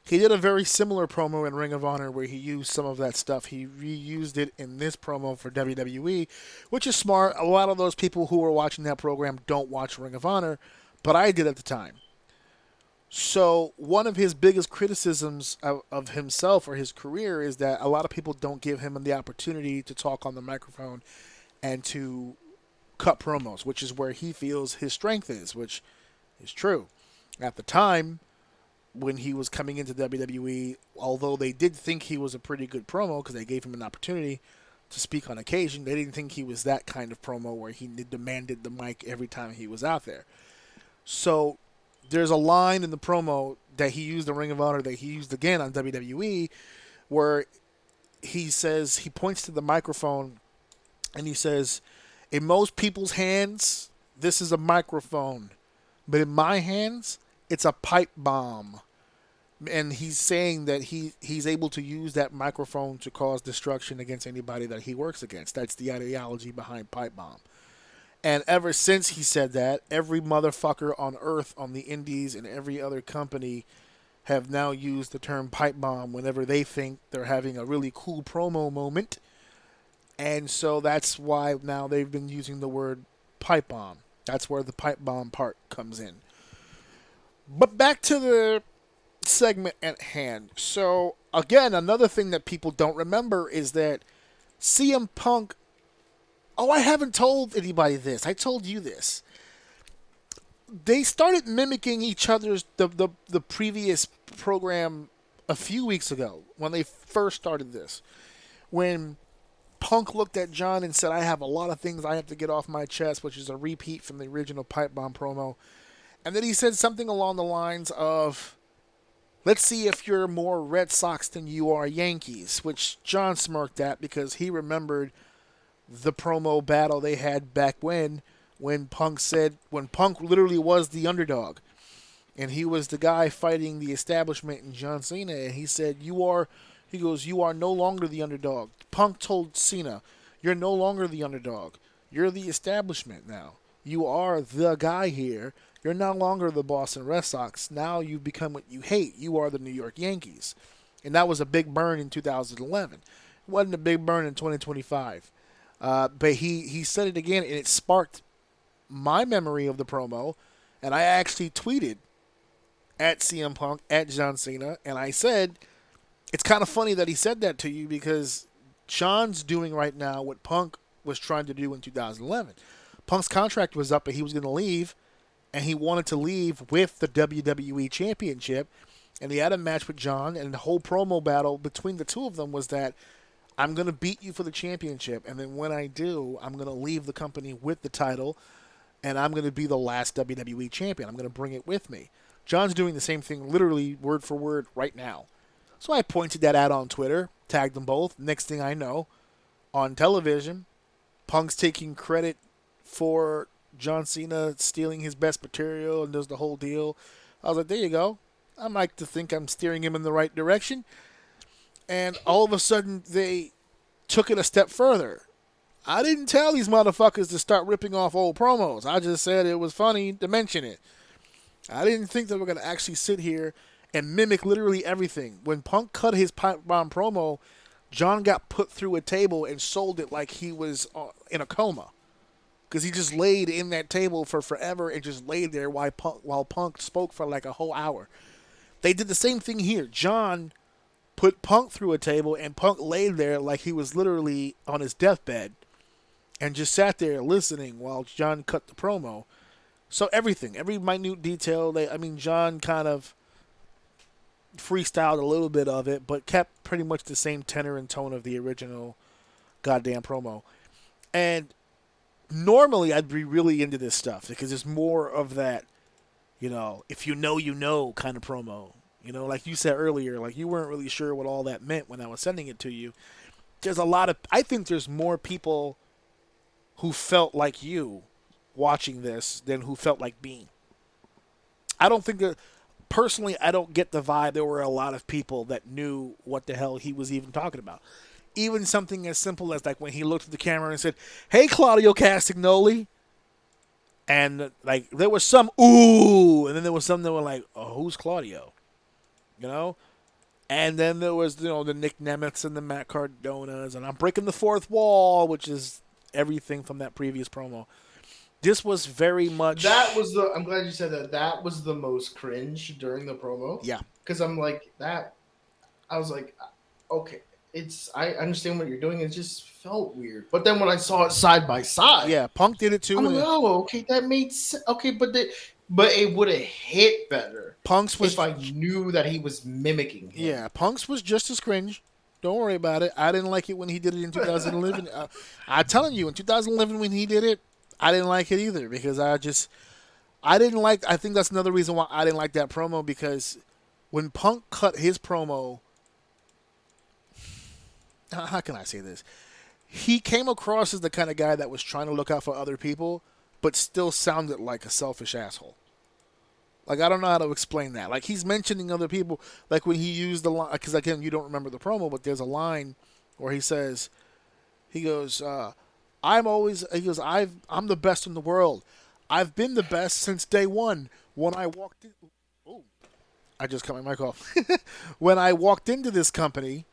He did a very similar promo in Ring of Honor where he used some of that stuff. He reused it in this promo for WWE, which is smart. A lot of those people who were watching that program don't watch Ring of Honor, but I did at the time. So one of his biggest criticisms of himself or his career is that a lot of people don't give him the opportunity to talk on the microphone and to cut promos, which is where he feels his strength is, which is true. At the time, when he was coming into WWE, although they did think he was a pretty good promo because they gave him an opportunity to speak on occasion, they didn't think he was that kind of promo where he demanded the mic every time he was out there. So there's a line in the promo that he used in Ring of Honor that he used again on WWE where he says, he points to the microphone and he says, in most people's hands, this is a microphone, but in my hands, it's a pipe bomb. And he's saying that he's able to use that microphone to cause destruction against anybody that he works against. That's the ideology behind pipe bomb. And ever since he said that, every motherfucker on earth, on the indies and every other company, have now used the term pipe bomb whenever they think they're having a really cool promo moment. And so that's why now they've been using the word pipe bomb. That's where the pipe bomb part comes in. But back to the segment at hand. So, again, another thing that people don't remember is that CM Punk... Oh, I haven't told anybody this. I told you this. They started mimicking each other's... The previous program a few weeks ago when they first started this. When Punk looked at John and said, I have a lot of things I have to get off my chest, which is a repeat from the original pipe bomb promo. And then he said something along the lines of, let's see if you're more Red Sox than you are Yankees, which John smirked at because he remembered the promo battle they had back when Punk literally was the underdog. And he was the guy fighting the establishment in John Cena. And he said, you are no longer the underdog. Punk told Cena, you're no longer the underdog. You're the establishment now. You are the guy here. You're no longer the Boston Red Sox. Now you've become what you hate. You are the New York Yankees. And that was a big burn in 2011. It wasn't a big burn in 2025. But he said it again, and it sparked my memory of the promo. And I actually tweeted at CM Punk, at John Cena, and I said, it's kind of funny that he said that to you because John's doing right now what Punk was trying to do in 2011. Punk's contract was up, but he was going to leave. And he wanted to leave with the WWE Championship. And he had a match with John. And the whole promo battle between the two of them was that I'm going to beat you for the championship. And then when I do, I'm going to leave the company with the title. And I'm going to be the last WWE champion. I'm going to bring it with me. John's doing the same thing literally word for word right now. So I pointed that out on Twitter. Tagged them both. Next thing I know, on television, Punk's taking credit for John Cena stealing his best material and does the whole deal. I was like, there you go. I like to think I'm steering him in the right direction. And all of a sudden, they took it a step further. I didn't tell these motherfuckers to start ripping off old promos. I just said it was funny to mention it. I didn't think they were going to actually sit here and mimic literally everything. When Punk cut his pipe bomb promo, John got put through a table and sold it like he was in a coma. Because he just laid in that table for forever and just laid there while Punk spoke for like a whole hour. They did the same thing here. John put Punk through a table and Punk laid there like he was literally on his deathbed and just sat there listening while John cut the promo. So everything, every minute detail, John kind of freestyled a little bit of it, but kept pretty much the same tenor and tone of the original goddamn promo. And normally I'd be really into this stuff because there's more of that, if you know kind of promo. Like you said earlier, like you weren't really sure what all that meant when I was sending it to you. I think there's more people who felt like you watching this than who felt like me. I don't think that, personally, I don't get the vibe there were a lot of people that knew what the hell he was even talking about. Even something as simple as like when he looked at the camera and said, "Hey, Claudio Castagnoli," and like there was some ooh, and then there was some that were like, "Oh, who's Claudio?" And then there was the Nick Nemeths and the Matt Cardonas, and I'm breaking the fourth wall, which is everything from that previous promo. This was very much. I'm glad you said that. That was the most cringe during the promo. Yeah. Because I'm like that. I was like, okay, I understand what you're doing. It just felt weird. But then when I saw it side by side, Yeah, Punk did it too. I'm like, oh, okay, that made sense. Okay, but it would have hit better. Punk's was if I knew that he was mimicking him. Yeah, Punk's was just as cringe. Don't worry about it. I didn't like it when he did it in 2011. I'm telling you, in 2011 when he did it, I didn't like it either because I think that's another reason why I didn't like that promo, because when Punk cut his promo, how can I say this? He came across as the kind of guy that was trying to look out for other people, but still sounded like a selfish asshole. Like, I don't know how to explain that. Like, he's mentioning other people. Like, when he used the line, because, again, you don't remember the promo, but there's a line where he goes, I'm the best in the world. I've been the best since day one. When I walked in, I just cut my mic off. When I walked into this company,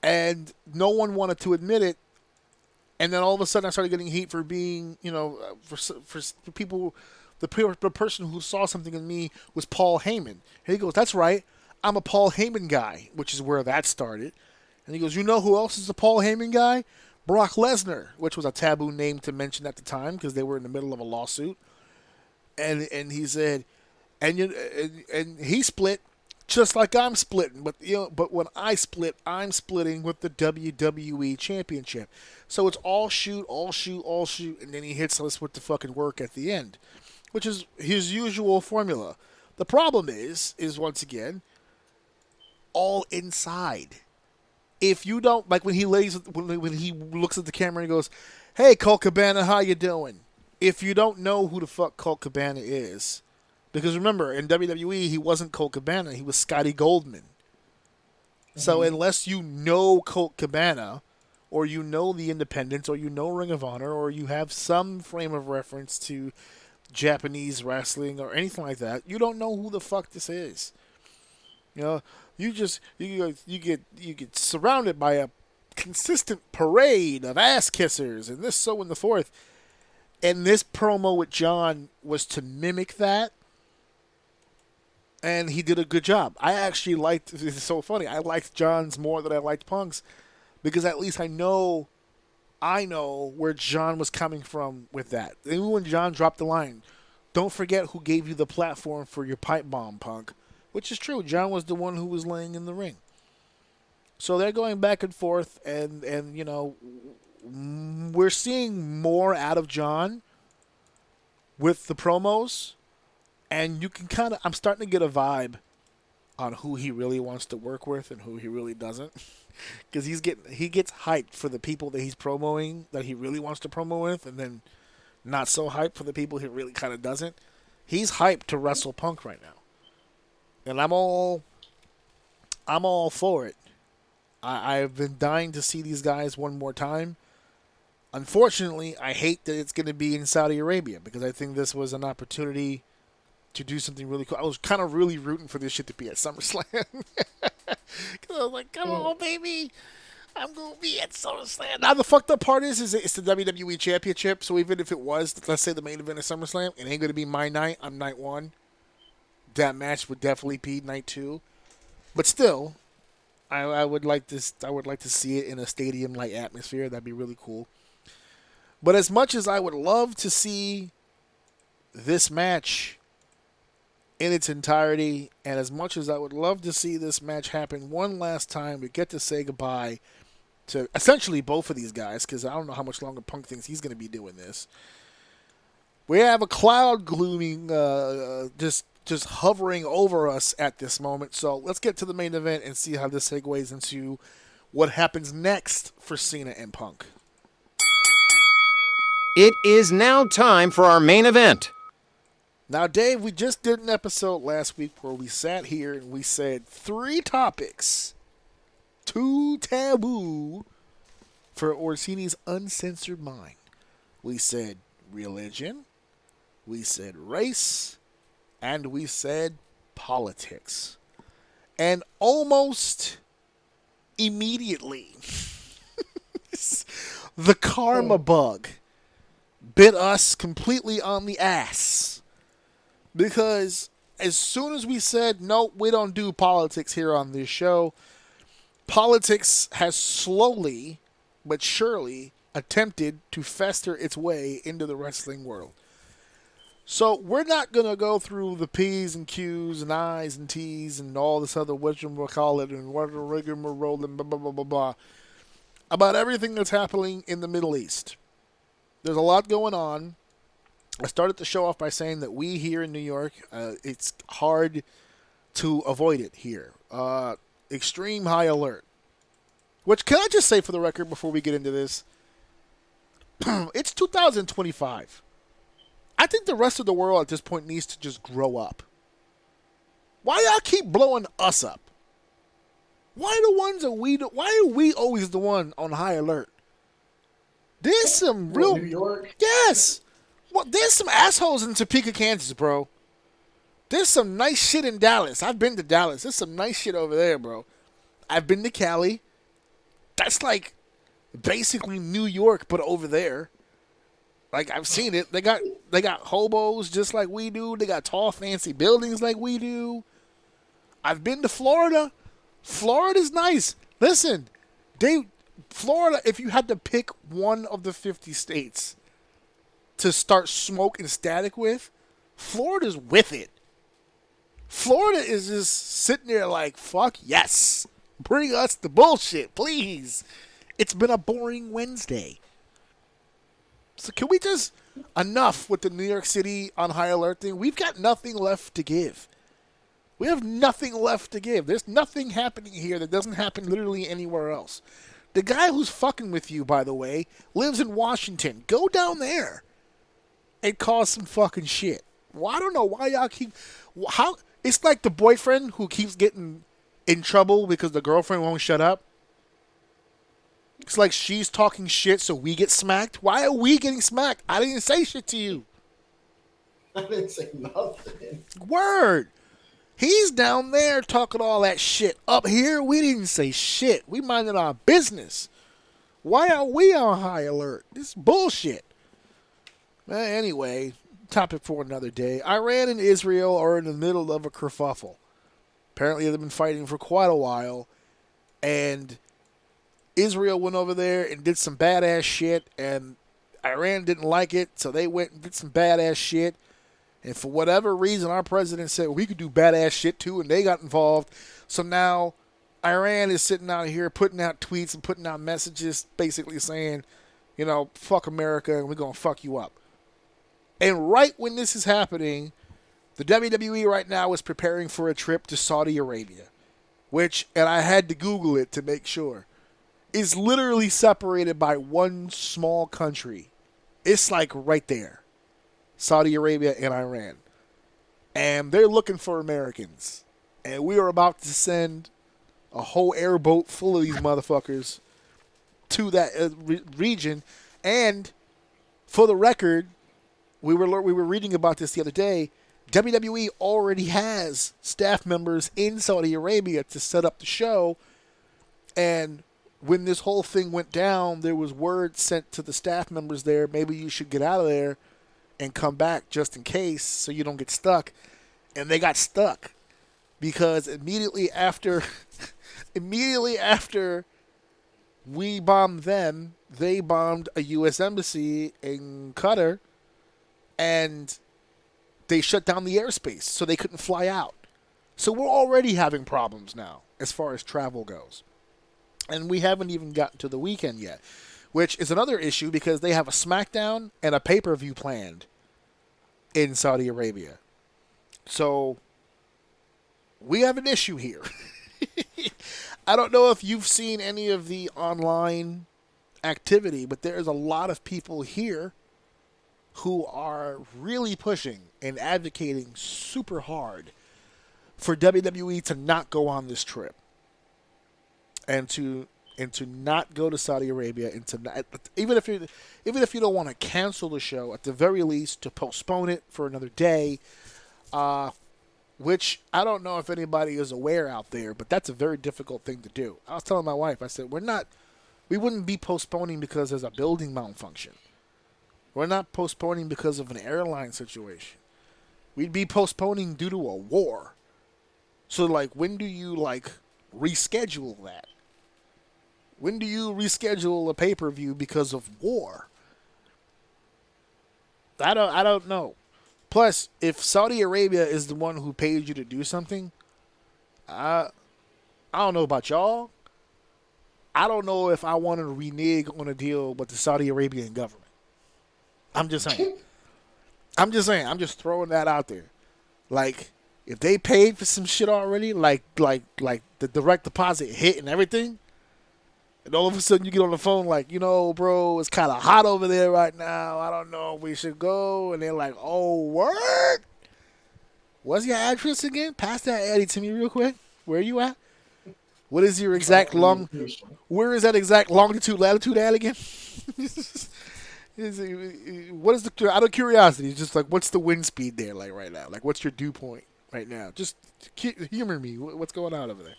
and no one wanted to admit it, and then all of a sudden I started getting heat for being, for people. The person who saw something in me was Paul Heyman. And he goes, "That's right, I'm a Paul Heyman guy," which is where that started. And he goes, "You know who else is a Paul Heyman guy? Brock Lesnar," which was a taboo name to mention at the time because they were in the middle of a lawsuit. And he said, and he split just like I'm splitting, but when I split, I'm splitting with the WWE Championship. So it's all shoot, and then he hits us with the fucking work at the end, which is his usual formula. The problem is once again, all inside. If you don't, like when he looks at the camera and he goes, "Hey, Colt Cabana, how you doing?" If you don't know who the fuck Colt Cabana is, because remember, in WWE, he wasn't Colt Cabana, he was Scotty Goldman. Mm-hmm. So unless you know Colt Cabana, or you know the Independents, or you know Ring of Honor, or you have some frame of reference to Japanese wrestling or anything like that, you don't know who the fuck this is. You get surrounded by a consistent parade of ass kissers and this, so, and the fourth. And this promo with John was to mimic that, and he did a good job. I actually liked. It's so funny. I liked John's more than I liked Punk's, because at least I know where John was coming from with that. Even when John dropped the line, "Don't forget who gave you the platform for your pipe bomb, Punk," which is true. John was the one who was laying in the ring. So they're going back and forth, and we're seeing more out of John with the promos, and you can I'm starting to get a vibe on who he really wants to work with and who he really doesn't, because he gets hyped for the people that he's promoting that he really wants to promo with, and then not so hyped for the people he really kind of doesn't. He's hyped to wrestle Punk right now, and I'm all for it. I've been dying to see these guys one more time. Unfortunately, I hate that it's going to be in Saudi Arabia, because I think this was an opportunity to do something really cool. I was kind of really rooting for this shit to be at SummerSlam. Because I was like, come on, baby. I'm going to be at SummerSlam. Now, the fucked up part is it's the WWE Championship. So even if it was, let's say, the main event of SummerSlam, it ain't going to be my night. I'm night one. That match would definitely be night two. But still, I would like this. I would like to see it in a stadium-like atmosphere. That'd be really cool. But as much as I would love to see this match in its entirety, and as much as I would love to see this match happen one last time, we get to say goodbye to essentially both of these guys, because I don't know how much longer Punk thinks he's going to be doing this. We have a cloud glooming, just hovering over us at this moment. So let's get to the main event and see how this segues into what happens next for Cena and Punk. It is now time for our main event. Now, Dave, we just did an episode last week where we sat here and we said 3 topics, 2 taboo for Orsini's uncensored mind. We said religion, we said race, and we said politics. And almost immediately, the karma bug bit us completely on the ass. Because as soon as we said, nope, we don't do politics here on this show, politics has slowly but surely attempted to fester its way into the wrestling world. So we're not going to go through the P's and Q's and I's and T's and all this other whatchamacallit and what a rigmarole and blah, blah, blah, blah, blah, about everything that's happening in the Middle East. There's a lot going on. I started the show off by saying that we here in New York, it's hard to avoid it here. Extreme high alert. Which, can I just say for the record before we get into this? It's 2025. I think the rest of the world at this point needs to just grow up. Why y'all keep blowing us up? Why are we always the one on high alert? There's some real... New York? Yes! Well, there's some assholes in Topeka, Kansas, bro. There's some nice shit in Dallas. I've been to Dallas. There's some nice shit over there, bro. I've been to Cali. That's like basically New York, but over there. Like, I've seen it. They got hobos just like we do. They got tall, fancy buildings like we do. I've been to Florida. Florida's nice. Listen, Florida, if you had to pick one of the 50 states to start smoke and static with, Florida's with it. Florida is just sitting there like, fuck yes. Bring us the bullshit, please. It's been a boring Wednesday. So can we just, enough with the New York City on high alert thing? We've got nothing left to give. We have nothing left to give. There's nothing happening here that doesn't happen literally anywhere else. The guy who's fucking with you, by the way, lives in Washington. Go down there and cause some fucking shit. Well, I don't know why y'all keep... How? It's like the boyfriend who keeps getting in trouble because the girlfriend won't shut up. It's like she's talking shit so we get smacked. Why are we getting smacked? I didn't say shit to you. I didn't say nothing. Word. He's down there talking all that shit. Up here, we didn't say shit. We minded our business. Why are we on high alert? This is bullshit. Anyway, topic for another day. Iran and Israel are in the middle of a kerfuffle. Apparently, they've been fighting for quite a while. And Israel went over there and did some badass shit. And Iran didn't like it, so they went and did some badass shit. And for whatever reason, our president said we could do badass shit too, and they got involved. So now Iran is sitting out here putting out tweets and putting out messages basically saying, you know, fuck America and we're going to fuck you up. And right when this is happening, the WWE right now is preparing for a trip to Saudi Arabia, which, and I had to Google it to make sure, is literally separated by one small country. It's like right there. Saudi Arabia and Iran. And they're looking for Americans. And we are about to send a whole airboat full of these motherfuckers to that region. And for the record, we were reading about this the other day. WWE already has staff members in Saudi Arabia to set up the show, and when this whole thing went down, there was word sent to the staff members there, maybe you should get out of there and come back just in case so you don't get stuck. And they got stuck because immediately after we bombed them, they bombed a U.S. embassy in Qatar, and they shut down the airspace so they couldn't fly out. So we're already having problems now as far as travel goes. And we haven't even gotten to the weekend yet, which is another issue because they have a SmackDown and a pay-per-view planned in Saudi Arabia. So we have an issue here. I don't know if you've seen any of the online activity, but there's a lot of people here who are really pushing and advocating super hard for WWE to not go on this trip. And to not go to Saudi Arabia, and to not, even if you don't want to cancel the show, at the very least to postpone it for another day, which I don't know if anybody is aware out there, but that's a very difficult thing to do. I was telling my wife, I said we wouldn't be postponing because there's a building malfunction. We're not postponing because of an airline situation. We'd be postponing due to a war. So like, when do you reschedule that? When do you reschedule a pay-per-view because of war? I don't know. Plus, if Saudi Arabia is the one who paid you to do something, I don't know about y'all. I don't know if I want to renege on a deal with the Saudi Arabian government. I'm just saying. I'm just throwing that out there. Like, if they paid for some shit already, like the direct deposit hit and everything, and all of a sudden you get on the phone like, bro, it's kind of hot over there right now. I don't know if we should go. And they're like, oh, word? What's your address again? Pass that Addy to me real quick. Where are you at? What is your exact where is that exact longitude, latitude at again? What is the, out of curiosity, just like, what's the wind speed there like right now? Like, what's your dew point right now? Just humor me. What's going on over there?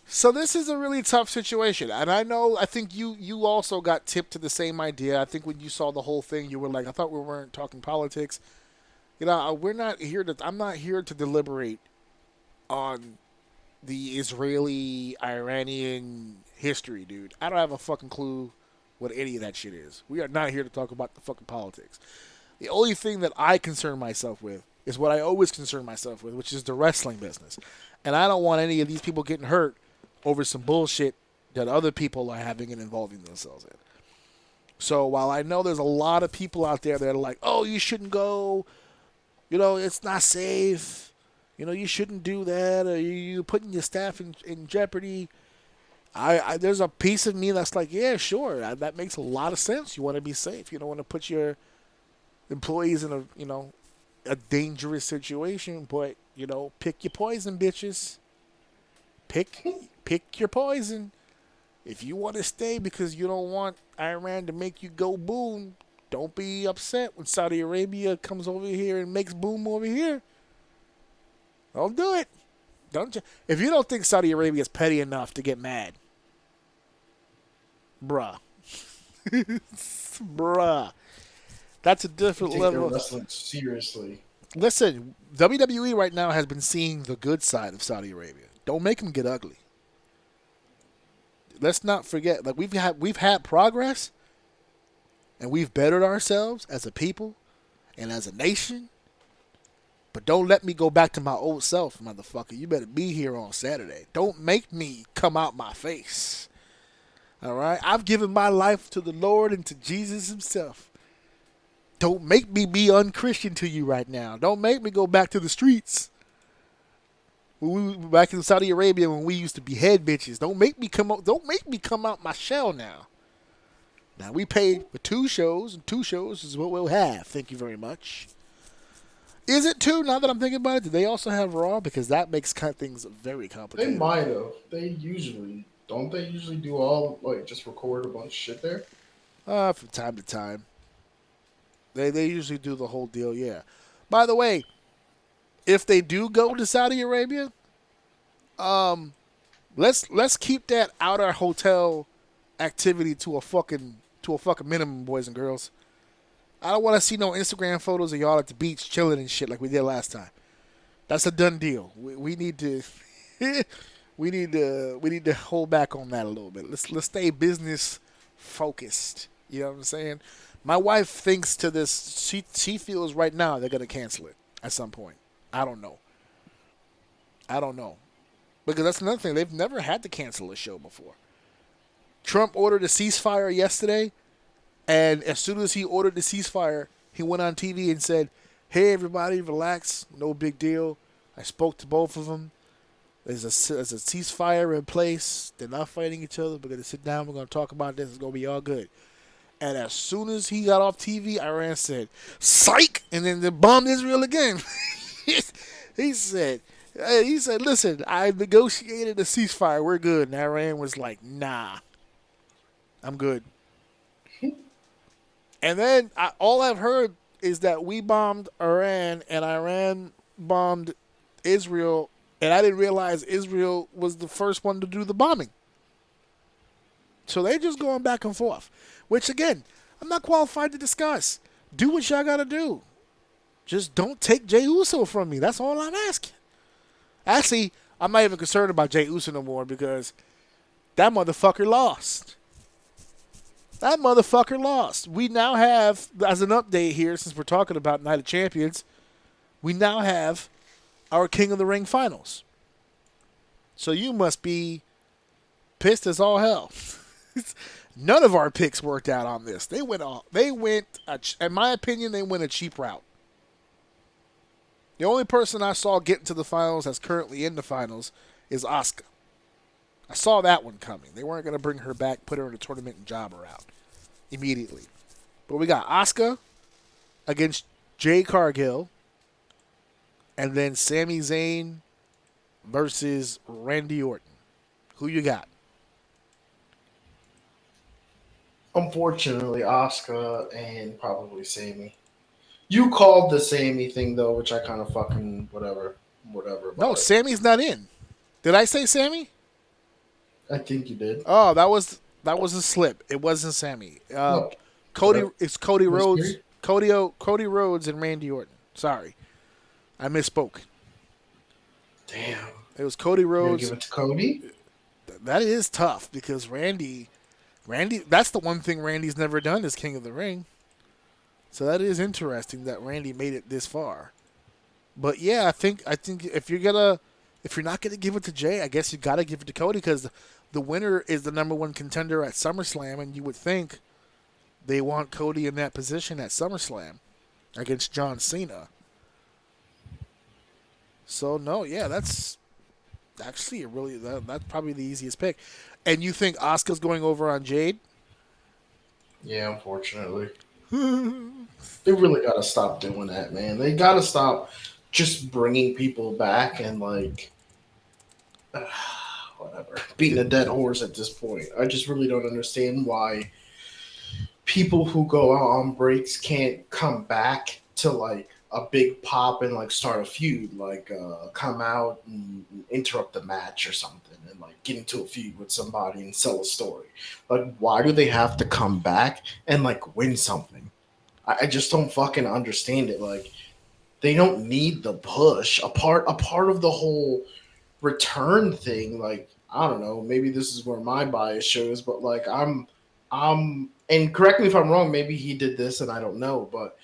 So this is a really tough situation, and I think you also got tipped to the same idea. I think when you saw the whole thing, you were like, I thought we weren't talking politics. I'm not here to deliberate on the Israeli-Iranian history, dude. I don't have a fucking clue what any of that shit is. We are not here to talk about the fucking politics. The only thing that I concern myself with is what I always concern myself with, which is the wrestling business. And I don't want any of these people getting hurt over some bullshit that other people are having and involving themselves in. So while I know there's a lot of people out there that are like, oh, you shouldn't go, it's not safe, you shouldn't do that, or you're putting your staff in jeopardy, I there's a piece of me that's like, yeah, sure, that makes a lot of sense. You want to be safe. You don't want to put your employees in a dangerous situation, but, pick your poison, bitches. Pick your poison. If you want to stay because you don't want Iran to make you go boom, don't be upset when Saudi Arabia comes over here and makes boom over here. Don't do it. If you don't think Saudi Arabia is petty enough to get mad, bruh. Bruh. That's a different level. Wrestling seriously. Listen, WWE right now has been seeing the good side of Saudi Arabia. Don't make them get ugly. Let's not forget, like, we've had progress, and we've bettered ourselves as a people and as a nation. But don't let me go back to my old self, motherfucker. You better be here on Saturday. Don't make me come out my face. All right? I've given my life to the Lord and to Jesus himself. Don't make me be unchristian to you right now. Don't make me go back to the streets. When we were back in Saudi Arabia when we used to behead bitches. Don't make me come out my shell now. Now, we paid for 2 shows, and 2 shows is what we'll have. Thank you very much. Is it 2 now that I'm thinking about it? Do they also have Raw? Because that makes things very complicated. They might have. Don't they usually do all, just record a bunch of shit there? From time to time. They usually do the whole deal, yeah. By the way, if they do go to Saudi Arabia, let's keep that outer hotel activity to a fucking minimum, boys and girls. I don't want to see no Instagram photos of y'all at the beach chilling and shit like we did last time. That's a done deal. We need to we need to hold back on that a little bit. Let's stay business focused. You know what I'm saying? My wife thinks to this. She feels right now they're gonna cancel it at some point. I don't know. Because that's another thing. They've never had to cancel a show before. Trump ordered a ceasefire yesterday, and as soon as he ordered the ceasefire, he went on TV and said, "Hey, everybody, relax. No big deal. I spoke to both of them. There's a ceasefire in place. They're not fighting each other. We're going to sit down. We're going to talk about this. It's going to be all good." And as soon as he got off TV, Iran said, "Psych!" And then they bombed Israel again. He said, "Listen, I negotiated a ceasefire. We're good." And Iran was like, "Nah, I'm good." And then all I've heard is that we bombed Iran and Iran bombed Israel, and I didn't realize Israel was the first one to do the bombing. So they're just going back and forth, which, again, I'm not qualified to discuss. Do what y'all got to do. Just don't take Jey Uso from me. That's all I'm asking. Actually, I'm not even concerned about Jey Uso no more because that motherfucker lost. That motherfucker lost. We now have, as an update here, since we're talking about Night of Champions, we now have our King of the Ring finals. So you must be pissed as all hell. None of our picks worked out on this. They went, in my opinion, they went a cheap route. The only person I saw get into the finals that's currently in the finals is Asuka. I saw that one coming. They weren't going to bring her back, put her in a tournament, and job her out immediately. But we got Asuka against Jade Cargill, and then Sami Zayn versus Randy Orton. Who you got? Unfortunately, Asuka and probably Sami. You called the Sami thing though, which I kind of fucking whatever. No, Sammy's not in. Did I say Sami? I think you did. Oh, that was a slip. It wasn't Sami. No. It's Cody Rhodes. Cody Rhodes and Randy Orton. Sorry, I misspoke. Damn. It was Cody Rhodes. Give it to Cody. That is tough because Randy. That's the one thing Randy's never done is King of the Ring. So that is interesting that Randy made it this far. But yeah, I think if you're not gonna give it to Jay, I guess you gotta give it to Cody because the winner is the number one contender at SummerSlam, and you would think they want Cody in that position at SummerSlam against John Cena. So no, yeah, that's actually that's probably the easiest pick. And you think Asuka's going over on Jade? Yeah, unfortunately. They really got to stop doing that, man. They got to stop just bringing people back and, like, whatever. Beating a dead horse at this point. I just really don't understand why people who go out on breaks can't come back to, like, a big pop and, like, start a feud. Like, come out and interrupt the match or something and, like, get into a feud with somebody and sell a story. Like, why do they have to come back and, like, win something? I just don't fucking understand it. Like, they don't need the push. A part of the whole return thing, like, I don't know, maybe this is where my bias shows, but, like, I'm and correct me if I'm wrong, maybe he did this and I don't know, but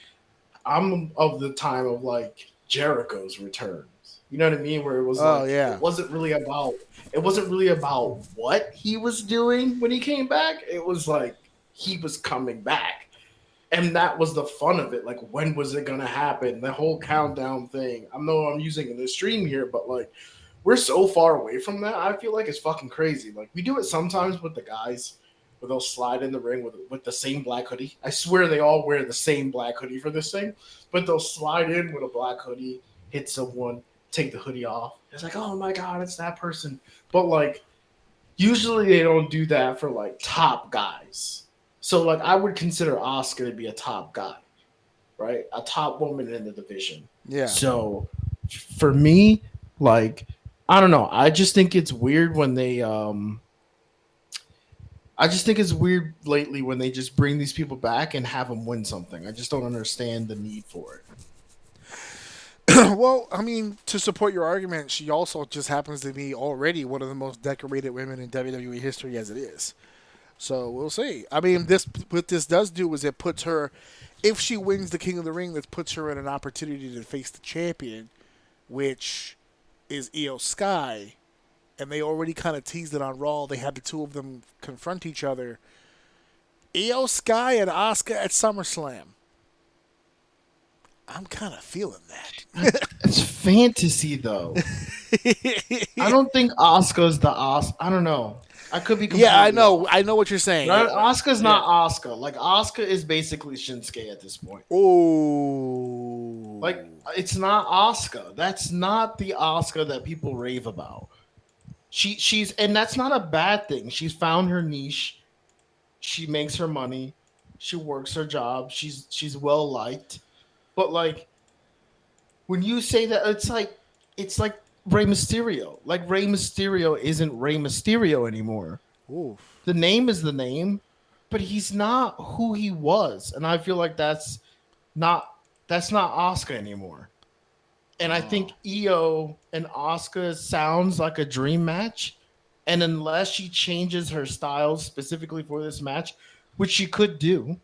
I'm of the time of, like, Jericho's returns. You know what I mean? Where it was it wasn't really about what he was doing when he came back. It was like he was coming back. And that was the fun of it. Like, when was it going to happen? The whole countdown thing. I know I'm using the stream here, but, like, we're so far away from that. I feel like it's fucking crazy. Like, we do it sometimes with the guys where they'll slide in the ring with the same black hoodie. I swear they all wear the same black hoodie for this thing. But they'll slide in with a black hoodie, hit someone, take the hoodie off. It's like, oh, my God, it's that person. But, like, usually they don't do that for, like, top guys. So, like, I would consider Asuka to be a top guy, right? A top woman in the division. Yeah. So for me, like, I don't know. I just think it's weird when they I just think it's weird lately when they just bring these people back and have them win something. I just don't understand the need for it. Well, I mean, to support your argument, she also just happens to be already one of the most decorated women in WWE history as it is. So we'll see. I mean, this what this does do is it puts her, if she wins the King of the Ring, that puts her in an opportunity to face the champion, which is Io Sky, and they already kind of teased it on Raw. They had the two of them confront each other. Io Sky and Asuka at SummerSlam. I'm kind of feeling that. It's fantasy, though. I don't think Asuka's the Asuka. I don't know. I could be. Yeah, I know. Off. I know what you're saying. Right? Asuka's not Asuka. Like, Asuka is basically Shinsuke at this point. Oh. Like, it's not Asuka. That's not the Asuka that people rave about. She's and that's not a bad thing. She's found her niche. She makes her money. She works her job. She's well liked. But like when you say that, it's like Rey Mysterio. Like Rey Mysterio isn't Rey Mysterio anymore. Oof. The name is the name, but he's not who he was. And I feel like that's not Asuka anymore. And I think Io and Asuka sounds like a dream match. And unless she changes her style specifically for this match, which she could do,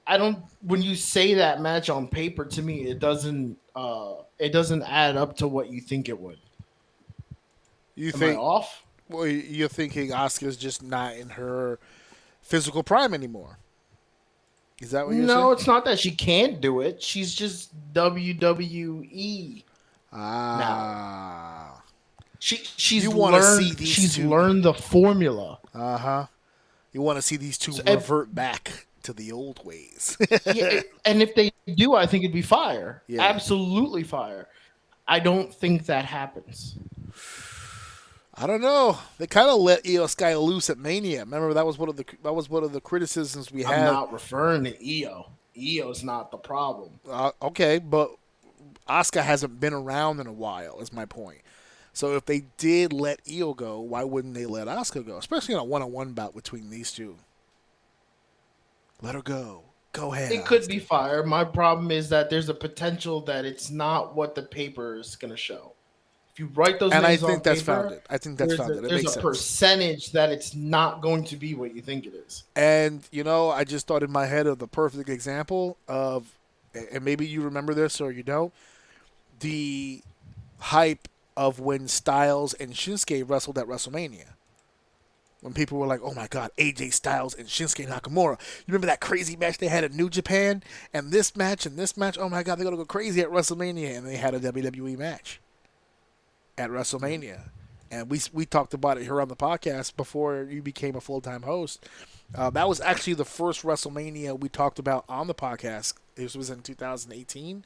I don't. When you say that match on paper, to me, it doesn't add up to what you think it would. You Am think I off? Well, you're thinking Asuka's just not in her physical prime anymore. Is that what you're saying? No, it's not that she can't do it. She's just WWE. Ah. She's You wanna learned. see these She's two. learned the formula. Uh-huh. You want to see these two So, revert back to the old ways. Yeah, and if they do, I think it'd be fire. Yeah. Absolutely fire. I don't think that happens. I don't know. They kind of let Io Sky loose at Mania. Remember that was one of the criticisms we had. I'm not referring to Io. Io's not the problem. Okay, but Asuka hasn't been around in a while. Is my point. So if they did let Io go, why wouldn't they let Asuka go? Especially in a one-on-one bout between these two. Let her go. Go ahead. It could be fire. My problem is that there's a potential that it's not what the paper is going to show. If you write those and I names think on that's paper, founded. I think that's founded. It there's makes a sense. percentage that it's not going to be what you think it is. And, I just thought in my head of the perfect example of, and maybe you remember this or you don't, the hype of when Styles and Shinsuke wrestled at WrestleMania. When people were like, oh my God, AJ Styles and Shinsuke Nakamura. You remember that crazy match they had at New Japan? And this match, oh my God, they're going to go crazy at WrestleMania. And they had a WWE match at WrestleMania. And we talked about it here on the podcast before you became a full-time host. That was actually the first WrestleMania we talked about on the podcast. This was in 2018.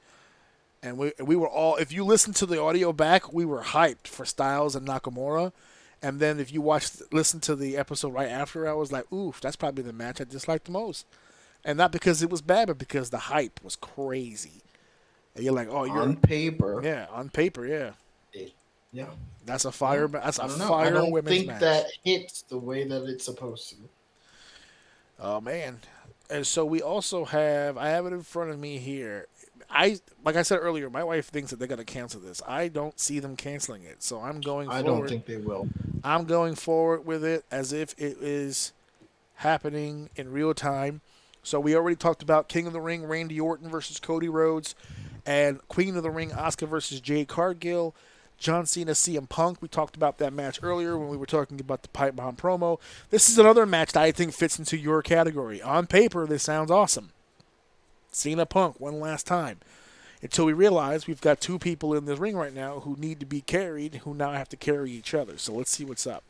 And we were all, if you listen to the audio back, we were hyped for Styles and Nakamura. And then if you listen to the episode right after, I was like, oof, that's probably the match I disliked the most. And not because it was bad, but because the hype was crazy. And you're like, oh, you're on paper. Yeah, on paper, yeah. Yeah. That's a fire. That's a I fire don't women's think match. that hits the way that it's supposed to. Oh man! And so we also have. I have it in front of me here. Like I said earlier, my wife thinks that they're going to cancel this. I don't see them canceling it, so I'm going forward. I don't think they will. I'm going forward with it as if it is happening in real time. So we already talked about King of the Ring, Randy Orton versus Cody Rhodes, and Queen of the Ring, Asuka versus Jade Cargill, John Cena, CM Punk. We talked about that match earlier when we were talking about the pipe bomb promo. This is another match that I think fits into your category. On paper, this sounds awesome. Cena Punk one last time. Until we realize we've got two people in this ring right now who need to be carried, who now have to carry each other. So let's see what's up.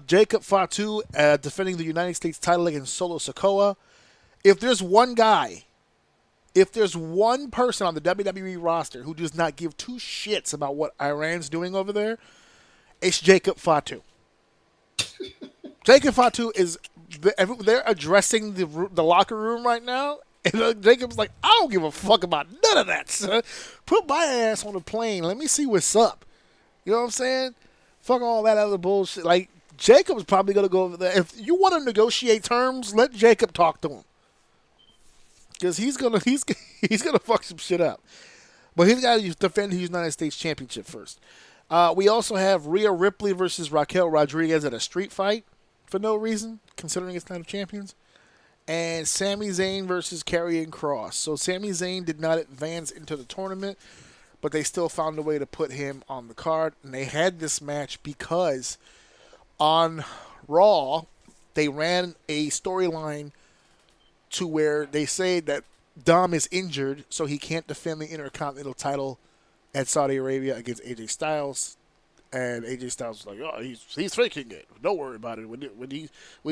Jacob Fatu defending the United States title against Solo Sikoa. If there's one person on the WWE roster who does not give two shits about what Iran's doing over there, it's Jacob Fatu. Jacob Fatu is they're addressing the locker room right now, And Jacob's like, I don't give a fuck about none of that, son. Put my ass on the plane. Let me see what's up. You know what I'm saying? Fuck all that other bullshit. Like, Jacob's probably going to go over there. If you want to negotiate terms, let Jacob talk to him. Because he's gonna fuck some shit up. But he's got to defend his United States Championship first. We also have Rhea Ripley versus Raquel Rodriguez at a street fight for no reason, considering it's Night of Champions. And Sami Zayn versus Karrion Kross. So Sami Zayn did not advance into the tournament, but they still found a way to put him on the card. And they had this match because on Raw, they ran a storyline to where they say that Dom is injured, so he can't defend the Intercontinental title at Saudi Arabia against AJ Styles. And AJ Styles was like, "Oh, he's faking it. Don't worry about it. When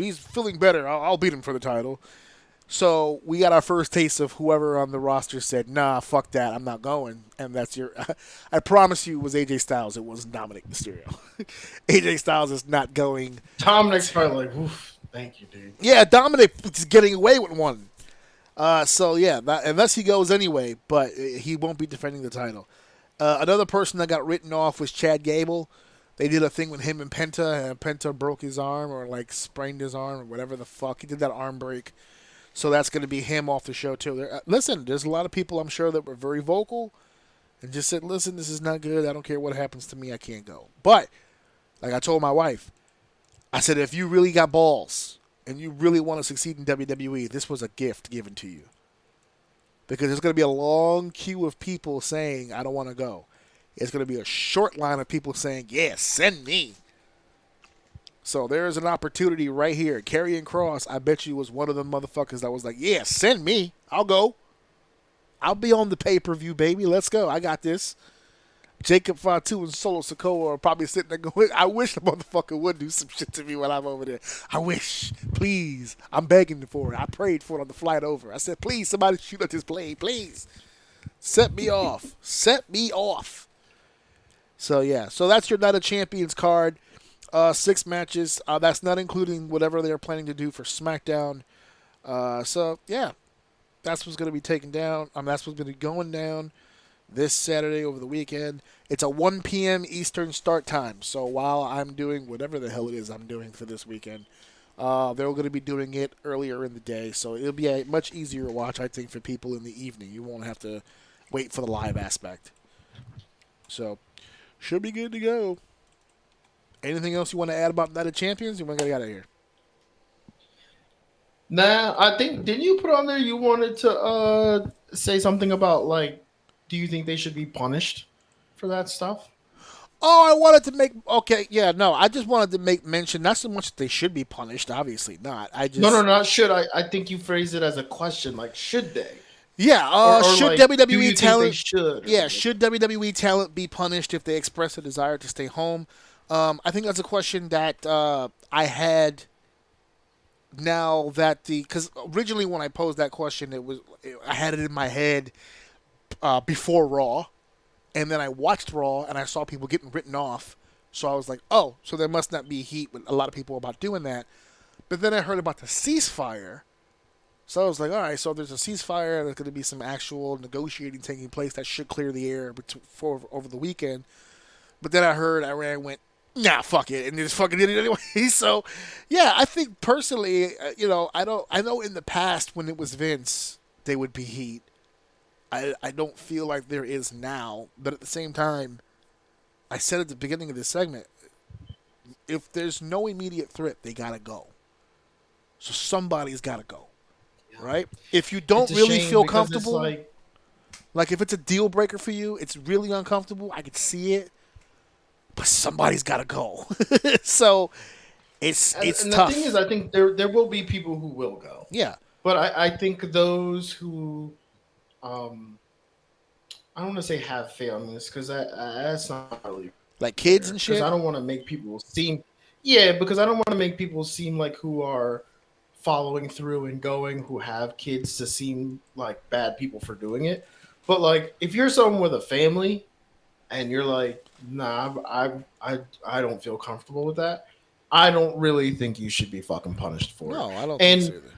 he's feeling better, I'll beat him for the title." So we got our first taste of whoever on the roster said, "Nah, fuck that. I'm not going." And that's your. I promise you, it was AJ Styles. It wasn't Dominic Mysterio. AJ Styles is not going. Dominic's probably like, "Oof, thank you, dude." Yeah, Dominic is getting away with one. So yeah, unless he goes anyway, but he won't be defending the title. Another person that got written off was Chad Gable. They did a thing with him and Penta, and Penta broke his arm or like sprained his arm or whatever the fuck. He did that arm break. So that's going to be him off the show too. Listen, there's a lot of people I'm sure that were very vocal and just said, listen, this is not good. I don't care what happens to me. I can't go. But like I told my wife, I said, if you really got balls and you really want to succeed in WWE, this was a gift given to you. Because there's going to be a long queue of people saying, I don't want to go. It's going to be a short line of people saying, yeah, send me. So there is an opportunity right here. Karrion Kross, I bet you, was one of the motherfuckers that was like, yeah, send me. I'll go. I'll be on the pay-per-view, baby. Let's go. I got this. Jacob Fatu and Solo Sikoa are probably sitting there going, I wish the motherfucker would do some shit to me when I'm over there. I wish. Please. I'm begging for it. I prayed for it on the flight over. I said, please, somebody shoot at this plane. Please. Set me off. Set me off. So, yeah. So that's your Night of Champions card. 6 matches. That's not including whatever they're planning to do for SmackDown. So, yeah. That's what's going to be taken down. That's what's going to be going down this Saturday over the weekend. It's a 1 p.m. Eastern start time. So while I'm doing whatever the hell it is I'm doing for this weekend, they're going to be doing it earlier in the day. So it'll be a much easier watch, I think, for people in the evening. You won't have to wait for the live aspect. So should be good to go. Anything else you want to add about Night of Champions? You want to get out of here? Nah, I think, didn't you put on there you wanted to say something about, like, do you think they should be punished for that stuff? Oh, I wanted to make... Okay, yeah, no. I just wanted to make mention, not so much that they should be punished, obviously not. No, not should. I think you phrased it as a question, like, should they? Yeah, or should like, WWE talent... should? Yeah, should WWE talent be punished if they express a desire to stay home? I think that's a question that I had now that because originally when I posed that question, I had it in my head before Raw, and then I watched Raw and I saw people getting written off, so I was like, oh, so there must not be heat with a lot of people about doing that. But then I heard about the ceasefire, so I was like, all right, so there's a ceasefire, there's going to be some actual negotiating taking place that should clear the air for over the weekend. But then I heard Iran went, nah, fuck it, and they just fucking did it anyway. So, yeah, I think personally, I know in the past when it was Vince, they would be heat. I don't feel like there is now, but at the same time, I said at the beginning of this segment, if there's no immediate threat, they gotta go. So somebody's gotta go, right? If you don't really feel comfortable, like if it's a deal breaker for you, it's really uncomfortable. I could see it. But somebody's got to go. So it's and tough. The thing is, I think there will be people who will go. Yeah. But I think those who, I don't want to say have fairness, because that's not really like kids and shit. Because I don't want to make people seem, because I don't want to make people seem like who are following through and going, who have kids, to seem like bad people for doing it. But like, if you're someone with a family and you're like, nah, I don't feel comfortable with that, I don't really think you should be fucking punished for it. No, I don't think so either.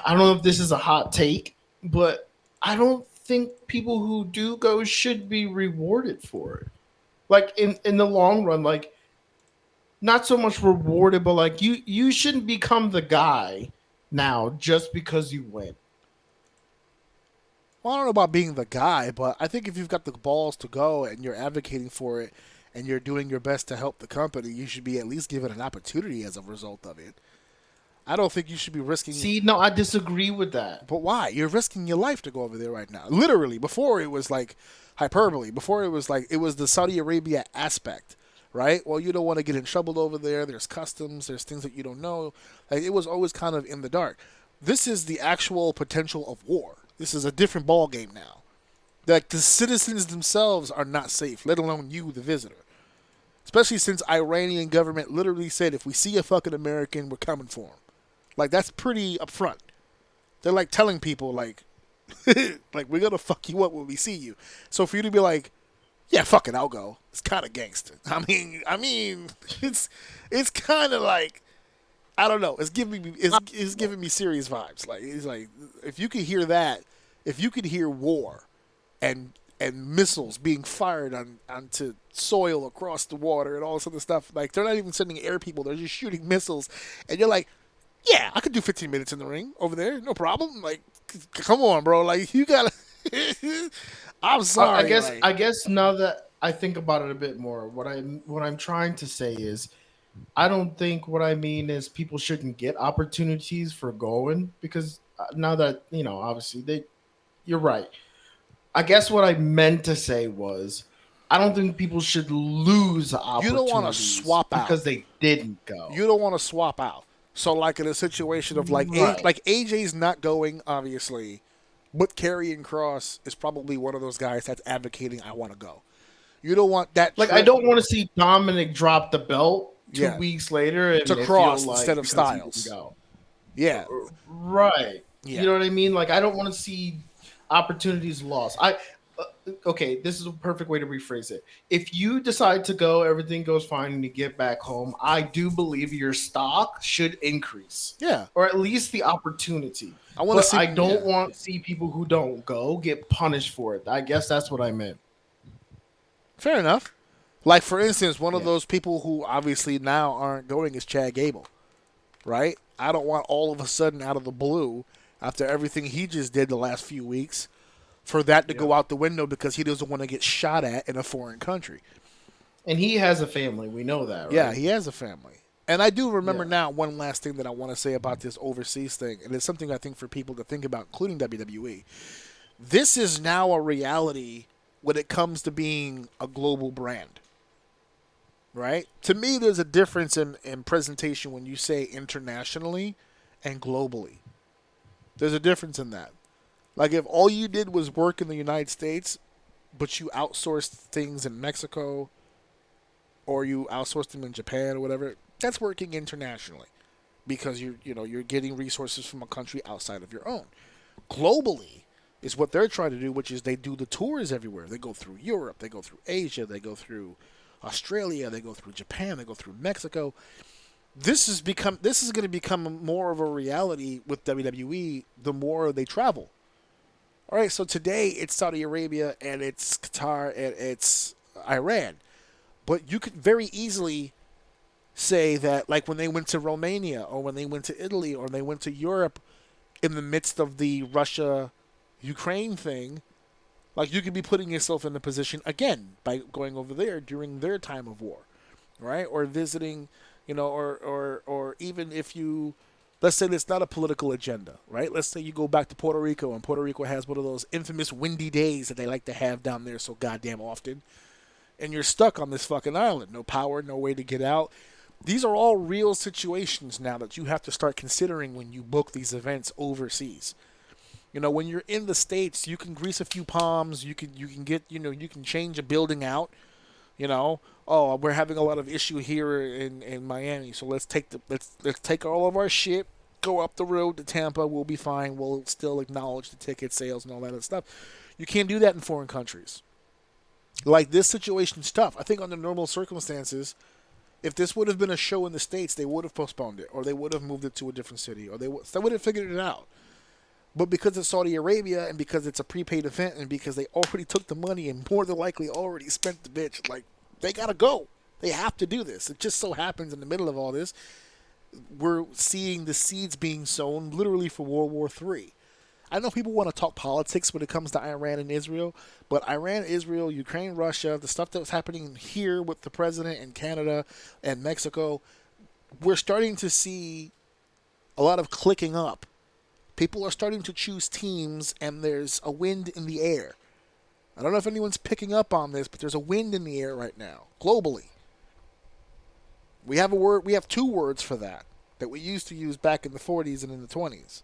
I don't know if this is a hot take, but I don't think people who do go should be rewarded for it. Like in the long run, like not so much rewarded, but like you shouldn't become the guy now just because you win. Well, I don't know about being the guy, but I think if you've got the balls to go and you're advocating for it and you're doing your best to help the company, you should be at least given an opportunity as a result of it. I don't think you should be risking. See, no, I disagree with that. But why? You're risking your life to go over there right now. Literally, before it was like hyperbole. Before it was like it was the Saudi Arabia aspect, right? Well, you don't want to get in trouble over there. There's customs. There's things that you don't know. Like it was always kind of in the dark. This is the actual potential of war. This is a different ball game now. Like the citizens themselves are not safe, let alone you, the visitor. Especially since Iranian government literally said, if we see a fucking American, we're coming for him. Like that's pretty upfront. They're like telling people like, like we're gonna fuck you up when we see you. So for you to be like, yeah, fuck it, I'll go. It's kind of gangster. I mean, it's kind of like. I don't know. It's giving me serious vibes. Like it's like if you could hear that, if you could hear war, and missiles being fired onto soil across the water and all this other stuff, like they're not even sending air people; they're just shooting missiles, and you're like, yeah, I could do 15 minutes in the ring over there, no problem. Like, come on, bro. Like you gotta. I'm sorry. I guess now that I think about it a bit more, what I'm trying to say is. I don't think what I mean is people shouldn't get opportunities for going because now that, obviously you're right. I guess what I meant to say was I don't think people should lose opportunities. You don't want to swap out. Because they didn't go. You don't want to swap out. So like in a situation of like, right. like AJ's not going, obviously, but Karrion Kross is probably one of those guys that's advocating I want to go. You don't want that. Like I don't want to see Dominic drop the belt 2 weeks later and to Cross instead of Styles. Yeah. Right. Yeah. You know what I mean? Like I don't want to see opportunities lost. Okay, this is a perfect way to rephrase it. If you decide to go, everything goes fine and you get back home, I do believe your stock should increase. Yeah. Or at least the opportunity. I don't want to see people who don't go get punished for it. I guess that's what I meant. Fair enough. Like, for instance, one of those people who obviously now aren't going is Chad Gable, right? I don't want all of a sudden out of the blue, after everything he just did the last few weeks, for that to go out the window because he doesn't want to get shot at in a foreign country. And he has a family. We know that, right? Yeah, he has a family. And I do remember now one last thing that I want to say about this overseas thing, and it's something I think for people to think about, including WWE. This is now a reality when it comes to being a global brand. Right? To me, there's a difference in presentation when you say internationally and globally. There's a difference in that. Like if all you did was work in the United States, but you outsourced things in Mexico or you outsourced them in Japan or whatever, that's working internationally because you're getting resources from a country outside of your own. Globally is what they're trying to do, which is they do the tours everywhere. They go through Europe, they go through Asia, they go through Australia, they go through Japan, they go through Mexico. This is going to become more of a reality with WWE the more they travel. All right, so today it's Saudi Arabia and it's Qatar and it's Iran. But you could very easily say that like when they went to Romania or when they went to Italy or they went to Europe in the midst of the Russia-Ukraine thing, like you could be putting yourself in a position again by going over there during their time of war, right? Or visiting, or even if you, let's say it's not a political agenda, right? Let's say you go back to Puerto Rico and Puerto Rico has one of those infamous windy days that they like to have down there so goddamn often, and you're stuck on this fucking island, no power, no way to get out. These are all real situations now that you have to start considering when you book these events overseas. When you're in the States, you can grease a few palms. You can get, you can change a building out. Oh, we're having a lot of issue here in Miami, so let's take all of our shit, go up the road to Tampa. We'll be fine. We'll still acknowledge the ticket sales and all that other stuff. You can't do that in foreign countries. Like this situation's tough. I think under normal circumstances, if this would have been a show in the States, they would have postponed it, or they would have moved it to a different city, or they would have figured it out. But because it's Saudi Arabia and because it's a prepaid event and because they already took the money and more than likely already spent the bitch, like, they gotta go. They have to do this. It just so happens in the middle of all this, we're seeing the seeds being sown literally for World War III. I know people want to talk politics when it comes to Iran and Israel, but Iran, Israel, Ukraine, Russia, the stuff that was happening here with the president in Canada and Mexico, we're starting to see a lot of clicking up. People are starting to choose teams, and there's a wind in the air. I don't know if anyone's picking up on this, but there's a wind in the air right now, globally. We have a word. We have two words for that we used to use back in the 40s and in the 20s.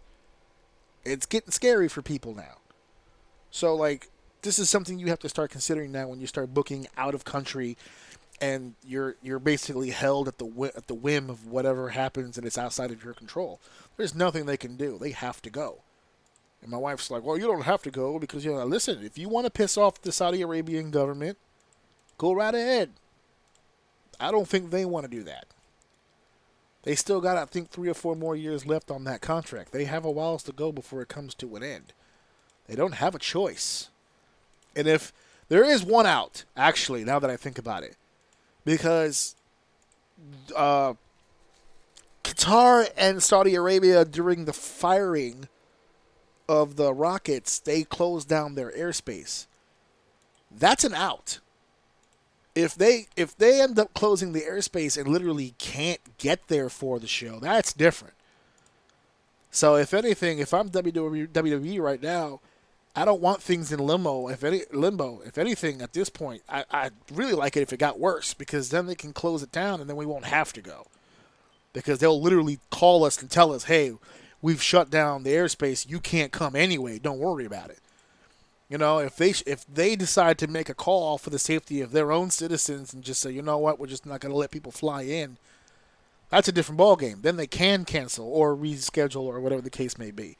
It's getting scary for people now. So, like, this is something you have to start considering now when you start booking out of country, and you're basically held at the whim of whatever happens, and it's outside of your control. There's nothing they can do. They have to go. And my wife's like, well, you don't have to go because, listen, if you want to piss off the Saudi Arabian government, go right ahead. I don't think they want to do that. They still got, I think, 3 or 4 more years left on that contract. They have a while to go before it comes to an end. They don't have a choice. And if there is one out, actually, now that I think about it, because Qatar and Saudi Arabia, during the firing of the rockets, they closed down their airspace. That's an out. If they end up closing the airspace and literally can't get there for the show, that's different. So if anything, if I'm WWE right now, I don't want things in limbo. If anything, at this point, I'd really like it if it got worse, because then they can close it down and then we won't have to go. Because they'll literally call us and tell us, hey, we've shut down the airspace. You can't come anyway. Don't worry about it. If they decide to make a call for the safety of their own citizens and just say, you know what, we're just not going to let people fly in, that's a different ballgame. Then they can cancel or reschedule or whatever the case may be.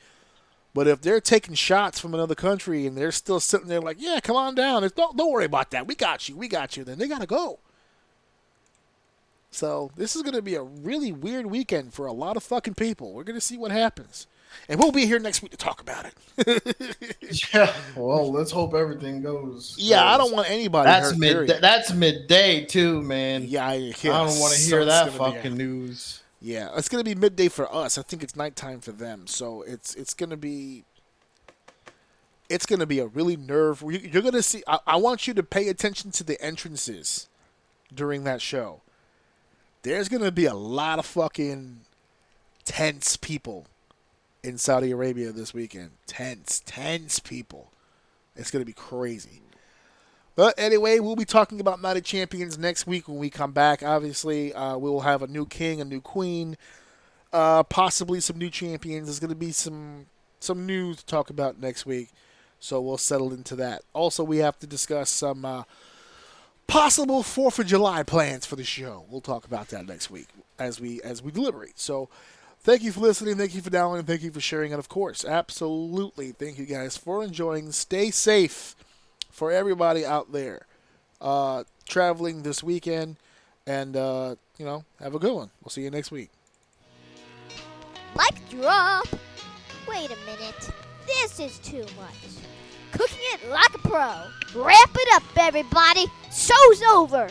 But if they're taking shots from another country and they're still sitting there like, yeah, come on down, don't worry about that, we got you, then they got to go. So this is going to be a really weird weekend for a lot of fucking people. We're going to see what happens. And we'll be here next week to talk about it. Yeah, well, let's hope everything goes. Yeah, I don't want anybody hurt. That's midday too, man. Yeah, I don't want to hear that fucking news. Yeah, it's gonna be midday for us. I think it's nighttime for them. So it's gonna be a really nerve. You're gonna see. I want you to pay attention to the entrances during that show. There's gonna be a lot of fucking tense people in Saudi Arabia this weekend. Tense people. It's going to be crazy. But anyway, we'll be talking about Night of Champions next week when we come back. Obviously, we will have a new king, a new queen, possibly some new champions. There's going to be some news to talk about next week, so we'll settle into that. Also, we have to discuss some possible 4th of July plans for the show. We'll talk about that next week as we deliberate. So, thank you for listening. Thank you for downloading. Thank you for sharing. And, of course, absolutely, thank you guys for enjoying. Stay safe for everybody out there traveling this weekend. And, have a good one. We'll see you next week. Mic drop. Wait a minute. This is too much. Cooking it like a pro. Wrap it up, everybody. Show's over.